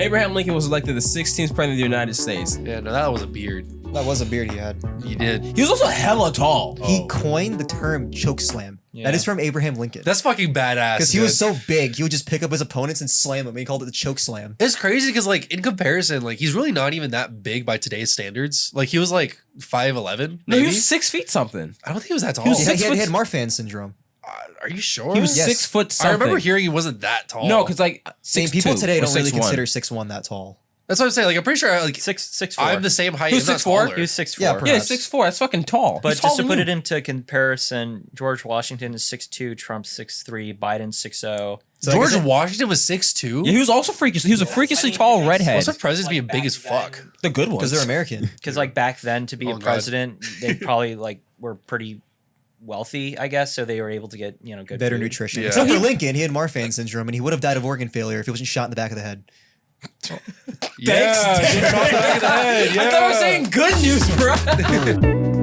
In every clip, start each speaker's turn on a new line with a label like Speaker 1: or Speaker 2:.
Speaker 1: Abraham Lincoln was elected the 16th president of the United States.
Speaker 2: Yeah, no, that was a beard.
Speaker 3: That was a beard he had.
Speaker 2: He did.
Speaker 1: He was also hella tall.
Speaker 3: He coined the term chokeslam.
Speaker 4: Yeah.
Speaker 3: That is from Abraham Lincoln.
Speaker 2: That's fucking badass.
Speaker 3: Because he was so big, he would just pick up his opponents and slam them. He called it the choke slam.
Speaker 2: It's crazy because, like, in comparison, like, he's really not even that big by today's standards. Like, he was like 5'11".
Speaker 1: No, he
Speaker 2: maybe?
Speaker 1: was 6 feet something.
Speaker 2: I don't think he was that tall.
Speaker 1: He was
Speaker 3: He
Speaker 1: six
Speaker 3: had, he
Speaker 1: foot-
Speaker 3: had Marfan syndrome.
Speaker 2: Are you sure?
Speaker 1: He was
Speaker 3: Yes.
Speaker 1: 6 foot
Speaker 2: I
Speaker 1: something.
Speaker 2: remember hearing he wasn't that tall.
Speaker 1: No, because like
Speaker 3: Same
Speaker 1: 6'2"
Speaker 3: people today
Speaker 1: or
Speaker 3: don't really
Speaker 1: 6'1".
Speaker 3: consider 6'1" that tall.
Speaker 2: that's what I'm saying. Like, I'm pretty sure like
Speaker 4: 6'4".
Speaker 2: I'm the same height.
Speaker 1: He was
Speaker 2: if not
Speaker 1: 6'4"?
Speaker 2: taller.
Speaker 4: He was 6'4".
Speaker 3: Yeah,
Speaker 1: Yeah,
Speaker 3: perhaps.
Speaker 1: 6'4". That's fucking tall.
Speaker 4: But
Speaker 1: He's
Speaker 4: just to
Speaker 1: taller
Speaker 4: put
Speaker 1: than
Speaker 4: it
Speaker 1: you.
Speaker 4: into comparison, George Washington is 6'2", Trump 6'3", Biden 6'0".
Speaker 3: So I
Speaker 2: George
Speaker 3: guess
Speaker 2: Washington was 6'2".
Speaker 1: Yeah, he was also freakish. He was a freakishly tall redhead.
Speaker 2: What's our presidents being big as fuck?
Speaker 1: The good ones.
Speaker 3: because they're American.
Speaker 4: Because like back then, to be
Speaker 2: Oh,
Speaker 4: a
Speaker 2: God.
Speaker 4: president, they probably like were pretty wealthy, I guess, so they were able to get good
Speaker 3: Better
Speaker 4: food.
Speaker 3: nutrition.
Speaker 2: Yeah.
Speaker 3: Except for Lincoln, he had Marfan syndrome, and he would have died of organ failure if he wasn't shot in the back of the head.
Speaker 2: Yeah,
Speaker 1: Thanks,
Speaker 2: shot back in the head,
Speaker 1: I thought I was saying good news, bro.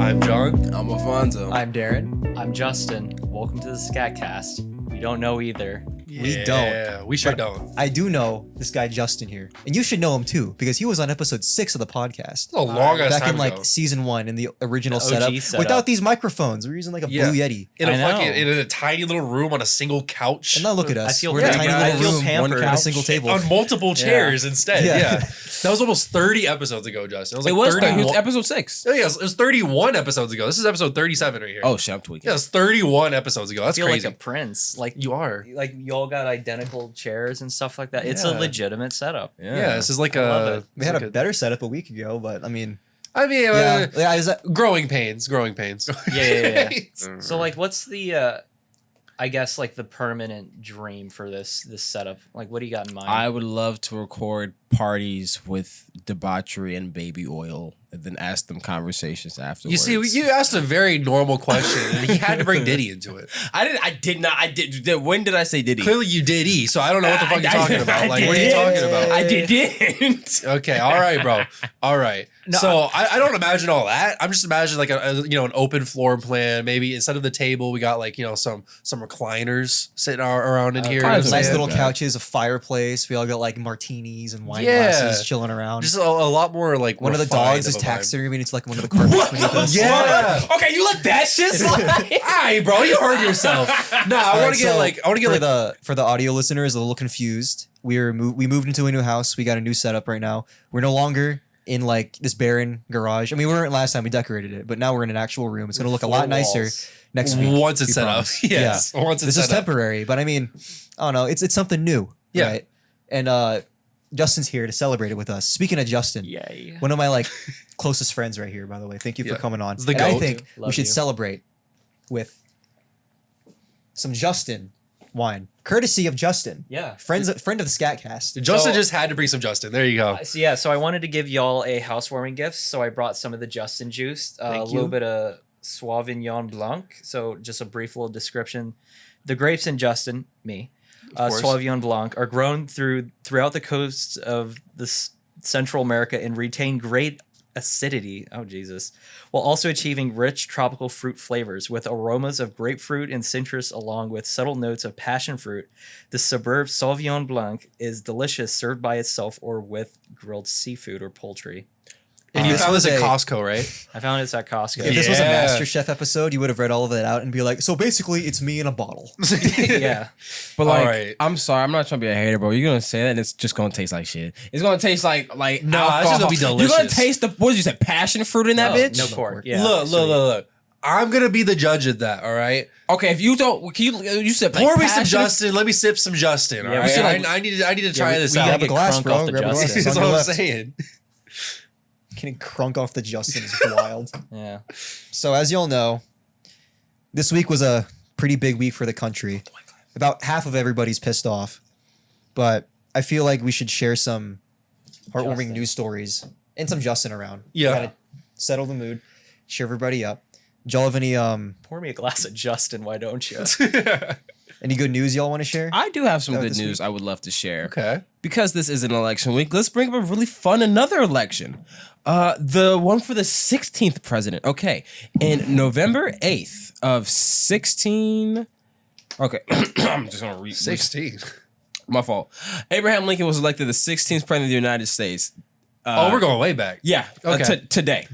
Speaker 2: I'm John.
Speaker 1: I'm Alfonso.
Speaker 3: I'm Darren.
Speaker 4: I'm Justin. Welcome to the Scat Cast. We don't know either.
Speaker 3: We don't.
Speaker 2: We sure
Speaker 3: But
Speaker 2: don't.
Speaker 3: I do know this guy Justin here, and you should know him too because he was on episode 6 of the podcast.
Speaker 2: It's a long ass
Speaker 3: Back
Speaker 2: time
Speaker 3: in like
Speaker 2: ago.
Speaker 3: season 1 in the original
Speaker 4: The OG
Speaker 3: setup,
Speaker 4: setup.
Speaker 3: without these microphones. We're using like a
Speaker 2: Yeah.
Speaker 3: blue Yeti.
Speaker 2: In a
Speaker 4: I know.
Speaker 2: fucking in a tiny little room on a single couch.
Speaker 3: And now look at us.
Speaker 4: I feel
Speaker 3: We're in a
Speaker 4: bad.
Speaker 3: tiny
Speaker 4: I
Speaker 3: little
Speaker 4: feel
Speaker 3: room,
Speaker 4: pampered.
Speaker 3: on a single table.
Speaker 2: on multiple chairs instead.
Speaker 3: Yeah.
Speaker 2: Yeah. That was almost 30 episodes ago, Justin. It was like
Speaker 1: It was
Speaker 2: 31.
Speaker 1: episode 6.
Speaker 2: Oh, yeah, it was 31 episodes ago. This is episode 37 right here.
Speaker 1: Oh shit, I'm tweaking.
Speaker 2: yeah, it's 31 episodes ago.
Speaker 4: I
Speaker 2: That's
Speaker 4: feel
Speaker 2: crazy.
Speaker 4: like a prince. Like
Speaker 2: You are.
Speaker 4: like you all got identical chairs and stuff like that. It's a
Speaker 2: Yeah.
Speaker 4: legitimate setup.
Speaker 2: Yeah, this is like
Speaker 4: I love
Speaker 2: a.
Speaker 4: it.
Speaker 3: We had a better setup a week ago, but I mean,
Speaker 2: I mean,
Speaker 3: yeah, is that,
Speaker 2: growing pains. Growing pains.
Speaker 4: Yeah. So like, what's the I guess like the permanent dream for this setup? Like, what do you got in mind?
Speaker 1: I would love to record parties with debauchery and baby oil, and then ask them conversations afterwards.
Speaker 2: You see, you asked a very normal question, and he had to bring Diddy into it.
Speaker 1: I did not. When did I say Diddy?
Speaker 2: Clearly, you did E, so I don't know what the fuck you're talking about. Like, what are you
Speaker 1: did.
Speaker 2: talking about?
Speaker 1: I didn't.
Speaker 2: Okay, all right, bro. All right.
Speaker 4: No,
Speaker 2: So I don't imagine all that. I'm just imagining like an open floor plan. Maybe instead of the table, we got like some recliners sitting around in here.
Speaker 1: Recliners
Speaker 3: nice
Speaker 1: Yeah.
Speaker 3: little couches, a fireplace. We all got like martinis and wine
Speaker 2: Yeah.
Speaker 3: glasses chilling around.
Speaker 2: Just a lot more like
Speaker 3: One of the
Speaker 2: refined
Speaker 3: dogs is
Speaker 2: of a vibe.
Speaker 3: taxidermied into like one of the carpets beneath us.
Speaker 2: Yeah.
Speaker 1: Okay, you let that shit slide.
Speaker 2: Alright, bro, you heard yourself. No, I
Speaker 3: All
Speaker 2: want
Speaker 3: right,
Speaker 2: to get
Speaker 3: so
Speaker 2: like
Speaker 3: for the audio listeners a little confused. We moved into a new house. We got a new setup right now. We're no longer in like this barren garage. I mean, we weren't last time we decorated it, but now we're in an actual room. It's gonna look a lot nicer next week.
Speaker 2: once it's
Speaker 3: we
Speaker 2: set up.
Speaker 3: promise.
Speaker 2: Yes.
Speaker 3: Yeah.
Speaker 2: Once it's
Speaker 3: This is
Speaker 2: set up.
Speaker 3: temporary, but I mean, I don't know. It's something new.
Speaker 2: Yeah.
Speaker 3: Right? And Justin's here to celebrate it with us. Speaking of Justin,
Speaker 4: Yay.
Speaker 3: one of my like closest friends right here, by the way. Thank you
Speaker 2: Yeah.
Speaker 3: for coming on.
Speaker 2: It's the
Speaker 3: And I
Speaker 2: goat.
Speaker 3: think we
Speaker 4: Love
Speaker 3: should
Speaker 4: you.
Speaker 3: celebrate with some Justin wine, courtesy of Justin.
Speaker 4: Yeah.
Speaker 3: Friend of the Scat Cast.
Speaker 2: Justin
Speaker 4: So-
Speaker 2: just had to bring some Justin. There you go.
Speaker 4: So I wanted to give y'all a housewarming gift. So I brought some of the Justin juice, a
Speaker 2: Thank
Speaker 4: little
Speaker 2: you.
Speaker 4: bit of Sauvignon Blanc. So just a brief little description. The grapes in Justin,
Speaker 2: course.
Speaker 4: Sauvignon Blanc, are grown throughout the coasts of Central America and retain great acidity. Oh Jesus! While also achieving rich tropical fruit flavors with aromas of grapefruit and citrus, along with subtle notes of passion fruit. The superb Sauvignon Blanc is delicious, served by itself or with grilled seafood or poultry.
Speaker 2: And you
Speaker 3: This
Speaker 2: found
Speaker 3: was
Speaker 2: this at
Speaker 3: a-
Speaker 2: Costco, right?
Speaker 4: I found it at Costco.
Speaker 3: If this was a
Speaker 2: Yeah.
Speaker 3: MasterChef episode, you would have read all of that out and be like, so basically, it's me in a bottle.
Speaker 4: Yeah.
Speaker 1: But like,
Speaker 2: Alright.
Speaker 1: I'm sorry, I'm not trying to be a hater, bro. You're gonna say that, and it's just gonna taste like shit. It's gonna taste like
Speaker 2: Nah, it's just
Speaker 1: alcohol.
Speaker 2: gonna be
Speaker 1: You're gonna
Speaker 2: delicious.
Speaker 1: taste the what did you say? Passion fruit in that bitch.
Speaker 4: No pork. Yeah.
Speaker 2: Look. I'm gonna be the judge of that. All right.
Speaker 1: Okay, if you don't, can you said like
Speaker 2: Pour me some
Speaker 1: passion-
Speaker 2: Justin. Let me sip some Justin. All
Speaker 4: Yeah, we
Speaker 2: right.
Speaker 4: should, like-
Speaker 2: I need to try this
Speaker 4: we gotta
Speaker 2: out.
Speaker 4: get
Speaker 3: glass,
Speaker 4: crunk
Speaker 3: bro.
Speaker 4: off the
Speaker 3: Grab a glass.
Speaker 4: Justin.
Speaker 2: That's
Speaker 3: on
Speaker 2: what
Speaker 3: your
Speaker 2: I'm
Speaker 3: left.
Speaker 2: saying.
Speaker 3: Getting crunk off the Justin is wild.
Speaker 4: Yeah.
Speaker 3: So as y'all know, this week was a pretty big week for the country. About half of everybody's pissed off. But I feel like we should share some heartwarming
Speaker 4: Justin.
Speaker 3: news stories and some Justin around.
Speaker 2: Yeah.
Speaker 3: Kinda settle the mood, cheer everybody up. Do y'all have any
Speaker 4: Pour me a glass of Justin, why don't you?
Speaker 3: any good news y'all want to share?
Speaker 1: I do have some
Speaker 3: Oh,
Speaker 1: good
Speaker 3: this
Speaker 1: news
Speaker 3: week?
Speaker 1: I would love to share.
Speaker 2: Okay.
Speaker 1: Because this is an election week, let's bring up a really fun another election. The one for the 16th president. Okay. In November 8th of 16. Okay. I'm just gonna read
Speaker 2: 16.
Speaker 1: My fault. Abraham Lincoln was elected the 16th president of the United States.
Speaker 2: We're going way back.
Speaker 1: Yeah.
Speaker 2: Okay.
Speaker 1: Today.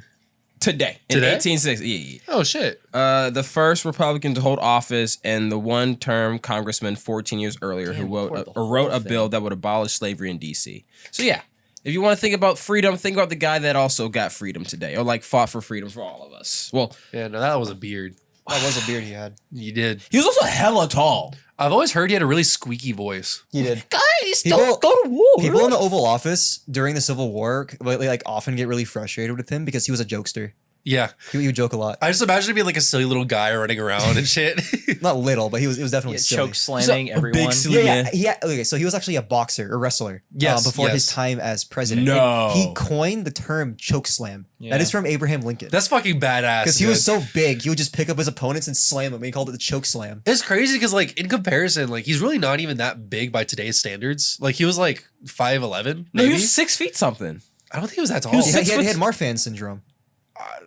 Speaker 1: In
Speaker 2: Today?
Speaker 1: 1860. Yeah.
Speaker 2: Oh shit.
Speaker 1: The first Republican to hold office and the one-term congressman 14 years earlier
Speaker 4: Damn,
Speaker 1: who
Speaker 4: poured the
Speaker 1: wrote
Speaker 4: whole
Speaker 1: a bill
Speaker 4: thing.
Speaker 1: that would abolish slavery in D.C. So yeah, if you want to think about freedom, think about the guy that also got freedom today, or like fought for freedom for all of us. Well,
Speaker 2: Yeah, no, that was a beard.
Speaker 3: That was a beard he had.
Speaker 2: You did.
Speaker 1: he was also hella tall.
Speaker 2: I've always heard he had a really squeaky voice.
Speaker 3: He did.
Speaker 1: Guys,
Speaker 3: People-
Speaker 1: don't go to war.
Speaker 3: People in the Oval Office during the Civil War like often get really frustrated with him because he was a jokester.
Speaker 2: Yeah.
Speaker 3: He would joke a lot.
Speaker 2: I just imagine him being like a silly little guy running around and shit.
Speaker 3: Not little, but he was definitely
Speaker 4: Yeah,
Speaker 3: silly.
Speaker 4: choke slamming
Speaker 1: So, a
Speaker 4: everyone.
Speaker 1: big silly-
Speaker 3: Yeah. Okay, so he was actually a boxer, a wrestler.
Speaker 2: Yes,
Speaker 3: Before his
Speaker 2: yes.
Speaker 3: time as president.
Speaker 1: No.
Speaker 3: And he coined the term choke slam.
Speaker 4: Yeah.
Speaker 3: That is from Abraham Lincoln.
Speaker 2: That's fucking badass.
Speaker 3: Because he was
Speaker 2: dude.
Speaker 3: so big, he would just pick up his opponents and slam them. He called it the choke slam.
Speaker 2: It's crazy because, like, in comparison, like, he's really not even that big by today's standards. Like, he was like 5'11",
Speaker 1: No,
Speaker 2: maybe.
Speaker 1: he was 6 feet something.
Speaker 2: I don't think he was that tall.
Speaker 1: He was
Speaker 3: He
Speaker 1: six
Speaker 3: had, he
Speaker 1: foot-
Speaker 3: had Marfan syndrome.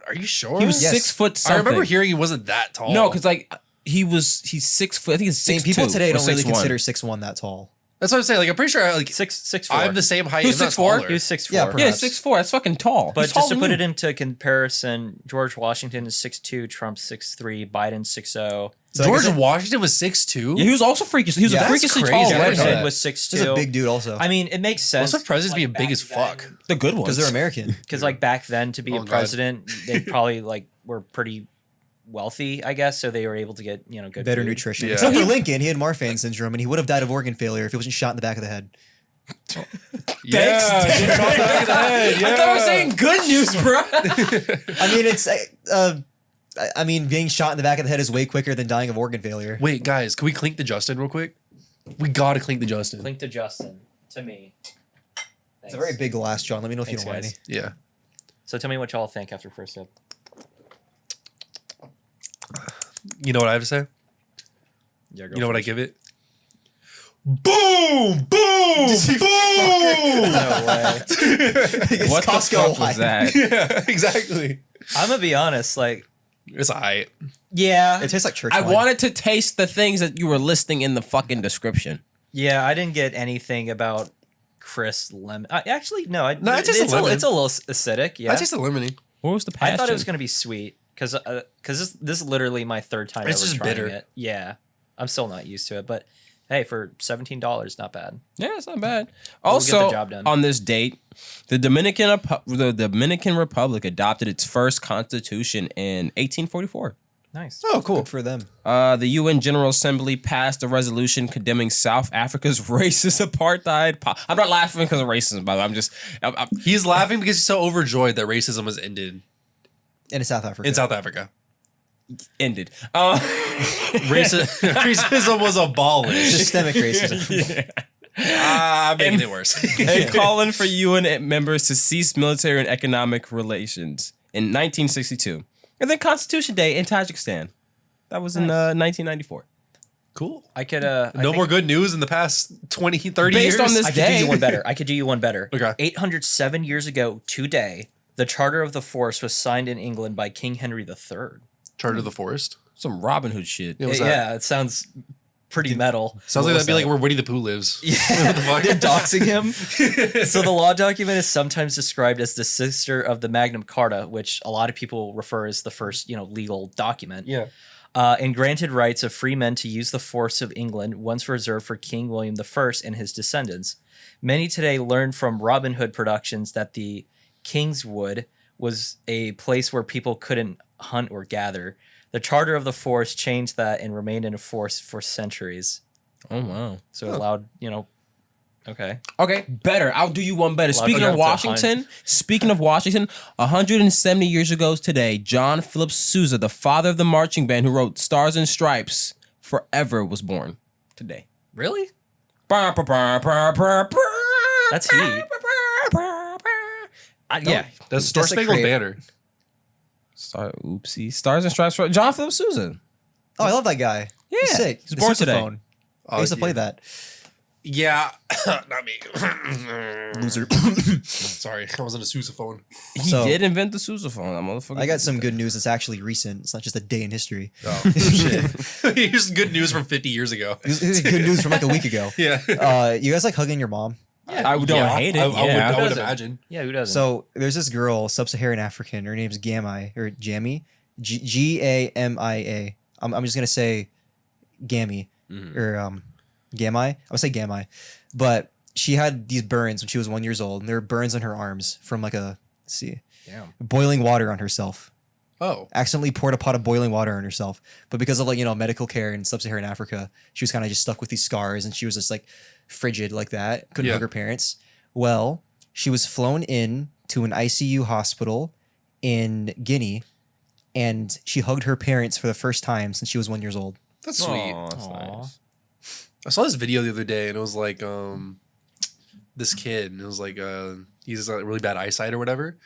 Speaker 2: Are you sure?
Speaker 1: He was
Speaker 3: Yes.
Speaker 1: 6 foot
Speaker 2: I
Speaker 1: something.
Speaker 2: remember hearing he wasn't that tall.
Speaker 1: No, because like he's 6 foot. I think he's
Speaker 3: Same
Speaker 1: 6'2"
Speaker 3: people today
Speaker 1: or
Speaker 3: don't really
Speaker 1: 6'1".
Speaker 3: consider 6'1" that tall.
Speaker 2: that's what I'm saying. Like, I'm pretty sure, like,
Speaker 4: 6'4".
Speaker 2: I'm the same height.
Speaker 1: He was
Speaker 2: if not
Speaker 1: 6'4"?
Speaker 2: taller.
Speaker 4: He was 6'4".
Speaker 3: Yeah,
Speaker 1: Yeah,
Speaker 3: perhaps.
Speaker 1: 6'4". That's fucking tall.
Speaker 4: But
Speaker 1: He's
Speaker 4: just to
Speaker 1: taller
Speaker 4: put
Speaker 1: than
Speaker 4: it
Speaker 1: you.
Speaker 4: into comparison, George Washington is 6'2", Trump 6'3", Biden 6'0".
Speaker 3: So like I
Speaker 2: George
Speaker 3: said,
Speaker 2: Washington was 6'2".
Speaker 1: Yeah, he was also freakish. He was
Speaker 3: Yeah,
Speaker 1: a
Speaker 3: that's
Speaker 1: freakishly
Speaker 2: crazy.
Speaker 1: tall
Speaker 2: I didn't know
Speaker 1: president.
Speaker 2: that.
Speaker 4: Jefferson was
Speaker 3: he's a
Speaker 4: 6'2".
Speaker 3: big dude also.
Speaker 4: I mean, it makes sense.
Speaker 2: Most of presidents being big as fuck.
Speaker 1: The good ones.
Speaker 3: Because they're American.
Speaker 4: Because like back then, to be
Speaker 2: Oh,
Speaker 4: a
Speaker 2: God.
Speaker 4: president, they probably like were pretty wealthy, I guess, so they were able to get good
Speaker 3: Better
Speaker 4: food.
Speaker 3: nutrition.
Speaker 2: Yeah.
Speaker 3: Except for Lincoln, he had Marfan syndrome and he would have died of organ failure if he wasn't shot in the back of the head.
Speaker 2: Yeah,
Speaker 1: Thanks.
Speaker 2: shot in the back of the head,
Speaker 1: I thought I was saying good news, bro.
Speaker 3: I mean, it's I mean, being shot in the back of the head is way quicker than dying of organ failure.
Speaker 2: Wait, guys, can we clink to Justin real quick? We gotta clink to Justin.
Speaker 4: Link to Justin, to me.
Speaker 3: It's a very big glass, John. Let me know if
Speaker 4: Thanks,
Speaker 3: you don't want any.
Speaker 4: guys.
Speaker 2: Yeah.
Speaker 4: So tell me what y'all think after first sip.
Speaker 2: You know what I have to say?
Speaker 4: Yeah, go
Speaker 2: You know what I
Speaker 4: first.
Speaker 2: give it? Boom! Boom! Boom!
Speaker 4: No way.
Speaker 3: It's
Speaker 1: What the
Speaker 3: Costco
Speaker 1: fuck was
Speaker 3: wine.
Speaker 1: that?
Speaker 2: Yeah, exactly.
Speaker 4: I'm gonna be honest, like,
Speaker 2: It's alright.
Speaker 4: yeah,
Speaker 3: It tastes like church
Speaker 1: I
Speaker 3: wine.
Speaker 1: wanted to taste the things that you were listing in the fucking description.
Speaker 4: yeah, I didn't get anything about Chris Lemon. Actually, no,
Speaker 2: No, it tastes lemon.
Speaker 4: it's a little acidic. Yeah,
Speaker 2: I taste the lemony.
Speaker 1: What was the
Speaker 4: I
Speaker 1: passion?
Speaker 4: thought it was gonna be sweet because this is literally my third time
Speaker 2: It's
Speaker 4: ever
Speaker 2: just
Speaker 4: trying
Speaker 2: bitter.
Speaker 4: it. Yeah, I'm still not used to it, but hey, for $17, not bad.
Speaker 1: Yeah, it's not bad.
Speaker 4: We'll get the
Speaker 1: Also,
Speaker 4: job done.
Speaker 1: on this date, the Dominican Republic adopted its first constitution in 1844.
Speaker 4: Nice.
Speaker 3: Oh, cool. Good for them.
Speaker 1: The UN General Assembly passed a resolution condemning South Africa's racist apartheid. I'm not laughing because of racism, by the way. I'm
Speaker 2: He's laughing because he's so overjoyed that racism was ended
Speaker 3: And in South Africa.
Speaker 2: in South Africa.
Speaker 1: ended.
Speaker 2: Racism was abolished.
Speaker 3: Systemic racism.
Speaker 2: I'm making it worse.
Speaker 1: And calling for UN members to cease military and economic relations in 1962. And then Constitution Day in Tajikistan. That was in 1994.
Speaker 2: Cool.
Speaker 4: I could.
Speaker 2: No more good news in the past 20, 30
Speaker 1: Based
Speaker 2: years.
Speaker 1: on this
Speaker 4: I could do
Speaker 1: day.
Speaker 4: you one better. I could do you one better.
Speaker 2: Okay.
Speaker 4: 807 years ago today, the Charter of the Force was signed in England by King Henry III.
Speaker 2: Charter of the Forest.
Speaker 1: Some Robin Hood shit.
Speaker 2: Yeah, what's that?
Speaker 4: Yeah, it sounds pretty metal.
Speaker 2: Sounds like
Speaker 3: What was
Speaker 2: that'd be like
Speaker 3: that?
Speaker 2: where Winnie the Pooh lives.
Speaker 4: Yeah,
Speaker 2: What the fuck?
Speaker 4: they're doxing him. So the law document is sometimes described as the sister of the Magna Carta, which a lot of people refer as the first, legal document.
Speaker 2: Yeah.
Speaker 4: And granted rights of free men to use the force of England, once reserved for King William I and his descendants. Many today learned from Robin Hood productions that the Kingswood was a place where people couldn't hunt or gather. The Charter of the Force changed that and remained in force for centuries.
Speaker 1: Oh, wow.
Speaker 4: So it allowed, okay.
Speaker 1: Okay, better. I'll do you one better.
Speaker 4: Well,
Speaker 1: Speaking
Speaker 4: I
Speaker 1: of
Speaker 4: forgot to
Speaker 1: Washington, 170 years ago today, John Philip Sousa, the father of the marching band who wrote Stars and Stripes Forever, was born today.
Speaker 4: Really?
Speaker 1: That's
Speaker 4: That's heat.
Speaker 1: Yeah.
Speaker 2: That's Star Spangled
Speaker 3: Desecrate.
Speaker 2: Banner.
Speaker 1: Oopsie. Stars and Stripes for John Philip Sousa.
Speaker 3: Oh, I love that guy.
Speaker 1: Yeah.
Speaker 3: He's sick.
Speaker 1: He's
Speaker 3: The
Speaker 1: born today.
Speaker 3: sousaphone. I used to play that.
Speaker 2: Yeah, not me.
Speaker 3: Loser.
Speaker 2: Sorry, I was on a sousaphone.
Speaker 1: He
Speaker 3: So-
Speaker 1: did invent the sousaphone. That motherfucker.
Speaker 3: I got some good news that's actually recent. It's not just a day in history.
Speaker 2: Oh shit! Here's good news from 50 years ago.
Speaker 3: This is good news from like a week ago.
Speaker 2: Yeah,
Speaker 3: You guys like hugging your mom?
Speaker 1: I don't hate it.
Speaker 2: I would,
Speaker 1: yeah.
Speaker 2: I would
Speaker 4: doesn't?
Speaker 2: imagine.
Speaker 4: Yeah, who doesn't?
Speaker 3: So there's this girl, sub-Saharan African. Her name's Gamai or Jamie, Gamia. I'm just gonna say Gammy
Speaker 1: Mhm.
Speaker 3: or Gamai. I would say Gamai, but she had these burns when she was 1 year old, and there were burns on her arms from like let's see,
Speaker 4: Damn.
Speaker 3: boiling water on herself.
Speaker 2: Oh,
Speaker 3: Accidentally poured a pot of boiling water on herself, but because of medical care in sub-Saharan Africa, she was kind of just stuck with these scars, and she was just like frigid like that. Couldn't
Speaker 2: Yeah.
Speaker 3: hug her parents. Well, she was flown in to an ICU hospital in Guinea, and she hugged her parents for the first time since she was 1 year old.
Speaker 2: that's sweet.
Speaker 1: Aw, that's
Speaker 4: Aw.
Speaker 1: nice.
Speaker 2: I saw this video the other day, and it was like this kid, and it was like he's really bad eyesight or whatever.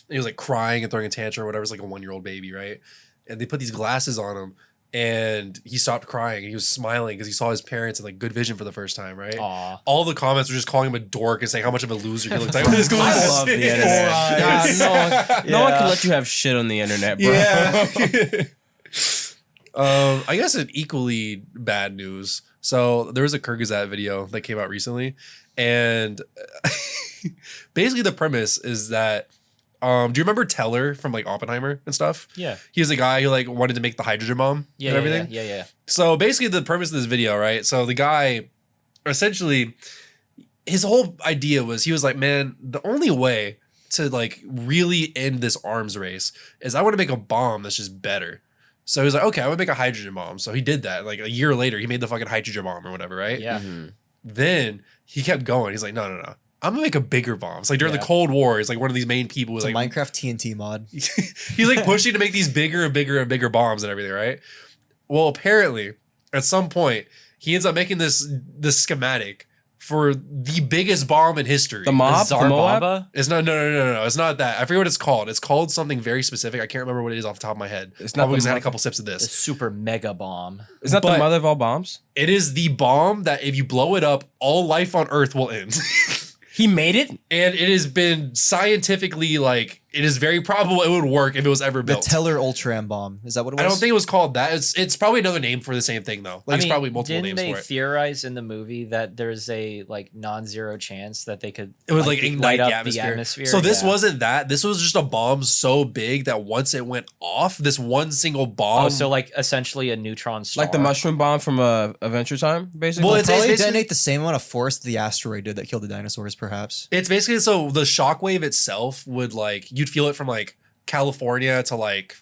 Speaker 2: And he was like crying and throwing a tantrum or whatever. It's like a 1 year old baby, right? And they put these glasses on him, and he stopped crying, and he was smiling because he saw his parents in like good vision for the first time, right?
Speaker 4: Aw.
Speaker 2: All the comments were just calling him a dork and saying how much of a loser he looks like with his
Speaker 1: I
Speaker 2: glasses.
Speaker 1: love the internet.
Speaker 2: Eyes.
Speaker 1: God, no one
Speaker 3: Yeah.
Speaker 1: can let you have shit on the internet, bro.
Speaker 2: Yeah. I guess an equally bad news. So there was a Kyrgyzstan video that came out recently, and basically the premise is that do you remember Teller from like Oppenheimer and stuff?
Speaker 4: Yeah.
Speaker 2: He was a guy who like wanted to make the hydrogen bomb
Speaker 4: Yeah.
Speaker 2: and everything.
Speaker 4: Yeah.
Speaker 2: So basically the premise of this video, right? So the guy essentially his whole idea was he was like, man, the only way to like really end this arms race is I want to make a bomb that's just better. So he was like, okay, I would make a hydrogen bomb. So he did that. Like a year later, he made the fucking hydrogen bomb or whatever, right?
Speaker 4: Yeah.
Speaker 1: Mhm.
Speaker 2: Then he kept going. He's like, no. I'm gonna make a bigger bomb. It's like during
Speaker 4: Yeah.
Speaker 2: the Cold War, he's like one of these main people who was
Speaker 3: It's a
Speaker 2: like
Speaker 3: Minecraft TNT mod.
Speaker 2: he's like pushing to make these bigger and bigger and bigger bombs and everything, right? Well, apparently, at some point, he ends up making this schematic for the biggest bomb in history.
Speaker 1: The mob, the Moab.
Speaker 4: Zarbaba?
Speaker 2: It's not no. It's not that. I forget what it's called. It's called something very specific. I can't remember what it is off the top of my head.
Speaker 1: It's not
Speaker 2: Probably
Speaker 1: the
Speaker 2: because I had a
Speaker 1: mother-
Speaker 2: couple sips of
Speaker 4: The
Speaker 2: this.
Speaker 4: super mega bomb.
Speaker 1: Is that
Speaker 2: But-
Speaker 1: the mother of all bombs?
Speaker 2: It is the bomb that if you blow it up, all life on Earth will end.
Speaker 1: He made it.
Speaker 2: And it has been scientifically like it is very probable it would work if it was ever
Speaker 3: The
Speaker 2: built.
Speaker 3: Teller Ultram bomb. Is that what it was?
Speaker 2: I don't think it was called that. It's probably another name for the same thing though. Like it's probably multiple
Speaker 4: didn't
Speaker 2: names
Speaker 4: they
Speaker 2: for it.
Speaker 4: theorize in the movie that there's a like non-zero chance that they could
Speaker 2: It would like
Speaker 4: light
Speaker 2: ignite
Speaker 4: up
Speaker 2: the atmosphere.
Speaker 4: The
Speaker 2: So this
Speaker 4: Yeah.
Speaker 2: wasn't that. This was just a bomb so big that once it went off, this one single bomb.
Speaker 4: Oh, so like essentially a neutron star.
Speaker 1: Like the mushroom bomb from Adventure Time, basically.
Speaker 2: Well,
Speaker 3: Well,
Speaker 2: it's
Speaker 3: probably
Speaker 2: basically-
Speaker 3: detonate the same amount of force the asteroid did that killed the dinosaurs, perhaps.
Speaker 2: It's basically so the shockwave itself would like you'd feel it from like California to like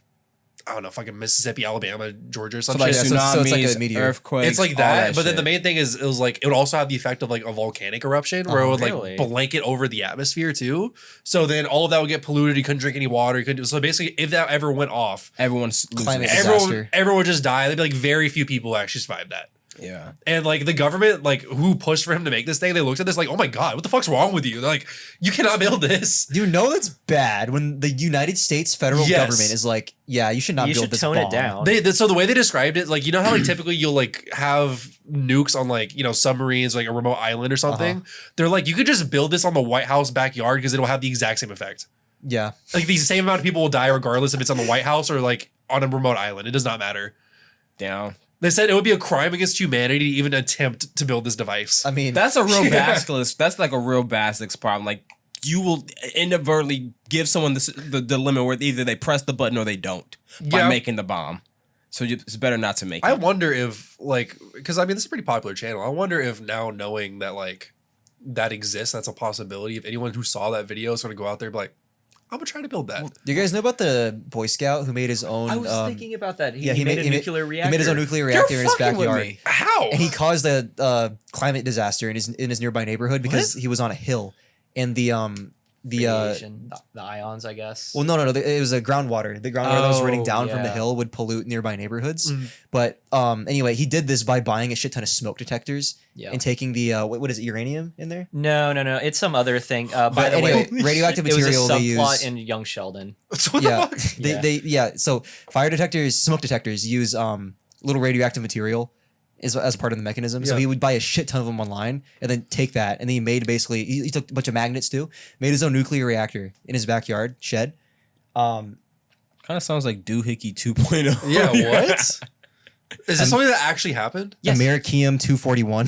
Speaker 2: I don't know, fucking Mississippi, Alabama, Georgia or
Speaker 1: so
Speaker 2: something.
Speaker 1: like
Speaker 3: Yeah,
Speaker 1: tsunamis,
Speaker 3: so it's like a meteor.
Speaker 1: earthquakes.
Speaker 2: It's like
Speaker 1: all
Speaker 2: that, but then
Speaker 1: shit.
Speaker 2: the main thing is it was like it would also have the effect of like a volcanic eruption where
Speaker 3: Oh,
Speaker 2: it would
Speaker 4: really?
Speaker 2: like blanket over the atmosphere too. So then all of that would get polluted. You couldn't drink any water. You couldn't. So basically, if that ever went off,
Speaker 1: everyone's losing
Speaker 3: Climate
Speaker 1: it.
Speaker 3: disaster.
Speaker 2: everyone would just die. There'd be like very few people who actually survived that.
Speaker 1: Yeah.
Speaker 2: And like the government, like who pushed for him to make this thing, they looked at this like, oh my god, what the fuck's wrong with you? They're like, you cannot build this.
Speaker 3: You know that's bad when the United States federal
Speaker 2: Yes.
Speaker 3: government is like, yeah, you should not
Speaker 4: You
Speaker 3: build
Speaker 4: should
Speaker 3: this
Speaker 4: tone
Speaker 3: bomb.
Speaker 4: it down.
Speaker 2: So the way they described it, like you know how like typically you'll like have nukes on like submarines, like a remote island or something. They're like, you could just build this on the White House backyard because it'll have the exact same effect.
Speaker 3: Yeah.
Speaker 2: Like the same amount of people will die regardless if it's on the White House or like on a remote island. It does not matter.
Speaker 1: Down.
Speaker 2: They said it would be a crime against humanity to even attempt to build this device.
Speaker 3: I mean,
Speaker 1: That's a real basilisk. That's like a real basics problem. Like you will inadvertently give someone the limit where either they press the button or they don't by
Speaker 2: Yeah.
Speaker 1: making the bomb. So it's better not to make
Speaker 2: I
Speaker 1: it.
Speaker 2: wonder if like because I mean this is a pretty popular channel. I wonder if now knowing that like that exists, that's a possibility. If anyone who saw that video is going to go out there and be like, I'm gonna try to build that.
Speaker 3: do you guys know about the Boy Scout who made his own?
Speaker 4: I was thinking about that. He,
Speaker 3: yeah,
Speaker 4: he made a nuclear reactor.
Speaker 3: He made his own nuclear
Speaker 1: You're
Speaker 3: reactor in his
Speaker 1: fucking with
Speaker 3: backyard,
Speaker 1: me.
Speaker 2: How?
Speaker 3: and he caused a climate disaster in his nearby neighborhood because he was on a hill, and the
Speaker 4: Radiation, the ions, I guess.
Speaker 3: well, no, it was a groundwater. The groundwater that was running
Speaker 4: Oh,
Speaker 3: down from the
Speaker 4: yeah.
Speaker 3: hill would pollute nearby neighborhoods.
Speaker 2: Mhm.
Speaker 3: But anyway, he did this by buying a shit ton of smoke detectors
Speaker 4: Yeah.
Speaker 3: and taking the what is it, uranium in there?
Speaker 4: No, it's some other thing. By
Speaker 3: But
Speaker 4: the
Speaker 3: anyway,
Speaker 4: way,
Speaker 3: radioactive
Speaker 4: it was a
Speaker 3: material they
Speaker 4: subplot
Speaker 3: use.
Speaker 4: in Young Sheldon.
Speaker 2: What the
Speaker 3: Yeah,
Speaker 2: fuck?
Speaker 3: So fire detectors, smoke detectors use little radioactive material, as part of the mechanism. So
Speaker 2: Yeah.
Speaker 3: he would buy a shit ton of them online and then take that. And then he made basically, he took a bunch of magnets too, made his own nuclear reactor in his backyard shed.
Speaker 1: Kind of sounds like Doohickey 2.0.
Speaker 2: Yeah, what? Is this something that actually happened?
Speaker 4: Yes.
Speaker 3: Americium 241.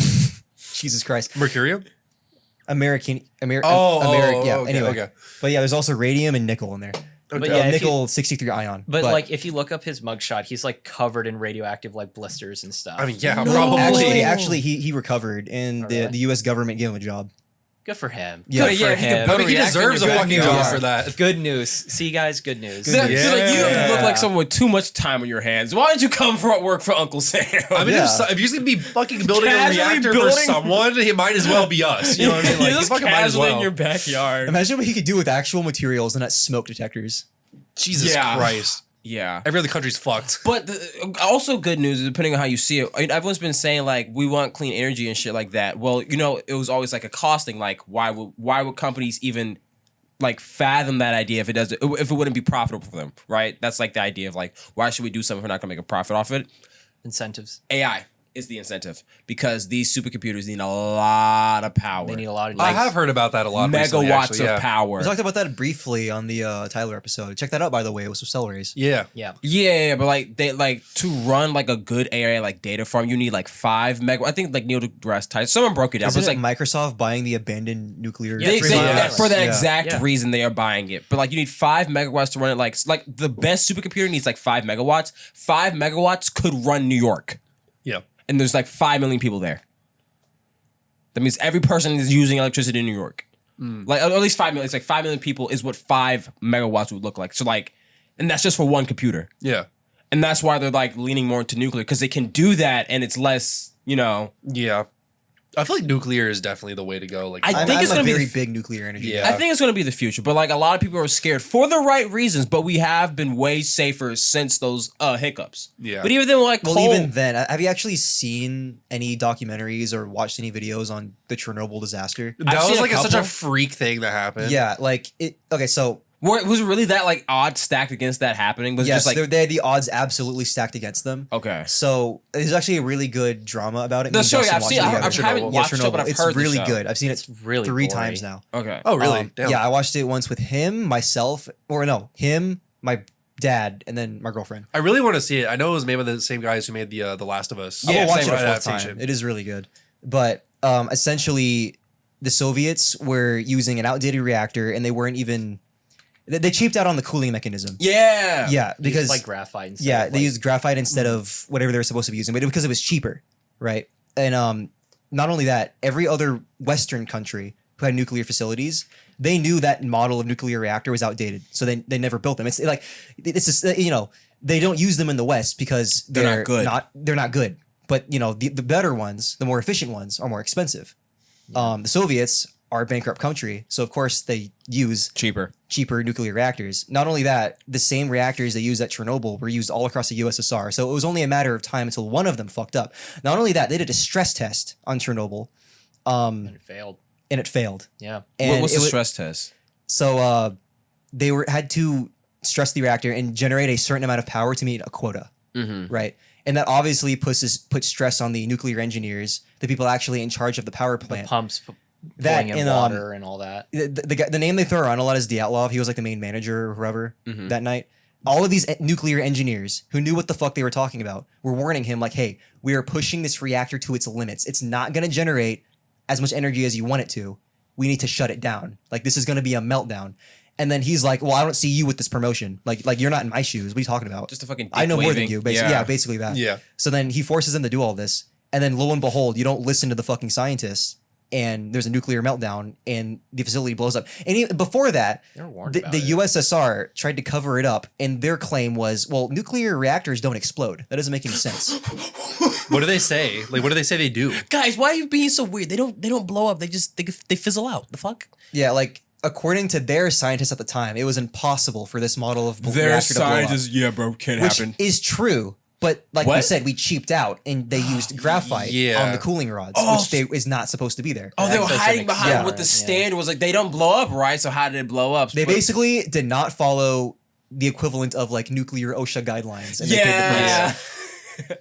Speaker 3: Jesus Christ.
Speaker 2: Mercurium?
Speaker 3: American.
Speaker 2: Okay,
Speaker 3: Anyway.
Speaker 2: okay.
Speaker 3: But yeah, there's also radium and nickel in there.
Speaker 4: But yeah, if
Speaker 3: nickel 63 ion.
Speaker 4: But like, if you look up his mugshot, he's like covered in radioactive like blisters and stuff.
Speaker 2: I mean, yeah,
Speaker 1: No.
Speaker 2: probably.
Speaker 3: actually, he recovered, and
Speaker 4: Oh, really?
Speaker 3: the U.S. government gave him a job.
Speaker 4: good for him.
Speaker 3: Yeah.
Speaker 4: Good for
Speaker 1: Yeah, he could
Speaker 4: him.
Speaker 1: build
Speaker 2: I mean, he
Speaker 1: reactor
Speaker 2: deserves a
Speaker 1: in your
Speaker 2: fucking
Speaker 1: backyard.
Speaker 2: job for that.
Speaker 4: Good news. See, guys, good news.
Speaker 3: Good news.
Speaker 1: You look like
Speaker 4: Yeah.
Speaker 1: someone with too much time on your hands. Why did you come for work for Uncle Sam?
Speaker 2: I mean,
Speaker 3: Yeah.
Speaker 2: if he's gonna be fucking building a
Speaker 1: Casually
Speaker 2: reactor for
Speaker 1: building-
Speaker 2: someone, he might as well be us. You know what I mean? Like,
Speaker 1: You're
Speaker 2: he
Speaker 1: just
Speaker 2: fucking might as
Speaker 1: casually
Speaker 2: well.
Speaker 1: in your backyard.
Speaker 3: Imagine what he could do with actual materials and not smoke detectors.
Speaker 2: Jesus
Speaker 1: Yeah.
Speaker 2: Christ.
Speaker 1: Yeah.
Speaker 2: Every other country's fucked.
Speaker 1: But also good news, depending on how you see it. I mean, everyone's been saying like we want clean energy and shit like that. Well, you know, it was always like a costing. Like why would companies even like fathom that idea if it wouldn't be profitable for them, right? That's like the idea of like why should we do something if we're not gonna make a profit off it?
Speaker 4: Incentives.
Speaker 1: AI is the incentive because these supercomputers need a lot of power.
Speaker 4: They need a lot of.
Speaker 2: I have heard about that a lot
Speaker 1: megawatts
Speaker 2: recently, actually,
Speaker 1: of
Speaker 2: yeah.
Speaker 1: power.
Speaker 3: We talked about that briefly on the Tyler episode. Check that out, by the way. It was with Cell Rays.
Speaker 2: Yeah.
Speaker 4: Yeah.
Speaker 1: Yeah, but like they like to run like a good AI like data farm, you need like 5 megawatts. I think like Neil deGrasse Tyson, someone broke it down. But
Speaker 3: Isn't
Speaker 1: it's
Speaker 3: it
Speaker 1: like
Speaker 3: Microsoft buying the abandoned nuclear?
Speaker 1: they,
Speaker 3: facility?
Speaker 2: Yes.
Speaker 1: for that
Speaker 3: Yeah.
Speaker 1: exact
Speaker 4: Yeah.
Speaker 1: reason they are buying it. But like you need 5 megawatts to run it. Like the best supercomputer needs like 5 megawatts. 5 megawatts could run New York,
Speaker 2: Yeah.
Speaker 1: and there's like 5 million people there. That means every person is using electricity in New York. Like at least 5 million. It's like 5 million people is what 5 megawatts would look like. So like, and that's just for one computer.
Speaker 2: Yeah.
Speaker 1: And that's why they're like leaning more into nuclear because they can do that and it's less, you know.
Speaker 2: Yeah. I feel like nuclear is definitely the way to go. Like,
Speaker 1: I
Speaker 3: I'm,
Speaker 1: think
Speaker 3: I'm
Speaker 1: it's
Speaker 3: a
Speaker 1: gonna be
Speaker 3: very
Speaker 1: the-
Speaker 3: big nuclear energy.
Speaker 2: Yeah.
Speaker 3: guy.
Speaker 1: I think it's going to be the future, but like a lot of people are scared for the right reasons. But we have been way safer since those hiccups.
Speaker 2: Yeah.
Speaker 1: But even then, like
Speaker 3: Well,
Speaker 1: coal,
Speaker 3: even then, have you actually seen any documentaries or watched any videos on the Chernobyl disaster?
Speaker 2: that
Speaker 1: I've
Speaker 2: was
Speaker 1: seen a
Speaker 2: like such a
Speaker 1: couple.
Speaker 2: freak thing that happened.
Speaker 3: Yeah, like it. Okay, so
Speaker 1: was it really that like odd stacked against that happening? Was it
Speaker 3: yes,
Speaker 1: just like
Speaker 3: they had the odds absolutely stacked against them.
Speaker 1: okay?
Speaker 3: So there's actually a really good drama about it.
Speaker 1: The
Speaker 3: Me and
Speaker 1: show,
Speaker 3: Justin
Speaker 1: I've
Speaker 3: watched
Speaker 1: seen.
Speaker 3: it
Speaker 1: I
Speaker 3: together.
Speaker 1: haven't
Speaker 2: Chernobyl.
Speaker 1: watched it, but I've
Speaker 3: it's
Speaker 1: heard the
Speaker 3: really
Speaker 1: show.
Speaker 3: good. I've seen it
Speaker 4: It's really
Speaker 3: 3
Speaker 4: gory.
Speaker 3: times now.
Speaker 1: Okay.
Speaker 2: Oh, really? Damn.
Speaker 3: Yeah, I watched it once with him, myself, or no, him, my dad, and then my girlfriend.
Speaker 2: I really want to see it. I know it was made by the same guys who made the Last of Us.
Speaker 3: I
Speaker 1: Yeah,
Speaker 3: will watch
Speaker 1: same
Speaker 3: it a fourth
Speaker 2: adaptation.
Speaker 3: time. It is really good. But essentially, the Soviets were using an outdated reactor, and they weren't even. They cheaped out on the cooling mechanism.
Speaker 1: Yeah.
Speaker 3: Yeah,
Speaker 4: Because
Speaker 3: because
Speaker 4: like graphite. Instead
Speaker 3: yeah,
Speaker 4: of,
Speaker 3: they
Speaker 4: like,
Speaker 3: used graphite instead of whatever they were supposed to be using, but because it was cheaper, right? And not only that, every other Western country who had nuclear facilities, they knew that model of nuclear reactor was outdated, so they never built them. It's like it's just they don't use them in the West because
Speaker 1: They're not good.
Speaker 3: They're not good, but the better ones, the more efficient ones, are more expensive. The Soviets are a bankrupt country, so of course they use
Speaker 1: Cheaper.
Speaker 3: cheaper nuclear reactors. Not only that, the same reactors they used at Chernobyl were used all across the USSR. So it was only a matter of time until one of them fucked up. Not only that, they did a stress test on Chernobyl,
Speaker 4: and it failed.
Speaker 3: and it failed.
Speaker 4: Yeah.
Speaker 3: And
Speaker 1: What's
Speaker 3: it
Speaker 1: the
Speaker 3: wa-
Speaker 1: stress test?
Speaker 3: So they had to stress the reactor and generate a certain amount of power to meet a quota,
Speaker 1: Mm-hmm.
Speaker 3: right? And that obviously puts stress on the nuclear engineers, the people actually in charge of the power
Speaker 4: The
Speaker 3: plant.
Speaker 4: pumps
Speaker 3: That
Speaker 4: pulling in
Speaker 3: and,
Speaker 4: water and all that.
Speaker 3: The name they throw around a lot is Dyatlov. He was like the main manager or whoever
Speaker 1: Mhm.
Speaker 3: that night. All of these nuclear engineers who knew what the fuck they were talking about were warning him like, hey, we are pushing this reactor to its limits. It's not going to generate as much energy as you want it to. We need to shut it down. Like, this is going to be a meltdown. And then he's like, well, I don't see you with this promotion. Like you're not in my shoes. What are you talking about?
Speaker 1: Just a fucking.
Speaker 3: I know more than
Speaker 1: dick-waving.
Speaker 3: you. Basically, yeah, basically that.
Speaker 2: Yeah.
Speaker 3: So then he forces them to do all this. And then lo and behold, you don't listen to the fucking scientists. And there's a nuclear meltdown and the facility blows up. And even before that,
Speaker 4: They were warned
Speaker 3: the
Speaker 4: about it.
Speaker 3: USSR tried to cover it up. And their claim was, well, nuclear reactors don't explode. That doesn't make any sense.
Speaker 2: What do they say? Like, what do they say they do?
Speaker 1: Guys, why are you being so weird? They don't blow up. They just they fizzle out. The fuck?
Speaker 3: Yeah, like according to their scientists at the time, it was impossible for this model of
Speaker 1: Their
Speaker 3: reactor to blow up.
Speaker 1: scientists, yeah, bro, can't
Speaker 3: Which
Speaker 1: happen.
Speaker 3: is true. But like we
Speaker 1: What?
Speaker 3: said, we cheaped out and they used graphite
Speaker 2: Yeah.
Speaker 3: on the cooling rods,
Speaker 1: Oh,
Speaker 3: which is not supposed to be there.
Speaker 1: Oh, they were
Speaker 4: Access and
Speaker 1: hiding behind
Speaker 3: Yeah.
Speaker 1: what the
Speaker 4: Yeah.
Speaker 1: standard was. Like they don't blow up, right? So how did it blow up?
Speaker 3: They
Speaker 1: But-
Speaker 3: basically did not follow the equivalent of like nuclear OSHA guidelines. And they paid the price.
Speaker 1: yeah.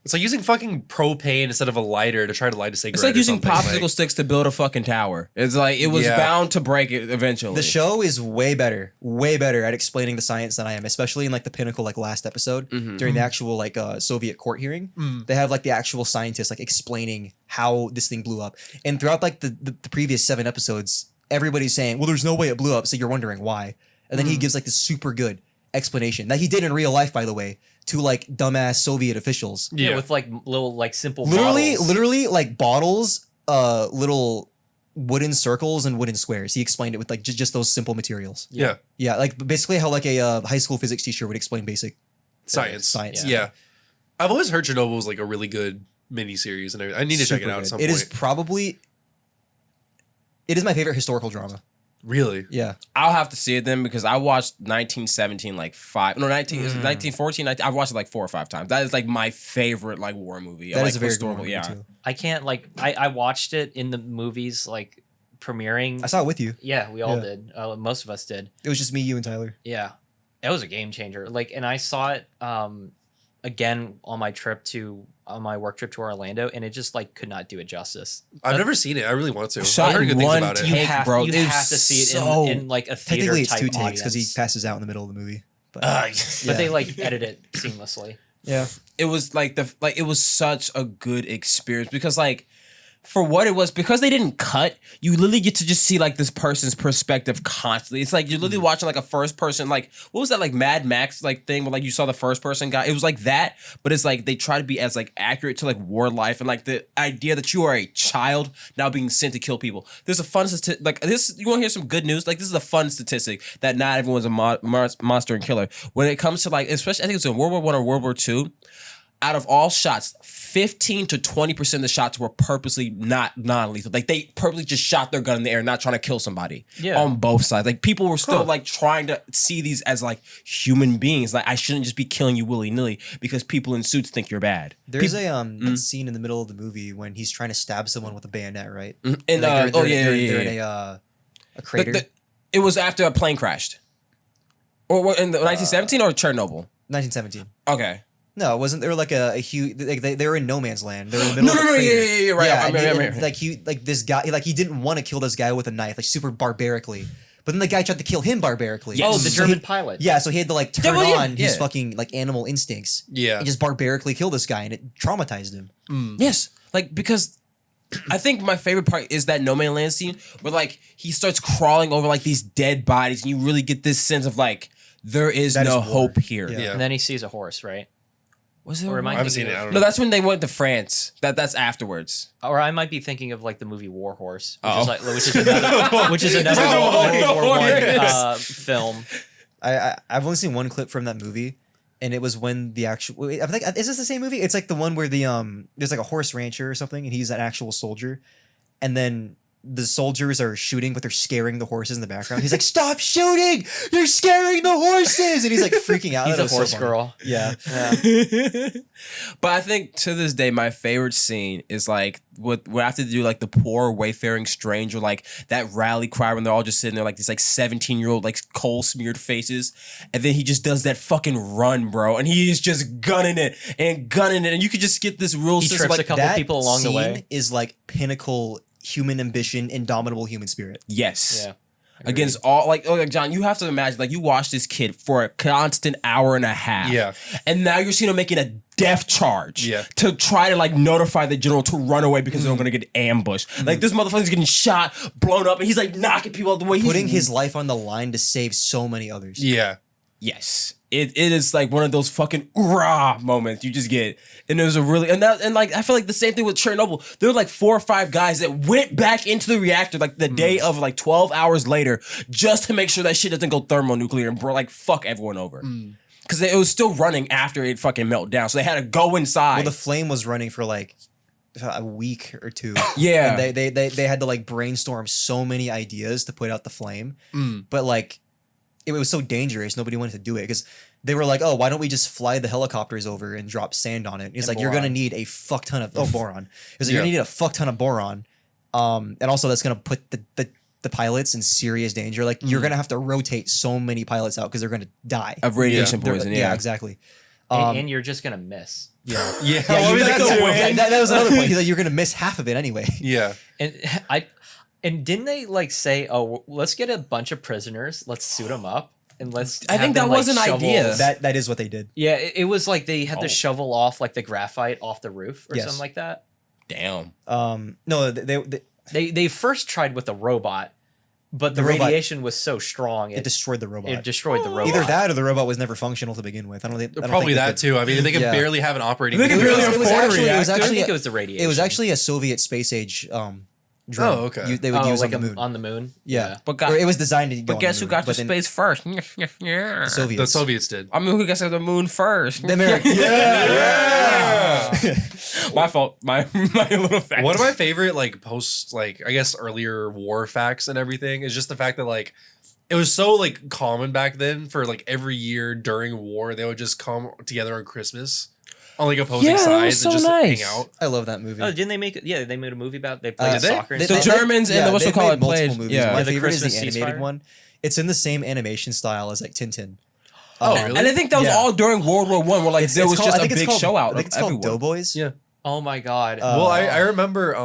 Speaker 2: It's like using fucking propane instead of a lighter to try to light a cigarette.
Speaker 1: It's like
Speaker 2: or
Speaker 1: using
Speaker 2: something.
Speaker 1: popsicle sticks to build a fucking tower. It's like it was bound to break it eventually.
Speaker 3: The show is way better at explaining the science than I am, especially in like the pinnacle like last episode during the actual like Soviet court hearing. They have like the actual scientists like explaining how this thing blew up, and throughout like the previous 7 episodes, everybody's saying, "Well, there's no way it blew up," so you're wondering why, and then he gives like this super good explanation that he did in real life, by the way, to like dumbass Soviet officials.
Speaker 4: Yeah, with like little like simple
Speaker 3: Literally like bottles, little wooden circles and wooden squares. He explained it with like just those simple materials.
Speaker 2: Yeah.
Speaker 3: Yeah, like basically how like a high school physics teacher would explain basic
Speaker 2: Science.
Speaker 3: Yeah.
Speaker 2: I've always heard Chernobyl was like a really good miniseries, and I need to check it out at some point.
Speaker 3: It is my favorite historical drama.
Speaker 2: Really?
Speaker 3: Yeah.
Speaker 1: I'll have to see it then because I watched 1917 like 1914. I've watched it like 4 or 5 times. That is like my favorite like war movie.
Speaker 3: That
Speaker 1: like
Speaker 3: is a very good
Speaker 1: historical.
Speaker 3: movie
Speaker 1: Yeah.
Speaker 3: too.
Speaker 4: I can't like I watched it in the movies like premiering.
Speaker 3: I saw it with you.
Speaker 4: Yeah, we all did. Most of us did.
Speaker 3: It was just me, you, and Tyler.
Speaker 4: Yeah, it was a game changer. Like, and I saw it again on my work trip to Orlando, and it just like could not do it justice.
Speaker 2: I've never seen it. I really want to.
Speaker 1: Shot
Speaker 2: I've heard
Speaker 1: in
Speaker 2: good things
Speaker 1: one
Speaker 2: about it.
Speaker 1: take.
Speaker 4: You
Speaker 1: It's
Speaker 4: have to see it
Speaker 1: so-
Speaker 4: in like a theater
Speaker 3: Technically, it's
Speaker 4: type
Speaker 3: 2 takes because he
Speaker 4: audience.
Speaker 3: passes out in the middle of the movie. But
Speaker 4: But they like edit it seamlessly.
Speaker 3: yeah.
Speaker 1: It was like it was such a good experience because like for what it was, because they didn't cut, you literally get to just see like this person's perspective constantly. It's like you're literally watching like a first person, like what was that like Mad Max like thing where like you saw the first person guy. It was like that, but it's like they try to be as like accurate to like war life and like the idea that you are a child now being sent to kill people. There's a fun statistic like this. You want to hear some good news? Like this is a fun statistic that not everyone's a monster and killer when it comes to like, especially I think it's in World War I or World War II. Out of all shots, 15 to 20% of the shots were purposely not non-lethal. Like they purposely just shot their gun in the air, not trying to kill somebody.
Speaker 4: Yeah.
Speaker 1: On both sides. Like people were still like trying to see these as like human beings. Like I shouldn't just be killing you willy-nilly because people in suits think you're bad.
Speaker 3: There's a scene in the middle of the movie when he's trying to stab someone with a bayonet, right?
Speaker 1: And
Speaker 3: Like, they're
Speaker 1: yeah.
Speaker 3: in a crater.
Speaker 1: It was after a plane crashed. Or what, in the 1917 or Chernobyl?
Speaker 3: 1917.
Speaker 1: Okay.
Speaker 3: No, it wasn't there like a huge like they were in no man's land. They were in the middle of a
Speaker 1: No,
Speaker 3: crater.
Speaker 1: yeah, right.
Speaker 3: Yeah,
Speaker 1: I'm
Speaker 3: and
Speaker 1: here.
Speaker 3: like this guy like he didn't want to kill this guy with a knife, like super barbarically. But then the guy tried to kill him barbarically.
Speaker 1: Yes.
Speaker 4: Oh, the
Speaker 3: So
Speaker 4: German pilot.
Speaker 3: Yeah, so he had to like turn
Speaker 1: well, yeah,
Speaker 3: on his
Speaker 1: yeah.
Speaker 3: fucking like animal instincts.
Speaker 2: Yeah.
Speaker 3: And just barbarically kill this guy, and it traumatized him.
Speaker 1: Yes, like because I think my favorite part is that No Man Land scene where like he starts crawling over like these dead bodies, and you really get this sense of like there is
Speaker 3: That
Speaker 1: no
Speaker 3: is war.
Speaker 1: hope here.
Speaker 3: Yeah.
Speaker 4: And then he sees a horse, right?
Speaker 1: Was it?
Speaker 4: Or am
Speaker 2: I
Speaker 4: I
Speaker 2: haven't
Speaker 4: thinking
Speaker 2: seen it. I
Speaker 4: of-
Speaker 2: don't
Speaker 1: No,
Speaker 2: know.
Speaker 1: that's when they went to France. That's afterwards.
Speaker 4: Or I might be thinking of like the movie War Horse, which
Speaker 1: Oh.
Speaker 4: is like which is another World War I film.
Speaker 3: I've only seen one clip from that movie, and it was when the actual. I think is this the same movie? It's like the one where the there's like a horse rancher or something, and he's an actual soldier, and then the soldiers are shooting, but they're scaring the horses in the background. He's like, "Stop shooting! You're scaring the horses!" And he's like freaking out.
Speaker 4: He's
Speaker 3: That
Speaker 4: a
Speaker 3: was so
Speaker 4: horse
Speaker 3: funny.
Speaker 4: girl.
Speaker 3: Yeah.
Speaker 1: But I think to this day, my favorite scene is like what I have to do like the poor wayfaring stranger, like that rally cry when they're all just sitting there like these like 17-year-old like coal smeared faces, and then he just does that fucking run, bro, and he is just gunning it, and you could just get this real
Speaker 4: He
Speaker 1: sense of
Speaker 4: trips
Speaker 1: like
Speaker 4: a couple
Speaker 3: That
Speaker 4: people along the way.
Speaker 3: scene is like pinnacle human ambition, indomitable human spirit.
Speaker 1: yes.
Speaker 4: Yeah.
Speaker 1: Against all like John, you have to imagine like you watch this kid for a constant hour and a half.
Speaker 2: Yeah.
Speaker 1: And now you're seeing him making a death charge.
Speaker 2: Yeah.
Speaker 1: To try to like notify the general to run away because they're gonna get ambushed. Like this motherfucker's getting shot, blown up, and he's like knocking people out the way.
Speaker 3: Putting his life on the line to save so many others.
Speaker 2: Yeah.
Speaker 1: Yes. It is like one of those fucking rah moments you just get. And there's a really and like I feel like the same thing with Chernobyl. There were like 4 or 5 guys that went back into the reactor like the day of like 12 hours later just to make sure that shit doesn't go thermonuclear and bro like fuck everyone over. Cause it was still running after it fucking melted down. So they had to go inside.
Speaker 3: Well, the flame was running for like a week or 2.
Speaker 1: Yeah.
Speaker 3: And they had to like brainstorm so many ideas to put out the flame. But like it was so dangerous, nobody wanted to do it because they were like, "Oh, why don't we just fly the helicopters over and drop sand on it?" It's like you're gonna need a fuck ton of boron. It's like you're gonna need a fuck ton of boron, and also that's gonna put the pilots in serious danger. Like you're gonna have to rotate so many pilots out because they're gonna die
Speaker 1: of radiation
Speaker 3: They're-
Speaker 1: poison.
Speaker 3: yeah, exactly.
Speaker 4: And you're just gonna miss.
Speaker 2: Yeah.
Speaker 3: Yeah,
Speaker 2: Well, I mean,
Speaker 3: like
Speaker 2: that's
Speaker 3: the
Speaker 2: a
Speaker 3: win.
Speaker 2: win.
Speaker 3: That was another point. He's like, you're gonna miss half of it anyway.
Speaker 2: Yeah.
Speaker 4: And didn't they like say, "Oh, let's get a bunch of prisoners, let's suit them up, and let's."
Speaker 1: I
Speaker 4: have
Speaker 1: think
Speaker 4: them,
Speaker 1: that was
Speaker 4: like,
Speaker 1: an
Speaker 4: shovel-
Speaker 1: idea.
Speaker 3: That is what they did.
Speaker 4: Yeah, it was like they had
Speaker 1: Oh.
Speaker 4: to shovel off like the graphite off the roof or
Speaker 3: Yes.
Speaker 4: something like that.
Speaker 1: Damn.
Speaker 3: No, they
Speaker 4: They first tried with a robot, but the,
Speaker 3: The robot-
Speaker 4: radiation was so strong
Speaker 3: it destroyed the robot.
Speaker 4: it destroyed the robot.
Speaker 3: Either that or the robot was never functional to begin with. I don't think
Speaker 2: Probably
Speaker 3: they
Speaker 2: that
Speaker 3: could-
Speaker 2: too. I mean, they could
Speaker 3: Yeah.
Speaker 2: barely have an operating.
Speaker 1: They could
Speaker 2: theory.
Speaker 1: barely
Speaker 3: It was
Speaker 1: afford a
Speaker 3: actually
Speaker 1: reactor.
Speaker 4: I
Speaker 3: actually
Speaker 4: think it was the radiation.
Speaker 3: it was actually a Soviet space age drone.
Speaker 2: Oh, okay.
Speaker 3: They would use
Speaker 4: like
Speaker 3: on the moon.
Speaker 4: on the moon.
Speaker 3: Yeah,
Speaker 1: But
Speaker 3: or it was designed to go
Speaker 1: But
Speaker 3: on
Speaker 1: guess
Speaker 3: the
Speaker 1: who
Speaker 3: moon,
Speaker 1: got to
Speaker 3: but then
Speaker 1: space first?
Speaker 3: The
Speaker 2: The
Speaker 3: Soviets.
Speaker 2: Soviets did.
Speaker 1: I mean, who gets to the moon first?
Speaker 3: The Americans.
Speaker 1: My fault. My little fact.
Speaker 2: One of my favorite like post like I guess earlier war facts and everything is just the fact that like it was so like common back then for like every year during war they would just come together on Christmas on like opposing
Speaker 1: Yeah, that
Speaker 2: sides
Speaker 1: was so
Speaker 2: and just
Speaker 1: nice.
Speaker 2: hang out.
Speaker 3: I love that movie.
Speaker 4: Oh, didn't they make it? Yeah, they made a movie about they played
Speaker 3: Did
Speaker 2: they?
Speaker 4: soccer. And
Speaker 3: They-
Speaker 1: The
Speaker 4: stuff.
Speaker 1: Germans and the
Speaker 3: they've
Speaker 1: whatchamacallit
Speaker 3: made multiple
Speaker 1: played.
Speaker 3: movies.
Speaker 1: Yeah.
Speaker 3: My
Speaker 4: Yeah, the
Speaker 3: favorite is the
Speaker 4: Christmas
Speaker 3: animated
Speaker 4: ceasefire.
Speaker 3: one. It's in the same animation style as like Tintin.
Speaker 2: Oh,
Speaker 3: Um,
Speaker 2: really?
Speaker 1: And I think that was
Speaker 3: Yeah.
Speaker 1: all during World War One, where like
Speaker 3: It's-
Speaker 1: there
Speaker 3: it's
Speaker 1: was
Speaker 3: called-
Speaker 1: just
Speaker 3: I
Speaker 1: a
Speaker 3: think it's
Speaker 1: big
Speaker 3: called-
Speaker 1: show out
Speaker 3: I think
Speaker 1: of
Speaker 3: it's called
Speaker 1: everyone.
Speaker 3: Doughboys.
Speaker 2: Yeah.
Speaker 4: Oh my god.
Speaker 3: Uh,
Speaker 2: Well, I remember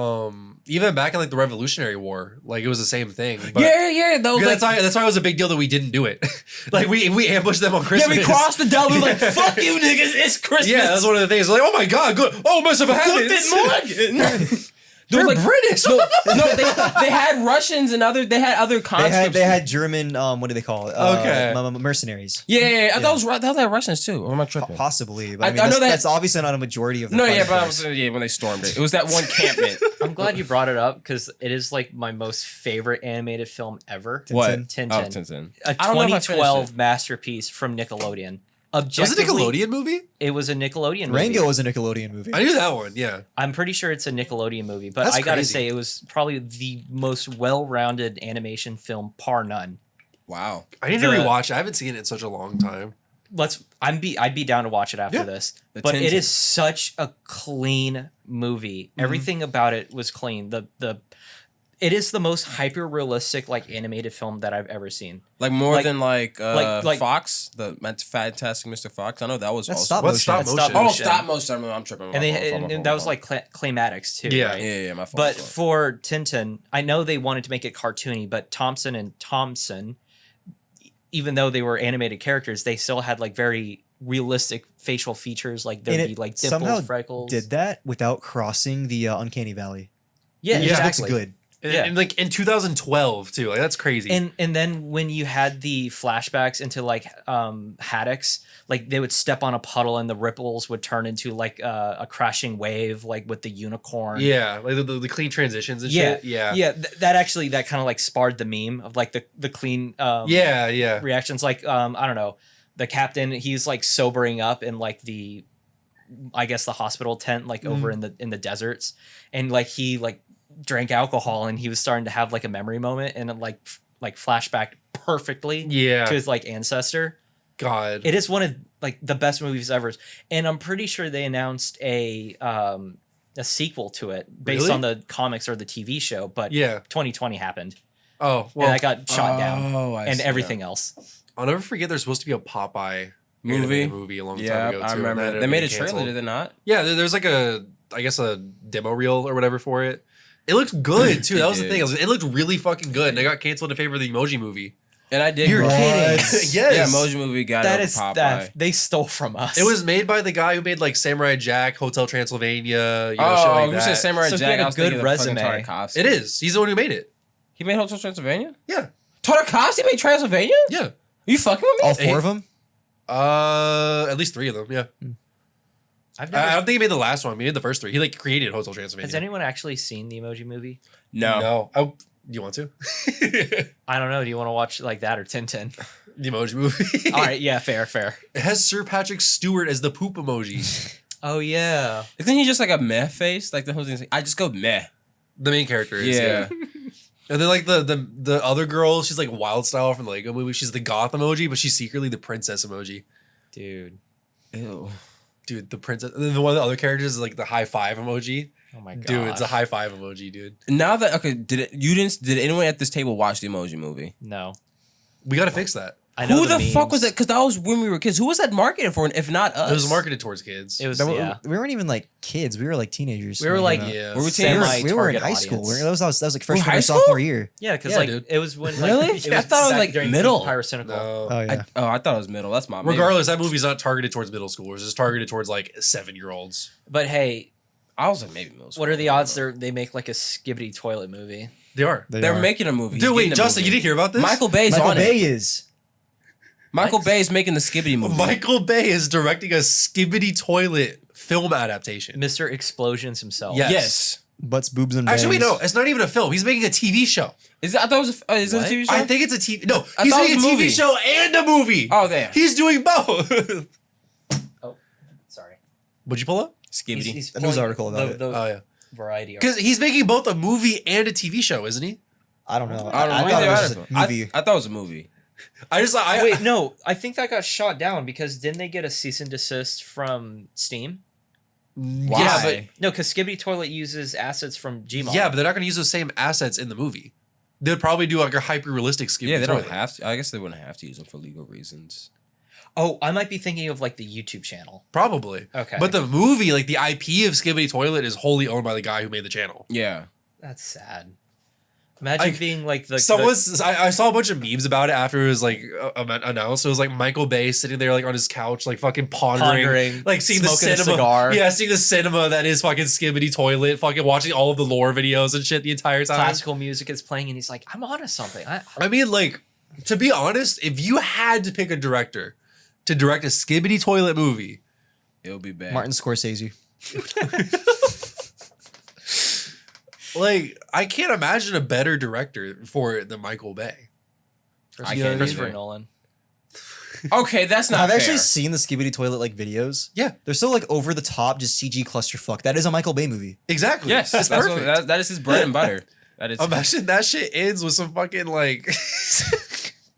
Speaker 2: even back in like the Revolutionary War, like it was the same thing. But
Speaker 1: Yeah. That was
Speaker 2: that's
Speaker 1: like,
Speaker 2: why it was a big deal that we didn't do it. Like we ambushed them on
Speaker 1: yeah,
Speaker 2: Christmas.
Speaker 1: we crossed the Delta. We were like, fuck you, niggas. It's Christmas.
Speaker 2: Yeah, that's one of the things. Like, oh my god, good. Oh, must have happened.
Speaker 1: Guten Morgen.
Speaker 2: They're
Speaker 1: There was, like,
Speaker 2: British.
Speaker 1: no, they had Russians and they had other conscripts.
Speaker 3: They had German. What do they call it?
Speaker 2: Okay.
Speaker 3: Mercenaries.
Speaker 1: Yeah. I thought it was I thought they had Russians too. Or am I tripping?
Speaker 3: Possibly, but
Speaker 1: I
Speaker 3: I mean,
Speaker 1: know
Speaker 3: that's,
Speaker 1: that-
Speaker 3: that's obviously not a majority of the.
Speaker 1: No,
Speaker 3: fighting
Speaker 1: but I
Speaker 3: force.
Speaker 1: was when they stormed it. It was that one campment.
Speaker 4: I'm glad you brought it up because it is like my most favorite animated film ever.
Speaker 1: What?
Speaker 3: Tintin.
Speaker 1: Oh,
Speaker 4: Tintin.
Speaker 1: Tintin.
Speaker 4: A
Speaker 1: I don't know if I finished
Speaker 4: 2012 masterpiece from Nickelodeon.
Speaker 2: Was it a
Speaker 4: Objectively,
Speaker 2: Nickelodeon movie?
Speaker 4: It was a Nickelodeon movie.
Speaker 3: Rango was a Nickelodeon movie.
Speaker 2: I knew that one. Yeah.
Speaker 4: I'm pretty sure it's a Nickelodeon movie, but
Speaker 2: That's
Speaker 4: I gotta
Speaker 2: crazy.
Speaker 4: say it was probably the most well-rounded animation film, par none.
Speaker 1: Wow.
Speaker 2: I need to
Speaker 4: The-
Speaker 2: rewatch it. I haven't seen it in such a long time.
Speaker 4: I'd be down to watch it after
Speaker 2: Yeah.
Speaker 4: this.
Speaker 1: The
Speaker 4: But it
Speaker 1: Tintin.
Speaker 4: is such a clean movie.
Speaker 2: Mm-hmm.
Speaker 4: Everything about it was clean. It is the most hyper realistic like animated film that I've ever seen.
Speaker 1: Like more
Speaker 4: Like-
Speaker 1: than like
Speaker 4: like-
Speaker 1: Fox, the Fantastic Mr. Fox. I know that was
Speaker 3: That's
Speaker 1: also.
Speaker 3: stop
Speaker 2: What's
Speaker 3: motion.
Speaker 2: stop
Speaker 4: That's
Speaker 2: motion?
Speaker 4: stop
Speaker 1: Oh,
Speaker 4: motion.
Speaker 1: stop motion. I'm tripping. My
Speaker 4: And
Speaker 1: fault, my
Speaker 4: that was
Speaker 1: fault.
Speaker 4: like claymatics too,
Speaker 2: Yeah.
Speaker 4: right?
Speaker 1: Yeah, my fault.
Speaker 4: But
Speaker 1: my fault.
Speaker 4: for Tintin, I know they wanted to make it cartoony, but Thompson and Thompson, even though they were animated characters, they still had like very realistic facial features. Like there'd
Speaker 3: And
Speaker 4: be
Speaker 3: it
Speaker 4: like
Speaker 3: somehow
Speaker 4: dimples, freckles.
Speaker 3: Did that without crossing the uncanny valley.
Speaker 4: Yeah,
Speaker 3: It just
Speaker 4: exactly.
Speaker 3: looks good.
Speaker 4: Yeah.
Speaker 2: And like in 2012 too. Like that's crazy.
Speaker 4: And then when you had the flashbacks into like haddocks, like they would step on a puddle and the ripples would turn into like a crashing wave, like with the unicorn.
Speaker 2: yeah, like the clean transitions and
Speaker 4: Yeah,
Speaker 2: shit. Yeah.
Speaker 4: that kind of like sparred the meme of like the clean
Speaker 2: Yeah.
Speaker 4: reactions. Like I don't know, the captain, he's like sobering up in like the, I guess the hospital tent like over in the deserts, and like he like drank alcohol and he was starting to have like a memory moment and it like flashback perfectly
Speaker 2: Yeah.
Speaker 4: to his like ancestor.
Speaker 2: God.
Speaker 4: It is one of like the best movies ever, and I'm pretty sure they announced a sequel to it based
Speaker 2: Really?
Speaker 4: on the comics or the TV show, but
Speaker 2: Yeah.
Speaker 4: 2020 happened
Speaker 2: Oh
Speaker 4: and
Speaker 2: well.
Speaker 4: that got shot down
Speaker 1: I
Speaker 4: and
Speaker 1: see,
Speaker 4: everything else.
Speaker 2: I'll never forget. There's supposed to be a Popeye
Speaker 1: Movie?
Speaker 2: animated movie a long
Speaker 1: Yeah,
Speaker 2: time ago too.
Speaker 1: I
Speaker 2: and
Speaker 1: remember.
Speaker 2: that
Speaker 1: They made a
Speaker 2: ended up
Speaker 1: trailer,
Speaker 2: getting
Speaker 1: did they not?
Speaker 2: Yeah, there's like I guess a demo reel or whatever for it. It looked good too. That was the
Speaker 1: It
Speaker 2: thing.
Speaker 1: did.
Speaker 2: It looked really fucking good. And it got canceled in favor of the Emoji Movie.
Speaker 1: And I did.
Speaker 3: You're
Speaker 1: grow up-
Speaker 3: kidding.
Speaker 2: Yes.
Speaker 1: Yeah, Emoji Movie got
Speaker 4: That
Speaker 1: it
Speaker 4: is
Speaker 1: over Popeye.
Speaker 4: that they stole from us.
Speaker 2: It was made by the guy who made like Samurai Jack, Hotel Transylvania, shit
Speaker 1: Oh,
Speaker 2: like
Speaker 1: you
Speaker 2: that.
Speaker 1: said Samurai
Speaker 4: So he
Speaker 1: Jack.
Speaker 4: had a
Speaker 1: I was
Speaker 4: good
Speaker 1: thinking of fucking
Speaker 4: resume.
Speaker 1: Tartakovsky.
Speaker 2: It is. He's the one who made it.
Speaker 1: He made Hotel Transylvania?
Speaker 2: Yeah.
Speaker 1: Tartakovsky made Transylvania?
Speaker 2: Yeah.
Speaker 1: Are you fucking with me?
Speaker 3: All four of them.
Speaker 2: At least 3 of them. Yeah.
Speaker 4: I've
Speaker 2: I
Speaker 4: never,
Speaker 2: don't think he made the last one. He made the first 3. He like created Hotel Transylvania.
Speaker 4: has anyone actually seen the Emoji Movie?
Speaker 1: No.
Speaker 2: No. Do you want to?
Speaker 4: I don't know. Do you want to watch like that or Tintin?
Speaker 2: The Emoji Movie.
Speaker 4: All right, yeah, fair.
Speaker 2: It has Sir Patrick Stewart as the poop emoji.
Speaker 4: Oh yeah.
Speaker 1: Isn't he just like a meh face? Like the whole thing's like, I just go meh.
Speaker 2: The main character is.
Speaker 1: Yeah.
Speaker 2: And then like the other girl, she's like Wild Style from the Lego Movie. She's the goth emoji, but she's secretly the princess emoji.
Speaker 4: Dude.
Speaker 1: Ew.
Speaker 2: Dude, the princess. And then one of the other characters is like the high five emoji.
Speaker 4: Oh my god.
Speaker 2: Dude, it's a high five emoji, dude.
Speaker 1: Now that did anyone at this table watch the Emoji Movie?
Speaker 4: No.
Speaker 2: We gotta fix that.
Speaker 4: I know
Speaker 1: Who the fuck
Speaker 4: memes.
Speaker 1: was that? Because that was when we were kids. Who was that marketed for? If not us,
Speaker 2: It was marketed towards kids.
Speaker 4: It was
Speaker 3: No,
Speaker 4: yeah.
Speaker 3: we weren't even like kids. We were like teenagers.
Speaker 4: We were
Speaker 3: when it
Speaker 4: like
Speaker 3: came out.
Speaker 2: Yeah.
Speaker 1: Were we
Speaker 4: semi
Speaker 3: we were in
Speaker 4: target
Speaker 3: high school.
Speaker 4: audience.
Speaker 3: That was like freshman
Speaker 1: high
Speaker 3: or
Speaker 1: school?
Speaker 3: sophomore year.
Speaker 4: Yeah, because
Speaker 2: Yeah,
Speaker 4: like
Speaker 2: dude.
Speaker 4: it was when
Speaker 1: Really?
Speaker 4: like,
Speaker 1: I thought it was,
Speaker 4: back
Speaker 1: like,
Speaker 4: during
Speaker 1: middle.
Speaker 4: peak Pyrocynical.
Speaker 2: No.
Speaker 3: Oh yeah.
Speaker 1: I thought it was middle. That's my
Speaker 2: Regardless, that movie's not targeted towards middle schoolers. It's targeted towards like 7-year-olds.
Speaker 4: But hey,
Speaker 1: I was like maybe middle school.
Speaker 4: what are the odds they make like a skibbity toilet movie?
Speaker 2: They are.
Speaker 1: They're making a movie.
Speaker 2: Dude,
Speaker 1: He's
Speaker 2: wait,
Speaker 1: getting a
Speaker 2: Justin,
Speaker 1: movie.
Speaker 2: you didn't hear about this?
Speaker 1: Michael Bay's
Speaker 3: Michael
Speaker 1: on
Speaker 3: Bay
Speaker 1: it.
Speaker 3: is.
Speaker 1: Michael Bay's making the Skibbity movie.
Speaker 2: Michael Bay is directing a skibbity toilet film adaptation.
Speaker 4: Mr. Explosions himself.
Speaker 2: Yeah.
Speaker 1: Yes.
Speaker 3: Butts, boobs, and
Speaker 2: Actually, wait,
Speaker 3: bangs.
Speaker 2: no, it's not even a film. He's making a TV show.
Speaker 1: Is it? I thought it was. Is it a
Speaker 4: What?
Speaker 1: TV show?
Speaker 2: I think it's a TV. No,
Speaker 1: I
Speaker 2: he's
Speaker 1: thought it
Speaker 2: making a
Speaker 1: was a
Speaker 2: TV
Speaker 1: movie.
Speaker 2: show and a movie.
Speaker 1: Oh, there.
Speaker 2: He's doing both.
Speaker 4: Oh, sorry.
Speaker 2: What'd you pull up?
Speaker 1: Skibbity.
Speaker 3: A news article about it.
Speaker 4: The
Speaker 2: Oh yeah,
Speaker 4: variety.
Speaker 2: because he's making both a movie and a TV show, isn't he?
Speaker 3: I don't know.
Speaker 1: I don't know.
Speaker 3: thought it was
Speaker 1: Read
Speaker 3: just
Speaker 1: the
Speaker 3: a
Speaker 1: article.
Speaker 3: movie.
Speaker 1: I thought it was a movie.
Speaker 4: Wait, no. I think that got shot down because didn't they get a cease and desist from Steam?
Speaker 1: Why?
Speaker 2: Yeah, but
Speaker 4: No, because Skibbity Toilet uses assets from Gmod.
Speaker 2: yeah, but they're not going to use those same assets in the movie. They'd probably do like a hyper realistic skibbity
Speaker 1: Yeah, they don't
Speaker 2: toilet.
Speaker 1: have to. I guess they wouldn't have to use them for legal reasons.
Speaker 4: Oh, I might be thinking of like the YouTube channel.
Speaker 2: Probably.
Speaker 4: Okay.
Speaker 2: But the movie, like the IP of Skibbity Toilet, is wholly owned by the guy who made the channel.
Speaker 1: Yeah.
Speaker 4: That's sad. Imagine being like the
Speaker 2: I saw a bunch of memes about it after it was like announced. It was like Michael Bay sitting there like on his couch, like fucking pondering. Like seeing the
Speaker 4: smoking a
Speaker 2: cinema.
Speaker 4: cigar.
Speaker 2: Yeah, seeing the cinema that is fucking Skibbity Toilet, fucking watching all of the lore videos and shit the entire time.
Speaker 4: classical music is playing, and he's like, "I'm onto something."
Speaker 2: I mean, like, to be honest, if you had to pick a director to direct a Skibbity Toilet movie,
Speaker 1: It'll be bad.
Speaker 3: Martin Scorsese.
Speaker 2: like, I can't imagine a better director for it than Michael Bay.
Speaker 1: I
Speaker 2: You know what
Speaker 1: can't
Speaker 2: mean?
Speaker 4: Christopher
Speaker 1: either.
Speaker 4: Nolan.
Speaker 1: Okay, that's not
Speaker 3: I've
Speaker 1: fair.
Speaker 3: actually seen the Skibbity Toilet like videos.
Speaker 2: Yeah,
Speaker 3: They're so like over the top, just CG clusterfuck. That is a Michael Bay movie.
Speaker 2: exactly.
Speaker 1: Yes,
Speaker 2: that's
Speaker 1: that's
Speaker 2: perfect.
Speaker 1: that is his bread and butter. That is.
Speaker 2: Imagine that shit ends with some fucking like,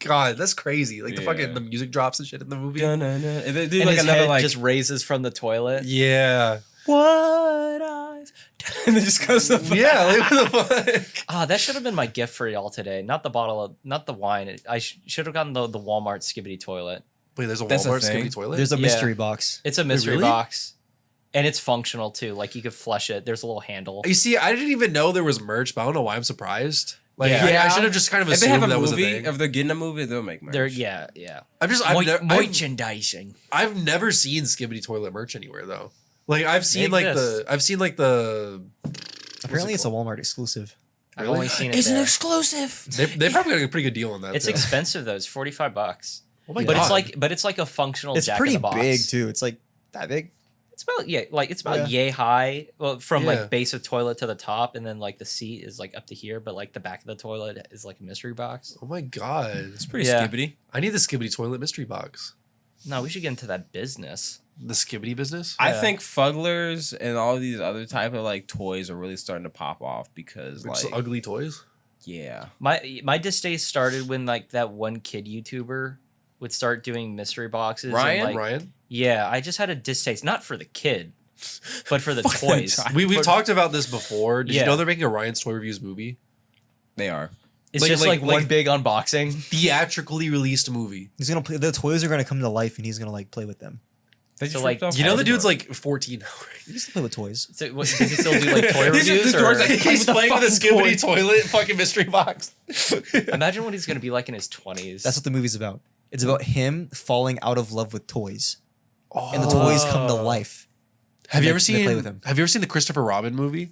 Speaker 2: God, that's crazy. Like the
Speaker 1: Yeah.
Speaker 2: fucking the music drops and shit in the movie.
Speaker 1: If they do
Speaker 4: And
Speaker 1: like
Speaker 4: his
Speaker 1: another
Speaker 4: head
Speaker 1: like
Speaker 4: just raises from the toilet.
Speaker 2: Yeah,
Speaker 1: what eyes, and it just goes to
Speaker 2: yeah. Like what the fuck?
Speaker 4: Ah, that should have been my gift for y'all today. Not the bottle of, not the wine. I should have gotten the Walmart Skibbity Toilet.
Speaker 2: Wait, there's a
Speaker 1: That's a
Speaker 2: Walmart
Speaker 1: thing?
Speaker 2: Skibbity Toilet.
Speaker 3: There's a
Speaker 4: Yeah.
Speaker 3: mystery box.
Speaker 4: It's a mystery
Speaker 2: really?
Speaker 4: box, and it's functional too. Like you could flush it. There's a little handle.
Speaker 2: You see, I didn't even know there was merch, but I don't know why I'm surprised. Like,
Speaker 1: Yeah.
Speaker 2: I should have just kind of
Speaker 1: If they have
Speaker 2: assumed
Speaker 1: a
Speaker 2: that was a
Speaker 1: movie,
Speaker 2: thing.
Speaker 1: if they're getting a movie, they'll make merch.
Speaker 4: There, yeah. Merchandising.
Speaker 2: I've never seen Skibbity Toilet merch anywhere though. Like I've seen
Speaker 4: They
Speaker 2: like the
Speaker 3: Apparently, it's a Walmart exclusive.
Speaker 4: I've
Speaker 2: Really?
Speaker 4: only seen it
Speaker 1: It's an
Speaker 4: there.
Speaker 1: exclusive.
Speaker 2: they probably got a pretty good deal on that.
Speaker 4: It's
Speaker 2: too.
Speaker 4: expensive though. It's $45.
Speaker 2: Oh my
Speaker 4: But
Speaker 2: God.
Speaker 4: it's like a functional.
Speaker 3: It's
Speaker 4: Jack
Speaker 3: pretty
Speaker 4: in the Box.
Speaker 3: big too. It's like that big.
Speaker 4: It's about it's about
Speaker 3: Yeah.
Speaker 4: yay high. Well, from
Speaker 2: Yeah.
Speaker 4: like base of toilet to the top, and then like the seat is like up to here, but like the back of the toilet is like a mystery box.
Speaker 2: Oh my God.
Speaker 1: It's pretty
Speaker 4: Yeah.
Speaker 1: skibbity.
Speaker 2: I need the Skibbity Toilet mystery box.
Speaker 4: No, we should get into that business.
Speaker 2: The Skibbity business.
Speaker 1: I
Speaker 4: Yeah.
Speaker 1: think Fugglers and all these other type of like toys are really starting to pop off because
Speaker 2: Just
Speaker 1: like
Speaker 2: ugly toys.
Speaker 1: yeah.
Speaker 4: My distaste started when like that one kid YouTuber would start doing mystery boxes.
Speaker 1: Ryan?
Speaker 4: And, like,
Speaker 2: Ryan.
Speaker 4: Yeah, I just had a distaste, not for the kid, but for the
Speaker 1: Fuck that
Speaker 4: toys.
Speaker 1: child.
Speaker 2: We've
Speaker 4: For-
Speaker 2: talked about this before. Did you
Speaker 4: Yeah.
Speaker 2: know they're making a Ryan's Toy Reviews movie?
Speaker 1: They are.
Speaker 4: It's
Speaker 2: Like-
Speaker 4: just
Speaker 2: like-
Speaker 4: like one
Speaker 2: like-
Speaker 4: big unboxing.
Speaker 2: Theatrically released movie.
Speaker 3: He's gonna play. The toys are gonna come to life, and he's gonna like play with them.
Speaker 1: They
Speaker 4: So,
Speaker 1: just
Speaker 4: like,
Speaker 1: ripped off
Speaker 2: You know the
Speaker 1: Hasbro.
Speaker 2: dude's like 14 now, right?
Speaker 3: He used to play with toys.
Speaker 4: So, what, does he still do like toy
Speaker 1: He's just
Speaker 4: reviews?
Speaker 1: the
Speaker 4: Or?
Speaker 1: toys that-
Speaker 2: He's
Speaker 1: with the
Speaker 2: playing with a
Speaker 1: fucking
Speaker 2: Skibbity Toilet fucking mystery box.
Speaker 4: Imagine what he's gonna be like in his 20s.
Speaker 3: That's what the movie's about. It's about him falling out of love with toys, and the toys come to life.
Speaker 2: Have you ever
Speaker 3: They play with
Speaker 2: seen?
Speaker 3: him.
Speaker 2: Have you ever seen the Christopher Robin movie?